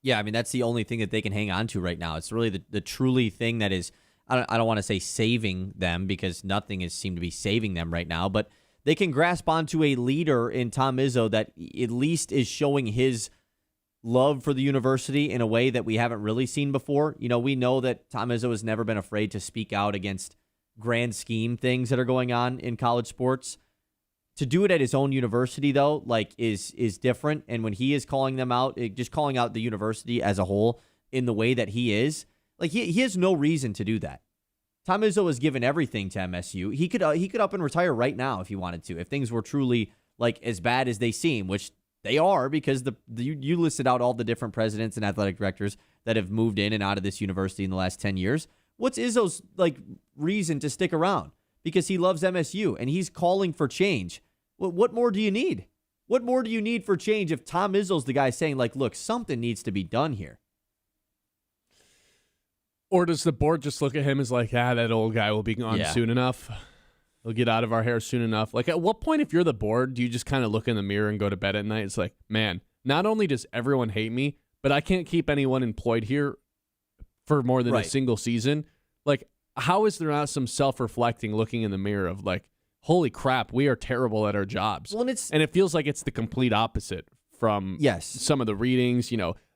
Yeah, I mean, that's the only thing that they can hang on to right now. It's really the truly thing that is, I don't want to say saving them because nothing has seemed to be saving them right now, but they can grasp onto a leader in Tom Izzo that at least is showing his love for the university in a way that we haven't really seen before. We know that Tom Izzo has never been afraid to speak out against grand scheme things that are going on in college sports. To do it at his own university, though, is different. And when he is calling them out, just calling out the university as a whole in the way that he is, he has no reason to do that. Tom Izzo has given everything to MSU. He could up and retire right now if he wanted to, if things were truly as bad as they seem, which they are, because you listed out all the different presidents and athletic directors that have moved in and out of this university in the last 10 years. What's Izzo's reason to stick around? Because he loves MSU and he's calling for change. What more do you need? What more do you need for change if Tom Izzo's the guy saying, look, something needs to be done here? Or does the board just look at him as that old guy will be gone soon enough? He'll get out of our hair soon enough. At what point, if you're the board, do you just kind of look in the mirror and go to bed at night? It's man, not only does everyone hate me, but I can't keep anyone employed here for more than a single season. How is there not some self-reflecting looking in the mirror of holy crap, we are terrible at our jobs. Well, and it feels like it's the complete opposite from some of the readings,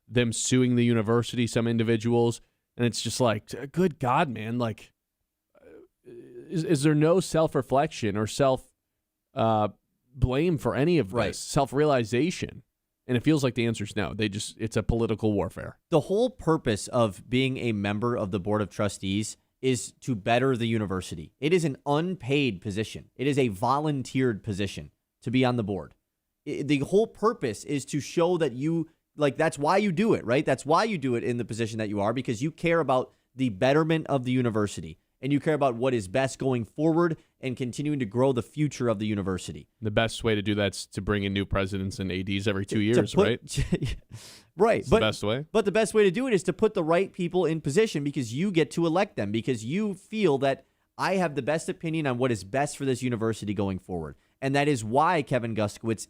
them suing the university, some individuals. And it's just good God, man. Is there no self-reflection or self-blame for any of this, self-realization? And it feels like the answer is no. It's a political warfare. The whole purpose of being a member of the Board of Trustees is to better the university. It is an unpaid position. It is a volunteered position to be on the board. The whole purpose is to show that you, that's why you do it, right? That's why you do it in the position that you are, because you care about the betterment of the university. and you care about what is best going forward and continuing to grow the future of the university. The best way to do that's to bring in new presidents and ADs every 2 years, right? Right. It's the best way. But the best way to do it is to put the right people in position because you get to elect them, because you feel that I have the best opinion on what is best for this university going forward. And that is why Kevin Guskiewicz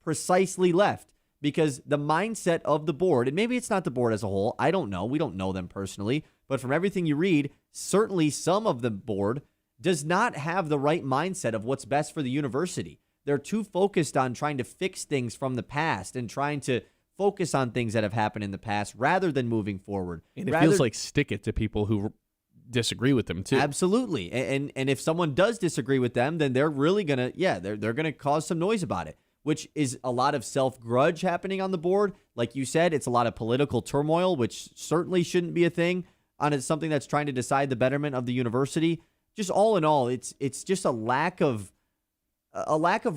precisely left, because the mindset of the board, and maybe it's not the board as a whole, I don't know, we don't know them personally, but from everything you read, certainly some of the board does not have the right mindset of what's best for the university. They're too focused on trying to fix things from the past and trying to focus on things that have happened in the past rather than moving forward. And it feels like stick it to people who disagree with them too. Absolutely. And if someone does disagree with them, then they're really going to, they're going to cause some noise about it, which is a lot of self-grudge happening on the board. Like you said, it's a lot of political turmoil, which certainly shouldn't be a thing on something that's trying to decide the betterment of the university. Just all in all, it's just a lack of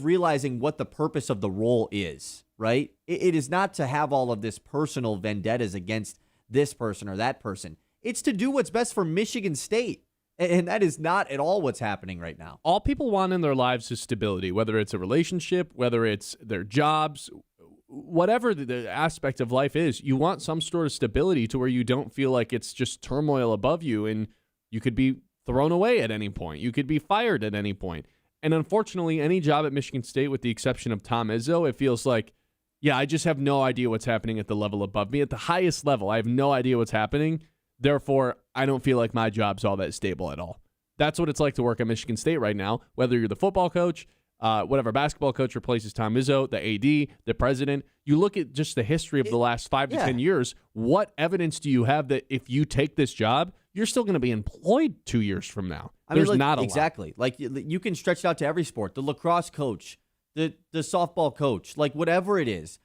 realizing what the purpose of the role is, right? It is not to have all of this personal vendettas against this person or that person. It's to do what's best for Michigan State. And that is not at all what's happening right now. All people want in their lives is stability, whether it's a relationship, whether it's their jobs, whatever the aspect of life is. You want some sort of stability to where you don't feel like it's just turmoil above you and you could be thrown away at any point. You could be fired at any point. And unfortunately, any job at Michigan State, with the exception of Tom Izzo, it feels like, I just have no idea what's happening at the level above me. At the highest level, I have no idea what's happening. Therefore, I don't feel like my job's all that stable at all. That's what it's like to work at Michigan State right now, whether you're the football coach, whatever basketball coach replaces Tom Izzo, the AD, the president. You look at just the history of the last 5 to 10 years. What evidence do you have that if you take this job, you're still going to be employed 2 years from now? There's not a lot. Exactly. Like you can stretch it out to every sport. The lacrosse coach, the softball coach, like whatever it is.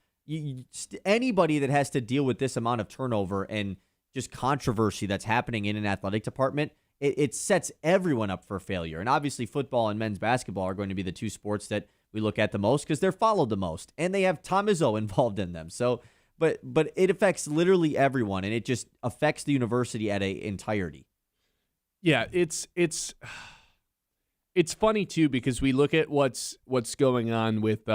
Anybody that has to deal with this amount of turnover and just controversy that's happening in an athletic department, it sets everyone up for failure. And obviously football and men's basketball are going to be the two sports that we look at the most because they're followed the most. And they have Tom Izzo involved in them. So, but it affects literally everyone, and it just affects the university at an entirety. Yeah, it's funny too because we look at what's going on with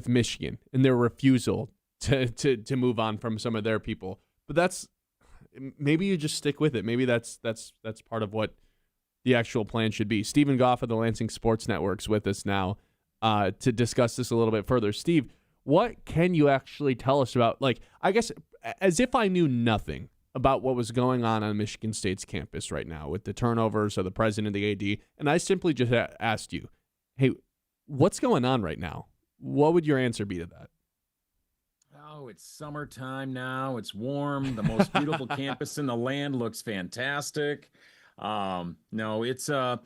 Michigan and their refusal to move on from some of their people. But maybe you just stick with it. Maybe that's part of what the actual plan should be. Stephen Goff of the Lansing Sports Network's with us now to discuss this a little bit further. Steve, what can you actually tell us about, like, I guess as if I knew nothing about what was going on Michigan State's campus right now with the turnovers of the president, the AD, and I simply just asked you, hey, what's going on right now? What would your answer be to that? Oh, it's summertime now. It's warm. The most beautiful campus in the land looks fantastic. No, it's a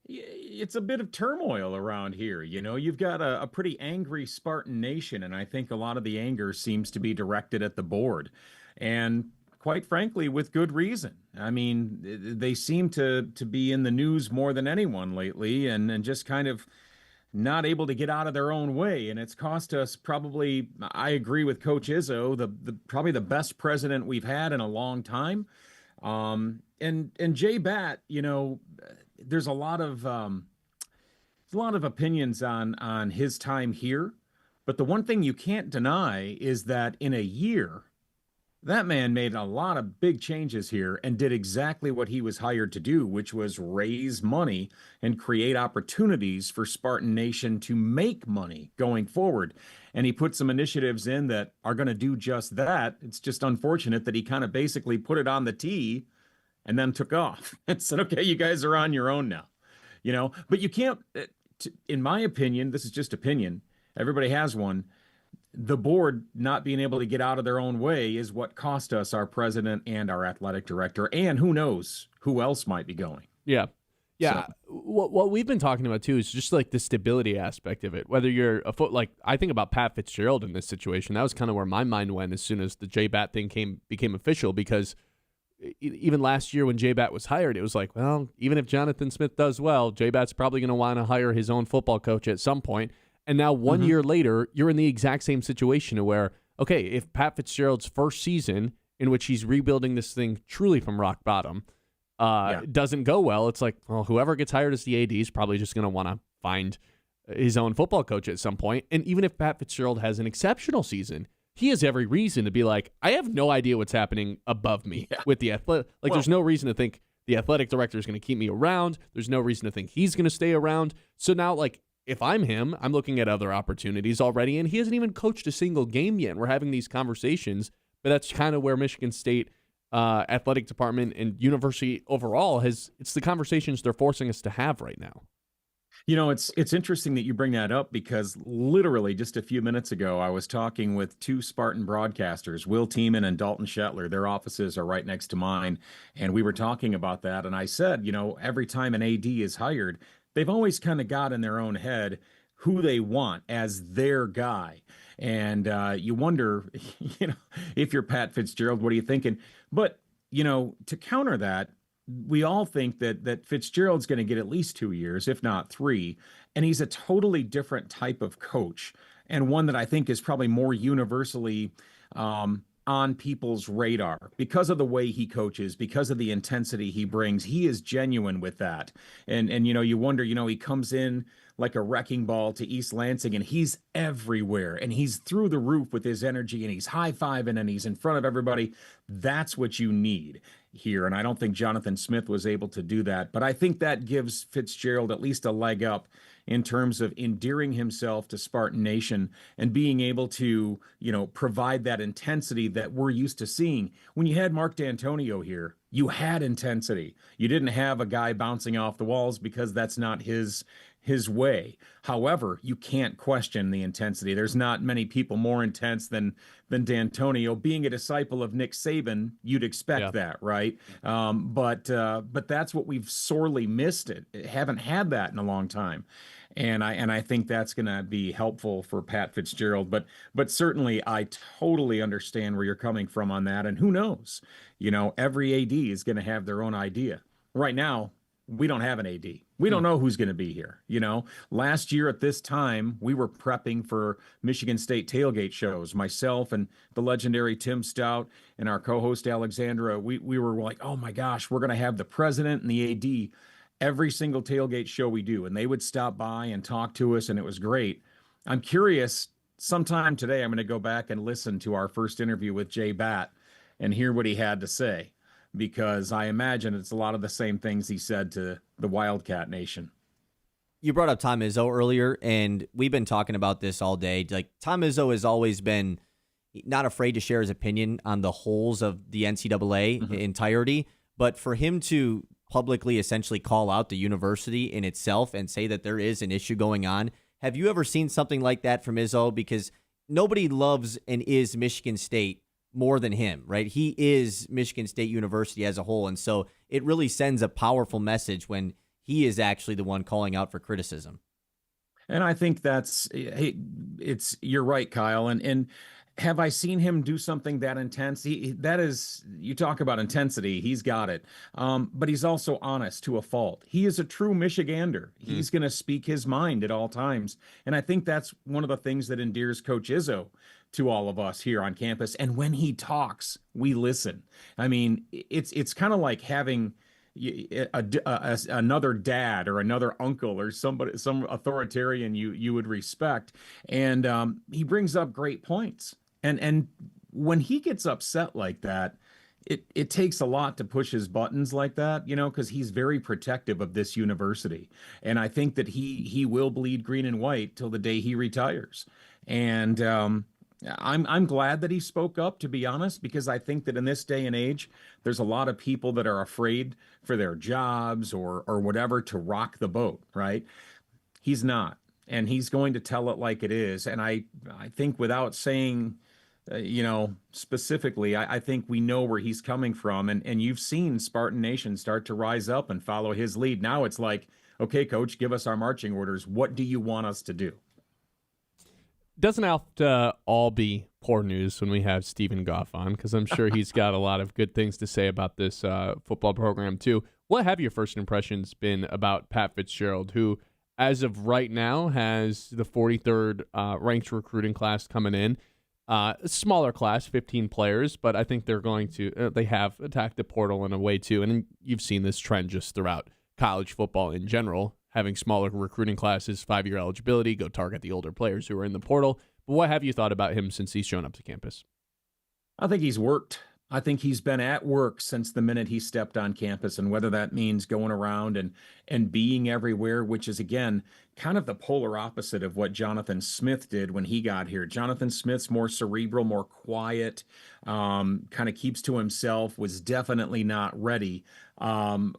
bit of turmoil around here. You know, you've got a pretty angry Spartan nation, and I think a lot of the anger seems to be directed at the board. And quite frankly, with good reason. I mean, they seem to be in the news more than anyone lately and just kind of not able to get out of their own way. And it's cost us probably, I agree with Coach Izzo, probably the best president we've had in a long time. And Jay Batt, you know, there's a lot of opinions on his time here. But the one thing you can't deny is that in a year, that man made a lot of big changes here and did exactly what he was hired to do, which was raise money and create opportunities for Spartan Nation to make money going forward. And he put some initiatives in that are going to do just that. It's just unfortunate that he kind of basically put it on the tee and then took off and said, okay, you guys are on your own now, you know, but you can't, in my opinion, this is just opinion. Everybody has one. The board not being able to get out of their own way is what cost us our president and our athletic director, and who knows who else might be going. Yeah. So. What we've been talking about too is just like the stability aspect of it. Whether you're like I think about Pat Fitzgerald in this situation, that was kind of where my mind went as soon as the J Bat thing became official, because even last year when J Bat was hired, it was like, well, even if Jonathan Smith does well, J Bat's probably going to want to hire his own football coach at some point. And now 1 year later, you're in the exact same situation where, okay, if Pat Fitzgerald's first season in which he's rebuilding this thing truly from rock bottom, doesn't go well, it's like, well, whoever gets hired as the AD is probably just going to want to find his own football coach at some point. And even if Pat Fitzgerald has an exceptional season, he has every reason to be like, I have no idea what's happening above me with the athletic. Like, there's no reason to think the athletic director is going to keep me around. There's no reason to think he's going to stay around. So now, like, if I'm him, I'm looking at other opportunities already, and he hasn't even coached a single game yet. And we're having these conversations, but that's kind of where Michigan State athletic department and university overall it's the conversations they're forcing us to have right now. You know, it's interesting that you bring that up, because literally just a few minutes ago, I was talking with two Spartan broadcasters, Will Tiemann and Dalton Shetler. Their offices are right next to mine. And we were talking about that. And I said, you know, every time an AD is hired, they've always kind of got in their own head who they want as their guy. And you wonder, you know, if you're Pat Fitzgerald, what are you thinking? But, you know, to counter that, we all think that Fitzgerald's going to get at least 2 years, if not 3. And he's a totally different type of coach, and one that I think is probably more universally on people's radar because of the way he coaches, because of the intensity he brings. He is genuine with that. And you know, you wonder, you know, he comes in like a wrecking ball to East Lansing, and he's everywhere, and he's through the roof with his energy, and he's high-fiving, and he's in front of everybody. That's what you need here. And I don't think Jonathan Smith was able to do that, but I think that gives Fitzgerald at least a leg up in terms of endearing himself to Spartan Nation and being able to, you know, provide that intensity that we're used to seeing. When you had Mark D'Antonio here, you had intensity. You didn't have a guy bouncing off the walls, because that's not his way. However, you can't question the intensity. There's not many people more intense than D'Antonio. Being a disciple of Nick Saban, you'd expect that, right? But that's what we've sorely missed. Haven't had that in a long time. And I think that's going to be helpful for Pat Fitzgerald. But certainly, I totally understand where you're coming from on that. And who knows? You know, every AD is going to have their own idea. Right now, we don't have an AD. We don't know who's going to be here. You know, last year at this time, we were prepping for Michigan State tailgate shows. Myself and the legendary Tim Stout and our co-host Alexandra, we were like, oh my gosh, we're going to have the president and the AD every single tailgate show we do. And they would stop by and talk to us, and it was great. I'm curious, sometime today, I'm going to go back and listen to our first interview with Jay Batt and hear what he had to say, because I imagine it's a lot of the same things he said to the Wildcat Nation. You brought up Tom Izzo earlier, and we've been talking about this all day. Like, Tom Izzo has always been not afraid to share his opinion on the holes of the NCAA entirety, but for him to publicly essentially call out the university in itself and say that there is an issue going on. Have you ever seen something like that from Izzo? Because nobody loves and is Michigan State more than him, right? He is Michigan State University as a whole. And so it really sends a powerful message when he is actually the one calling out for criticism. And I think you're right, Kyle. And have I seen him do something that intense? That is, you talk about intensity, he's got it. But he's also honest to a fault. He is a true Michigander. He's going to speak his mind at all times. And I think that's one of the things that endears Coach Izzo to all of us here on campus. And when he talks, we listen. I mean, it's kind of like having another dad or another uncle or some authoritarian you would respect. And he brings up great points. And when he gets upset like that, it takes a lot to push his buttons like that, you know, because he's very protective of this university. And I think that he will bleed green and white till the day he retires. And I'm glad that he spoke up, to be honest, because I think that in this day and age, there's a lot of people that are afraid for their jobs or whatever to rock the boat, right? He's not, and he's going to tell it like it is. And I think without saying, specifically, I think we know where he's coming from. And you've seen Spartan Nation start to rise up and follow his lead. Now it's like, okay, coach, give us our marching orders. What do you want us to do? Doesn't have to all be poor news when we have Stephen Goff on, because I'm sure he's got a lot of good things to say about this football program too. What have your first impressions been about Pat Fitzgerald, who, as of right now, has the 43rd ranked recruiting class coming in? Smaller class, 15 players, but I think they're going to, they have attacked the portal in a way too. And you've seen this trend just throughout college football in general, having smaller recruiting classes, 5-year eligibility, go target the older players who are in the portal. But what have you thought about him since he's shown up to campus? I think he's worked. I think he's been at work since the minute he stepped on campus, and whether that means going around and being everywhere, which is, again, kind of the polar opposite of what Jonathan Smith did when he got here. Jonathan Smith's more cerebral, more quiet, kind of keeps to himself, was definitely not ready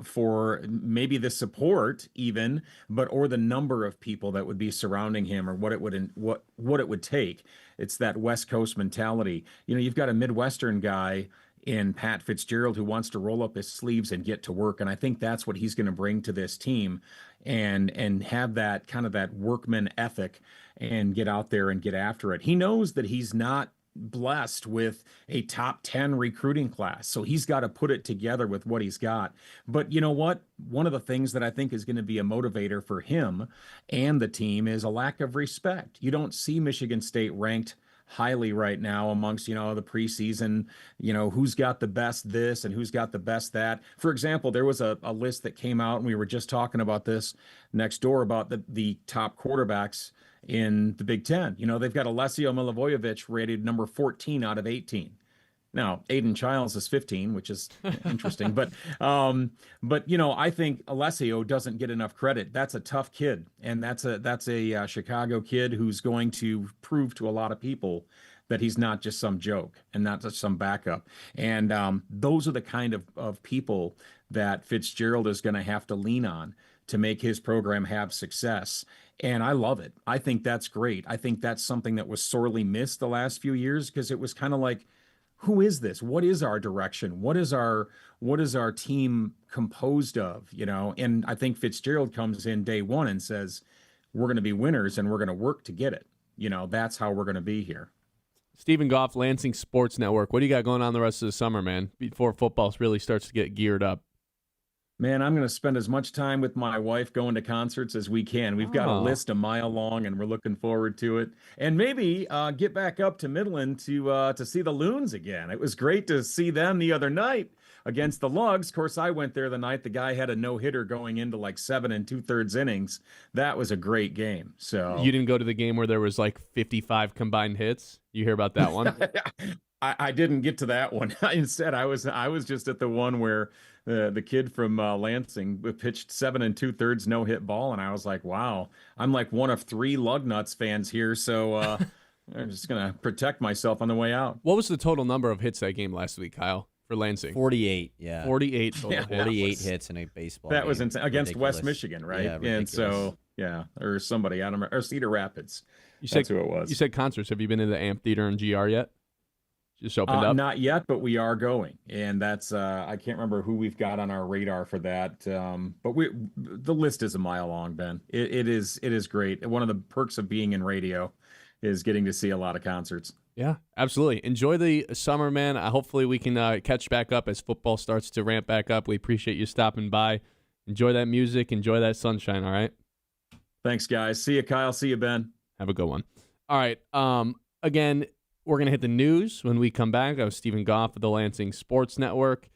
for maybe the support even, or the number of people that would be surrounding him, or what it would take. It's that West Coast mentality. You've got a Midwestern guy in Pat Fitzgerald who wants to roll up his sleeves and get to work. And I think that's what he's going to bring to this team, and have that kind of that workman ethic and get out there and get after it. He knows that he's not blessed with a top 10 recruiting class, so he's got to put it together with what he's got. But you know what? One of the things that I think is going to be a motivator for him and the team is a lack of respect. You don't see Michigan State ranked highly right now amongst, the preseason, who's got the best this and who's got the best that. For example, there was a list that came out, and we were just talking about this next door about the top quarterbacks in the Big Ten. They've got Alessio Milivojevic rated number 14 out of 18. Now, Aiden Childs is 15, which is interesting. But I think Alessio doesn't get enough credit. That's a tough kid, and that's a Chicago kid who's going to prove to a lot of people that he's not just some joke and not just some backup. And those are the kind of people that Fitzgerald is going to have to lean on to make his program have success. And I love it. I think that's great. I think that's something that was sorely missed the last few years, because it was kind of like, who is this? What is our direction? What is our team composed of? And I think Fitzgerald comes in day one and says, we're going to be winners and we're going to work to get it. That's how we're going to be here. Stephen Goff, Lansing Sports Network. What do you got going on the rest of the summer, man, before football really starts to get geared up? Man, I'm going to spend as much time with my wife going to concerts as we can. We've got a list a mile long, and we're looking forward to it. And maybe get back up to Midland to see the Loons again. It was great to see them the other night against the Lugs. Of course, I went there the night the guy had a no-hitter going into like 7 2/3 innings. That was a great game. So you didn't go to the game where there was like 55 combined hits? You hear about that one? I didn't get to that one. Instead, I was just at the one where the kid from Lansing pitched 7 2/3 no-hit ball, and I was like, wow, I'm like one of 3 Lugnuts fans here, so I'm just gonna protect myself on the way out. What was the total number of hits that game last week, Kyle, for Lansing? 48, yeah. 48 total. Yeah, 48 hits in a baseball That game. was insane. Against Ridiculous. West Michigan, right? Yeah, and so, yeah, or somebody, I don't remember, or Cedar Rapids. That's who it was. You said concerts. Have you been in the Amphitheater in GR yet? Just opened up? Not yet, but we are going, and that's I can't remember who we've got on our radar for that. But the list is a mile long, Ben. It is great. One of the perks of being in radio is getting to see a lot of concerts. Yeah, absolutely. Enjoy the summer, man. Hopefully we can catch back up as football starts to ramp back up. We appreciate you stopping by. Enjoy that music. Enjoy that sunshine. All right. Thanks, guys. See you, Kyle. See you, Ben. Have a good one. All right. Again, we're going to hit the news when we come back. I was Stephen Goff of the Lansing Sports Network.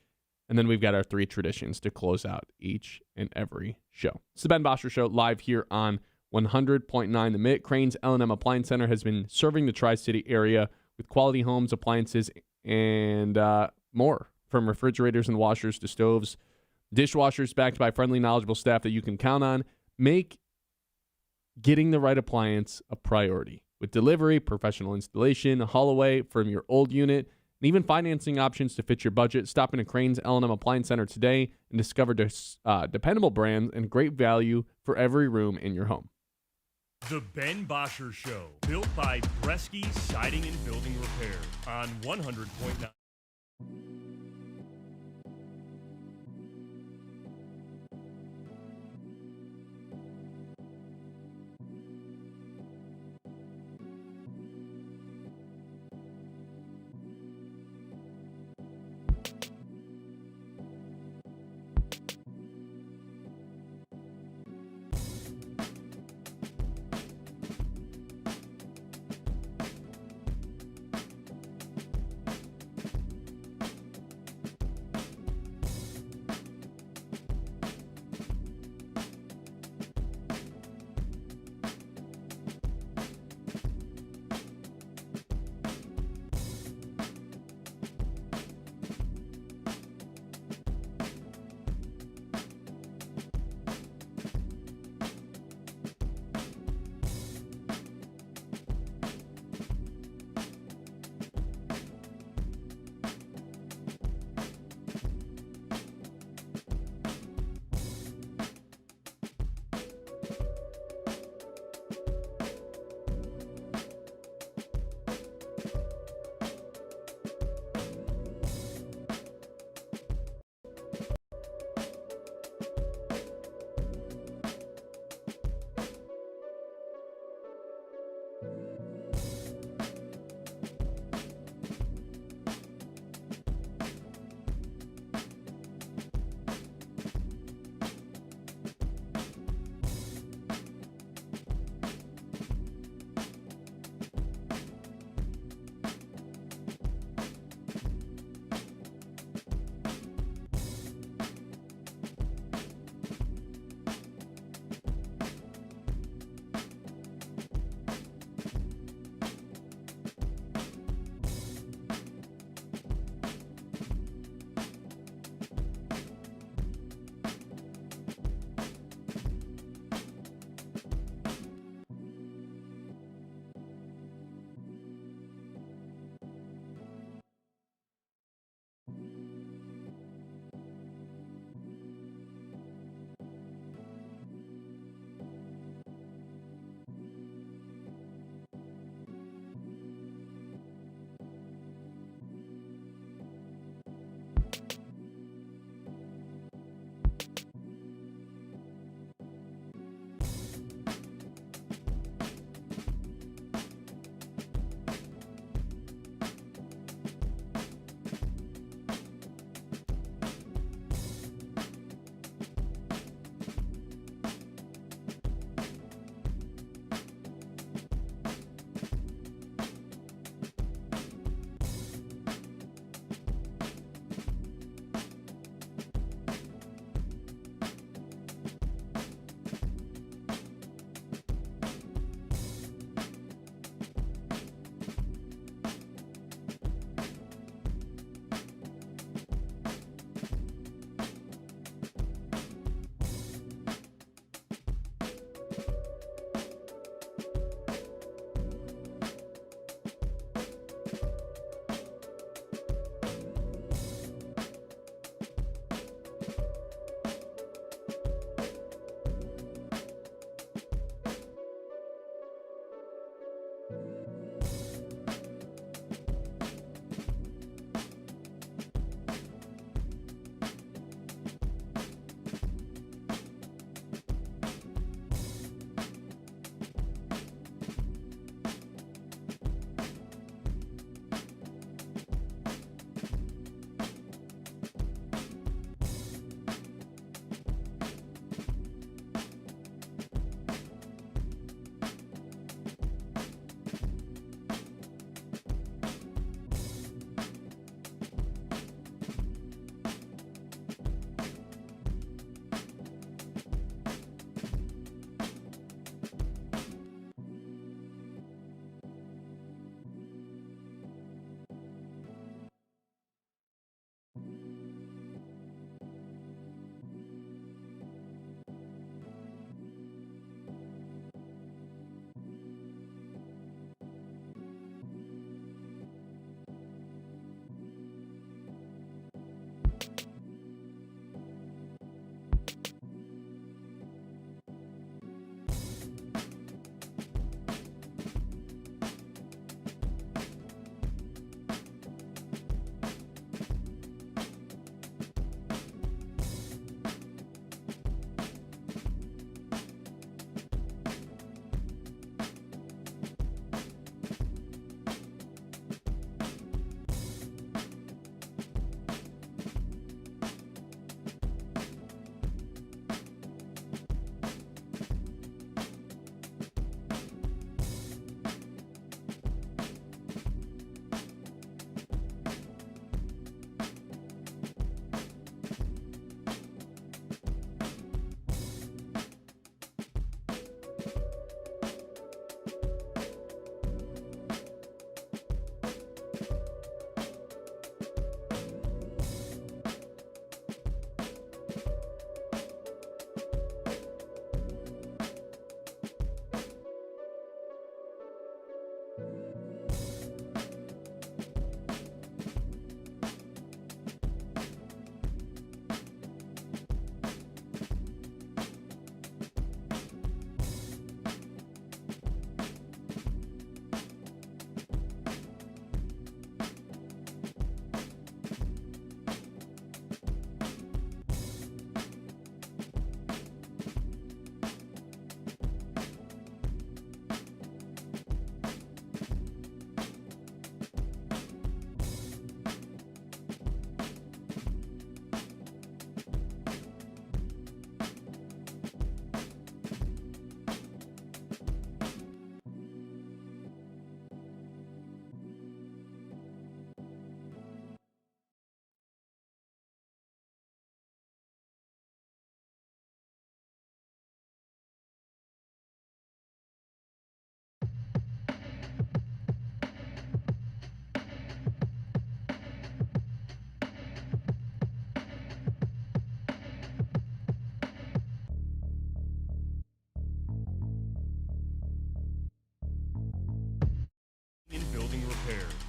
And then we've got our 3 traditions to close out each and every show. It's the Ben Bosscher Show live here on 100.9 The Mitt. Crane's L&M Appliance Center has been serving the Tri-City area with quality homes, appliances, and more. From refrigerators and washers to stoves, dishwashers, backed by friendly, knowledgeable staff that you can count on. Make getting the right appliance a priority. With delivery, professional installation, a haul away from your old unit, and even financing options to fit your budget. Stop in a Crane's L&M Appliance Center today and discover dependable brands and great value for every room in your home. The Ben Bosscher Show, built by Bresky Siding and Building Repair on 100.9.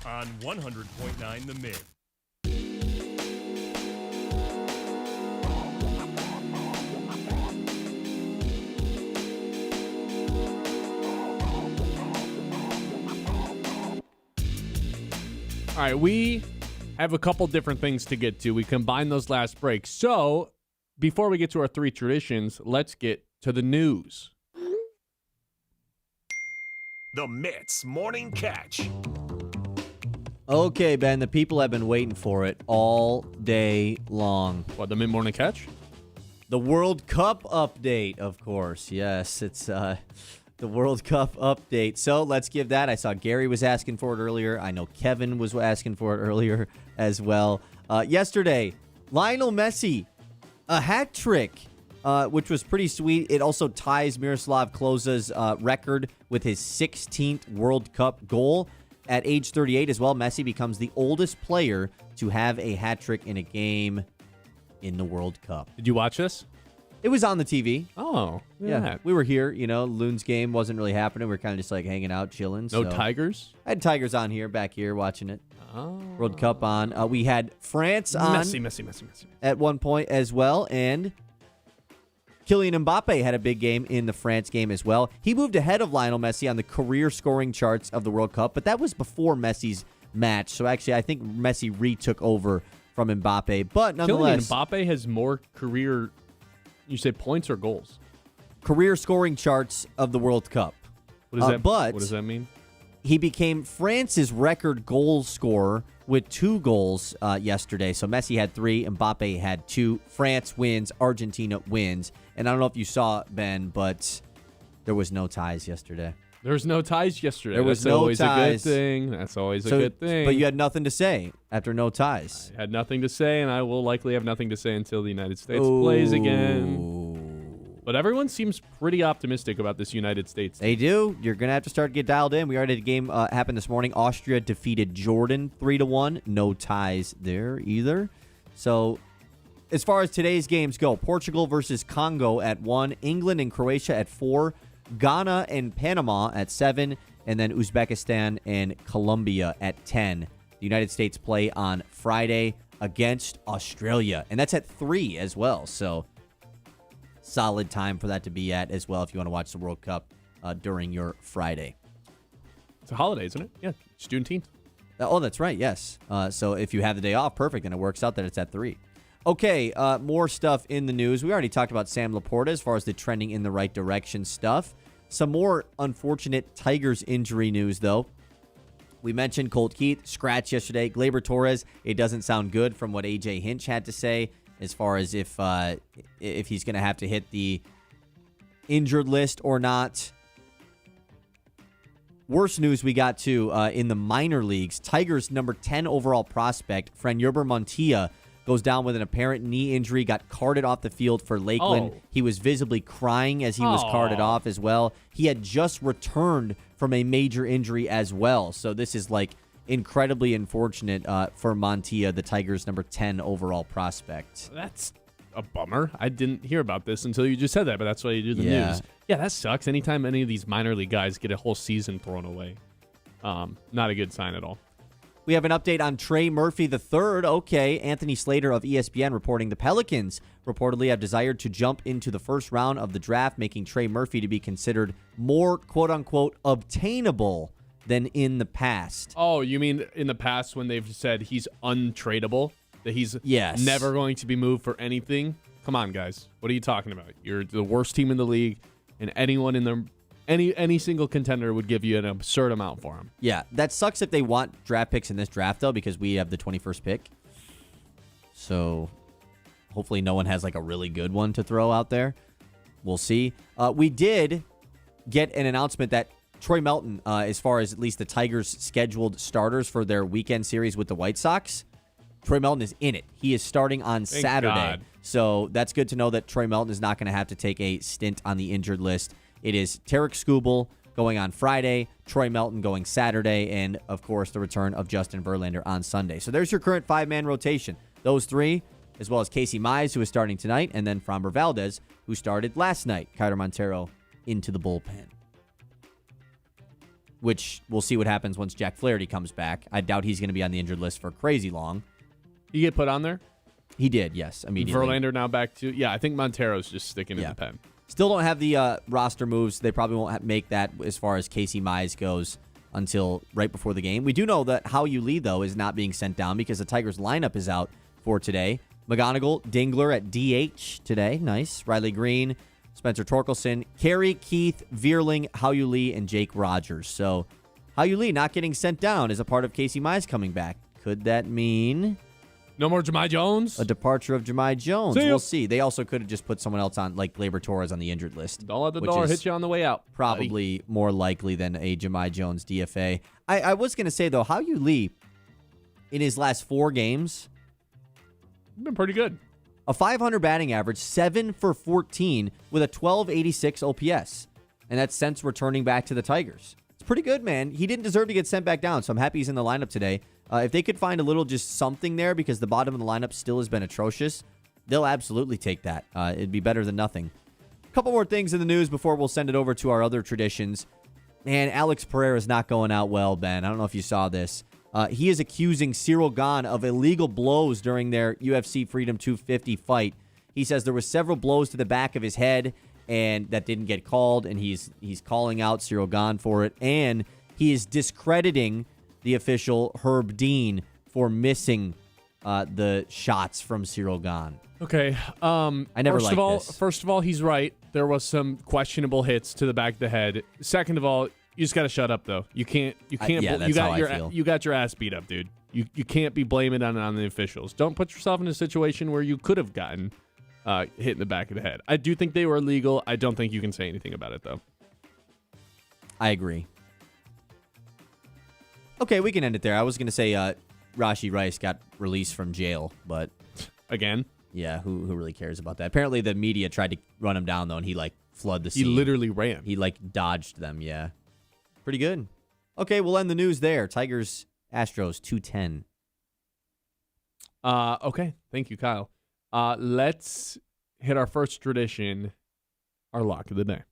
on 100.9 The Mid. All right, we have a couple different things to get to. We combined those last breaks. So before we get to our three traditions, let's get to the news. The Mets Morning Catch. Okay, Ben, the people have been waiting for it all day long. What, the mid-morning catch? The World Cup update, of course. Yes, it's the World Cup update. So let's give that. I saw Gary was asking for it earlier. I know Kevin was asking for it earlier as well. Yesterday, Lionel Messi, a hat trick, which was pretty sweet. It also ties Miroslav Klose's record with his 16th World Cup goal. At age 38 as well, Messi becomes the oldest player to have a hat trick in a game in the World Cup. Did you watch this? It was on the TV. Oh, Yeah, we were here. Loon's game wasn't really happening. We were kind of just like hanging out, chilling. No Tigers? I had Tigers on here, back here, watching it. Oh. World Cup on. We had France on Messi. at one point as well, and Kylian Mbappe had a big game in the France game as well. He moved ahead of Lionel Messi on the career scoring charts of the World Cup, but that was before Messi's match. So actually, I think Messi retook over from Mbappe. But nonetheless, Kylian Mbappe has more career, you say points or goals? Career scoring charts of the World Cup. What does what does that mean? He became France's record goal scorer with 2 goals yesterday. So Messi had 3, Mbappe had 2. France wins, Argentina wins. And I don't know if you saw, Ben, but there was no ties yesterday. There was no ties yesterday. There was That's no always ties. a good thing. That's always a good thing. But you had nothing to say after no ties. I had nothing to say, and I will likely have nothing to say until the United States plays again. Ooh. But everyone seems pretty optimistic about this United States team. They do. You're going to have to start to get dialed in. We already had a game happen this morning. Austria defeated Jordan 3-1. No ties there either. So as far as today's games go, Portugal versus Congo at 1, England and Croatia at 4, Ghana and Panama at 7, and then Uzbekistan and Colombia at 10. The United States play on Friday against Australia, and that's at 3 as well. So solid time for that to be at as well if you want to watch the World Cup during your Friday. It's a holiday, isn't it? Yeah, it's Juneteenth. Oh, that's right, yes. So if you have the day off, perfect, and it works out that it's at 3. Okay, more stuff in the news. We already talked about Sam LaPorta as far as the trending in the right direction stuff. Some more unfortunate Tigers injury news, though. We mentioned Colt Keith, scratch yesterday. Gleyber Torres, it doesn't sound good from what A.J. Hinch had to say as far as if he's going to have to hit the injured list or not. Worst news we got, too, in the minor leagues. Tigers' number 10 overall prospect, Franyerber Montilla, goes down with an apparent knee injury, got carted off the field for Lakeland. Oh. He was visibly crying as he was carted off as well. He had just returned from a major injury as well. So this is like incredibly unfortunate for Montilla, the Tigers' number 10 overall prospect. That's a bummer. I didn't hear about this until you just said that, but that's why you do the news. Yeah, that sucks. Anytime any of these minor league guys get a whole season thrown away, not a good sign at all. We have an update on Trey Murphy III. Okay, Anthony Slater of ESPN reporting the Pelicans reportedly have desired to jump into the first round of the draft, making Trey Murphy to be considered more, quote-unquote, obtainable than in the past. Oh, you mean in the past when they've said he's untradeable? That he's never going to be moved for anything? Come on, guys. What are you talking about? You're the worst team in the league, and anyone in the any single contender would give you an absurd amount for him. Yeah, that sucks if they want draft picks in this draft, though, because we have the 21st pick. So hopefully no one has like a really good one to throw out there. We'll see. We did get an announcement that Troy Melton, as far as at least the Tigers' scheduled starters for their weekend series with the White Sox, Troy Melton is in it. He is starting on Thank Saturday. God. So that's good to know that Troy Melton is not going to have to take a stint on the injured list. It is Tarek Skubal going on Friday, Troy Melton going Saturday, and, of course, the return of Justin Verlander on Sunday. So there's your current 5-man rotation. Those 3, as well as Casey Mize, who is starting tonight, and then Framber Valdez, who started last night. Kyler Montero into the bullpen. which we'll see what happens once Jack Flaherty comes back. I doubt he's going to be on the injured list for crazy long. You get put on there? He did, yes, immediately. Verlander now back to, I think Montero's just sticking in the pen. Still don't have the roster moves. They probably won't make that as far as Casey Mize goes until right before the game. We do know that Hao Yu Lee, though, is not being sent down because the Tigers lineup is out for today. McGonigal, Dingler at DH today. Nice. Riley Green, Spencer Torkelson, Carey, Keith, Veerling, Hao Yu Lee, and Jake Rogers. So Hao Yu Lee not getting sent down is a part of Casey Mize coming back. Could that mean no more Jahmai Jones? A departure of Jahmai Jones. We'll see. They also could have just put someone else on, like Gleyber Torres, on the injured list. Don't let the door hit you on the way out. Probably more likely than a Jahmai Jones DFA. I was going to say, though, Hao Yu Lee, in his last 4 games, been pretty good. A 500 batting average, 7 for 14 with a 1286 OPS. And that's since returning back to the Tigers. It's pretty good, man. He didn't deserve to get sent back down, so I'm happy he's in the lineup today. If they could find a little just something there, because the bottom of the lineup still has been atrocious, they'll absolutely take that. It'd be better than nothing. A couple more things in the news before we'll send it over to our other traditions. Man, Alex Pereira is not going out well, Ben. I don't know if you saw this. He is accusing Cyril Gane of illegal blows during their UFC Freedom 250 fight. He says there were several blows to the back of his head, and that didn't get called, and he's calling out Cyril Gane for it, and he is discrediting the official Herb Dean for missing the shots from Cyril Gane. Okay. I never liked this. First of all, he's right. There was some questionable hits to the back of the head. Second of all, you just got to shut up, though. You can't. Yeah, that's how I feel. You got your ass beat up, dude. You can't be blaming it on the officials. Don't put yourself in a situation where you could have gotten hit in the back of the head. I do think they were illegal. I don't think you can say anything about it, though. I agree. Okay, we can end it there. I was going to say Rashi Rice got released from jail, but... Again? Yeah, who really cares about that? Apparently the media tried to run him down, though, and he, flooded the scene. He literally ran. He, dodged them, yeah. Pretty good. Okay, we'll end the news there. Tigers, Astros, 210. Okay, thank you, Kyle. Let's hit our first tradition, our lock of the day.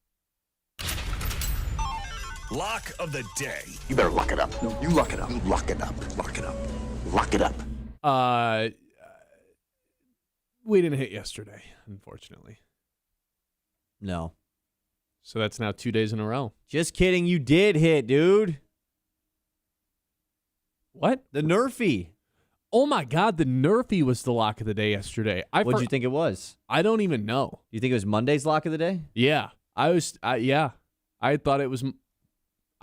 Lock of the day. You better lock it up. No, you lock it up. You lock it up. Lock it up. Lock it up. We didn't hit yesterday, unfortunately. No. So that's now 2 days in a row. Just kidding. You did hit, dude. What? The Nerfy. Oh, my God. The Nerfy was the lock of the day yesterday. What did you think it was? I don't even know. You think it was Monday's lock of the day? Yeah. I thought it was...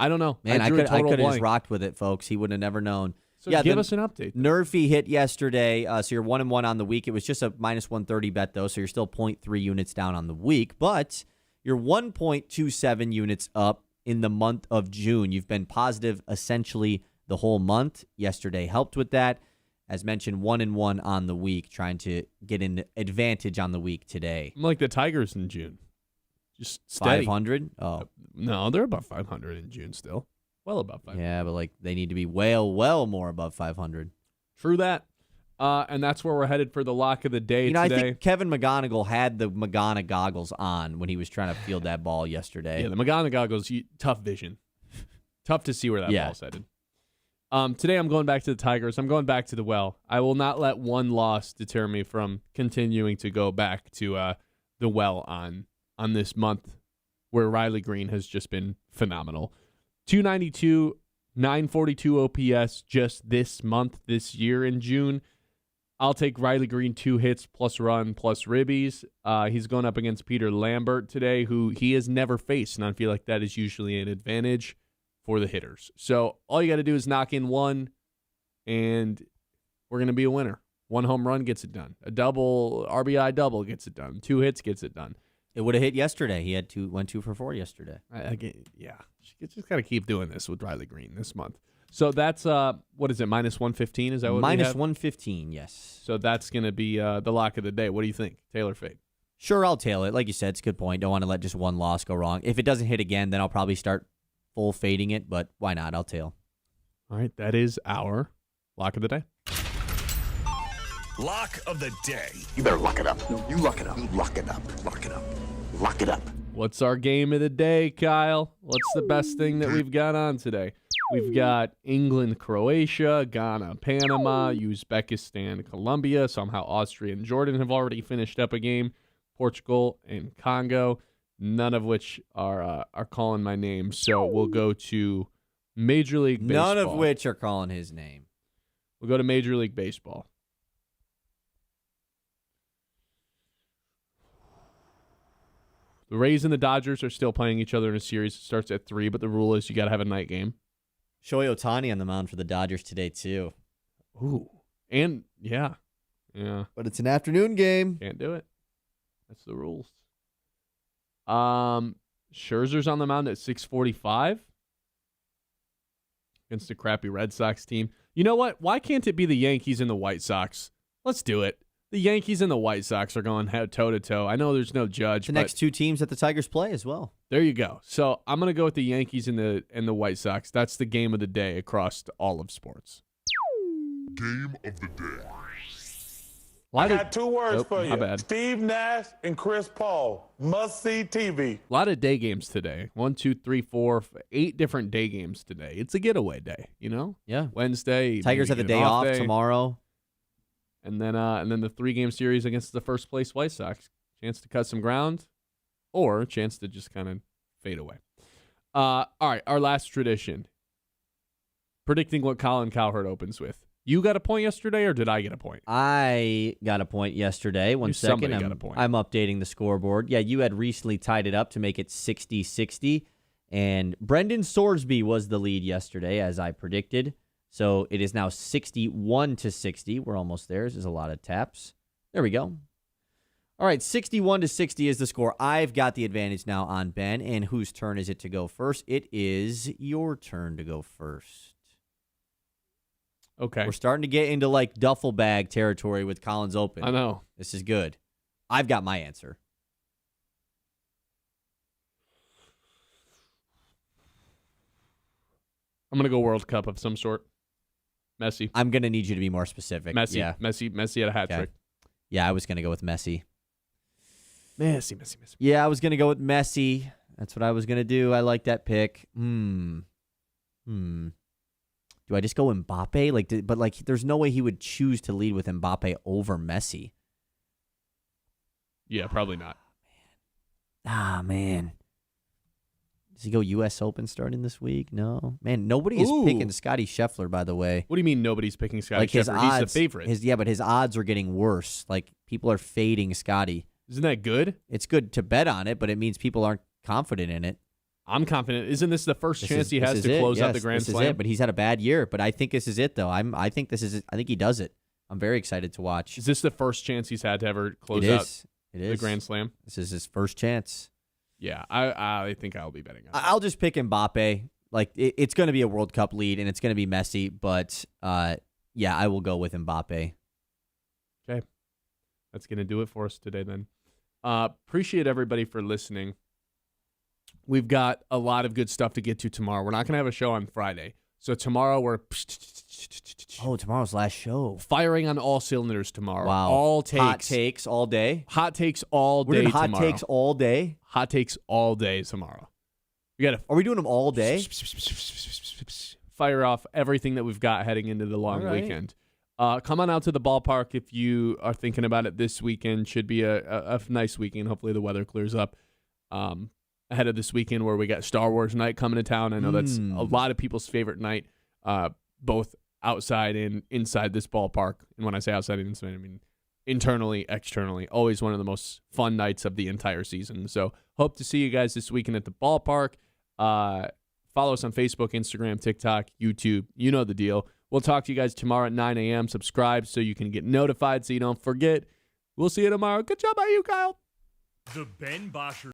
I don't know. Man, I could have just rocked with it, folks. He would have never known. So give us an update. Nerfy hit yesterday, so you're 1-1 on the week. It was just a minus 130 bet, though, so you're still 0.3 units down on the week. But you're 1.27 units up in the month of June. You've been positive essentially the whole month. Yesterday helped with that. As mentioned, 1-1 on the week, trying to get an advantage on the week today. I'm like the Tigers in June. Just steady. 500? Oh. No, they're about 500 in June still. Well above 500. Yeah, but they need to be well more above 500. True that. And that's where we're headed for the lock of the day today. I think Kevin McGonigal had the Magana goggles on when he was trying to field that ball yesterday. Yeah, the Magana goggles, tough vision. Tough to see where that ball's headed. Today I'm going back to the Tigers. I'm going back to the well. I will not let one loss deter me from continuing to go back to the well on this month where Riley Green has just been phenomenal. 292, 942 OPS just this month, this year in June. I'll take Riley Green 2 hits plus run plus ribbies. He's going up against Peter Lambert today, who he has never faced, and I feel like that is usually an advantage for the hitters. So all you got to do is knock in one, and we're going to be a winner. 1 home run gets it done. A double, RBI double gets it done. 2 hits gets it done. It would have hit yesterday. He had went 2 for 4 yesterday. Yeah. Just got to keep doing this with Riley Green this month. So that's, what is it, minus 115? Is that what minus we have? 115, yes. So that's going to be the lock of the day. What do you think? Taylor fade? Sure, I'll tail it. Like you said, it's a good point. Don't want to let just one loss go wrong. If it doesn't hit again, then I'll probably start full fading it, but why not? I'll tail. All right, that is our lock of the day. Lock of the day. You better lock it up. No, you lock it up. You lock it up. Lock it up. Lock it up. What's our game of the day, Kyle? What's the best thing that we've got on today? We've got England, Croatia, Ghana, Panama, Uzbekistan, Colombia. Somehow Austria and Jordan have already finished up a game. Portugal and Congo, none of which are calling my name. So we'll go to Major League Baseball. None of which are calling his name. We'll go to Major League Baseball. The Rays and the Dodgers are still playing each other in a series. It starts at 3, but the rule is you got to have a night game. Shohei Ohtani on the mound for the Dodgers today, too. Ooh. And, yeah. But it's an afternoon game. Can't do it. That's the rules. Scherzer's on the mound at 6:45 against a crappy Red Sox team. You know what? Why can't it be the Yankees and the White Sox? Let's do it. The Yankees and the White Sox are going toe-to-toe. I know there's no judge. The next two teams that the Tigers play as well. There you go. So I'm going to go with the Yankees and the White Sox. That's the game of the day across all of sports. Game of the day. I got 2 words for you. My bad. Steve Nash and Chris Paul. Must-see TV. A lot of day games today. 1, 2, 3, 4, 8 different day games today. It's a getaway day, you know? Yeah. Wednesday. Tigers have the day off tomorrow. And then the 3-game series against the first place White Sox. Chance to cut some ground or a chance to just kind of fade away. All right, our last tradition. Predicting what Colin Cowherd opens with. You got a point yesterday, or did I get a point? I got a point yesterday. One second. Got a point. I'm updating the scoreboard. Yeah, you had recently tied it up to make it 60-60. And Brendan Sorsby was the lead yesterday, as I predicted. So it is now 61-60. We're almost there. This is a lot of taps. There we go. All right, 61-60 is the score. I've got the advantage now on Ben. And whose turn is it to go first? It is your turn to go first. Okay. We're starting to get into like duffel bag territory with Collins Open. I know. This is good. I've got my answer. I'm going to go World Cup of some sort. Messi. I'm going to need you to be more specific. Messi. Yeah. Messi had a hat trick. Yeah, I was going to go with Messi. Messi. Yeah, I was going to go with Messi. That's what I was going to do. I like that pick. Do I just go Mbappe? But there's no way he would choose to lead with Mbappe over Messi. Yeah, probably not. Man. Does he go U.S. Open starting this week? No. Man, nobody is picking Scotty Scheffler, by the way. What do you mean nobody's picking Scotty Scheffler? His odds, he's the favorite. But his odds are getting worse. Like, people are fading Scotty. Isn't that good? It's good to bet on it, but it means people aren't confident in it. I'm confident. Isn't this the first chance he has to close out the Grand Slam? Is it, but he's had a bad year. But I think this is it, though. I think he does it. I'm very excited to watch. Is this the first chance he's had to ever close out the Grand Slam? This is his first chance. Yeah, I think I'll be betting on that. I'll just pick Mbappe. Like, it's going to be a World Cup lead, and it's going to be Messi. But, yeah, I will go with Mbappe. Okay. That's going to do it for us today, then. Appreciate everybody for listening. We've got a lot of good stuff to get to tomorrow. We're not going to have a show on Friday. So tomorrow we're... Oh, tomorrow's last show. Firing on all cylinders tomorrow. Wow. All takes. Hot takes all day? Hot takes all day We're doing hot tomorrow. takes all day? Hot takes all day tomorrow. Are we doing them all day? Fire off everything that we've got heading into the long weekend. Come on out to the ballpark if you are thinking about it this weekend. Should be a nice weekend. Hopefully the weather clears up. Ahead of this weekend where we got Star Wars night coming to town. I know that's a lot of people's favorite night, both outside and inside this ballpark. And when I say outside and inside, I mean internally, externally. Always one of the most fun nights of the entire season. So hope to see you guys this weekend at the ballpark. Follow us on Facebook, Instagram, TikTok, YouTube. You know the deal. We'll talk to you guys tomorrow at 9 a.m. Subscribe so you can get notified so you don't forget. We'll see you tomorrow. Good job by you, Kyle. The Ben Bosscher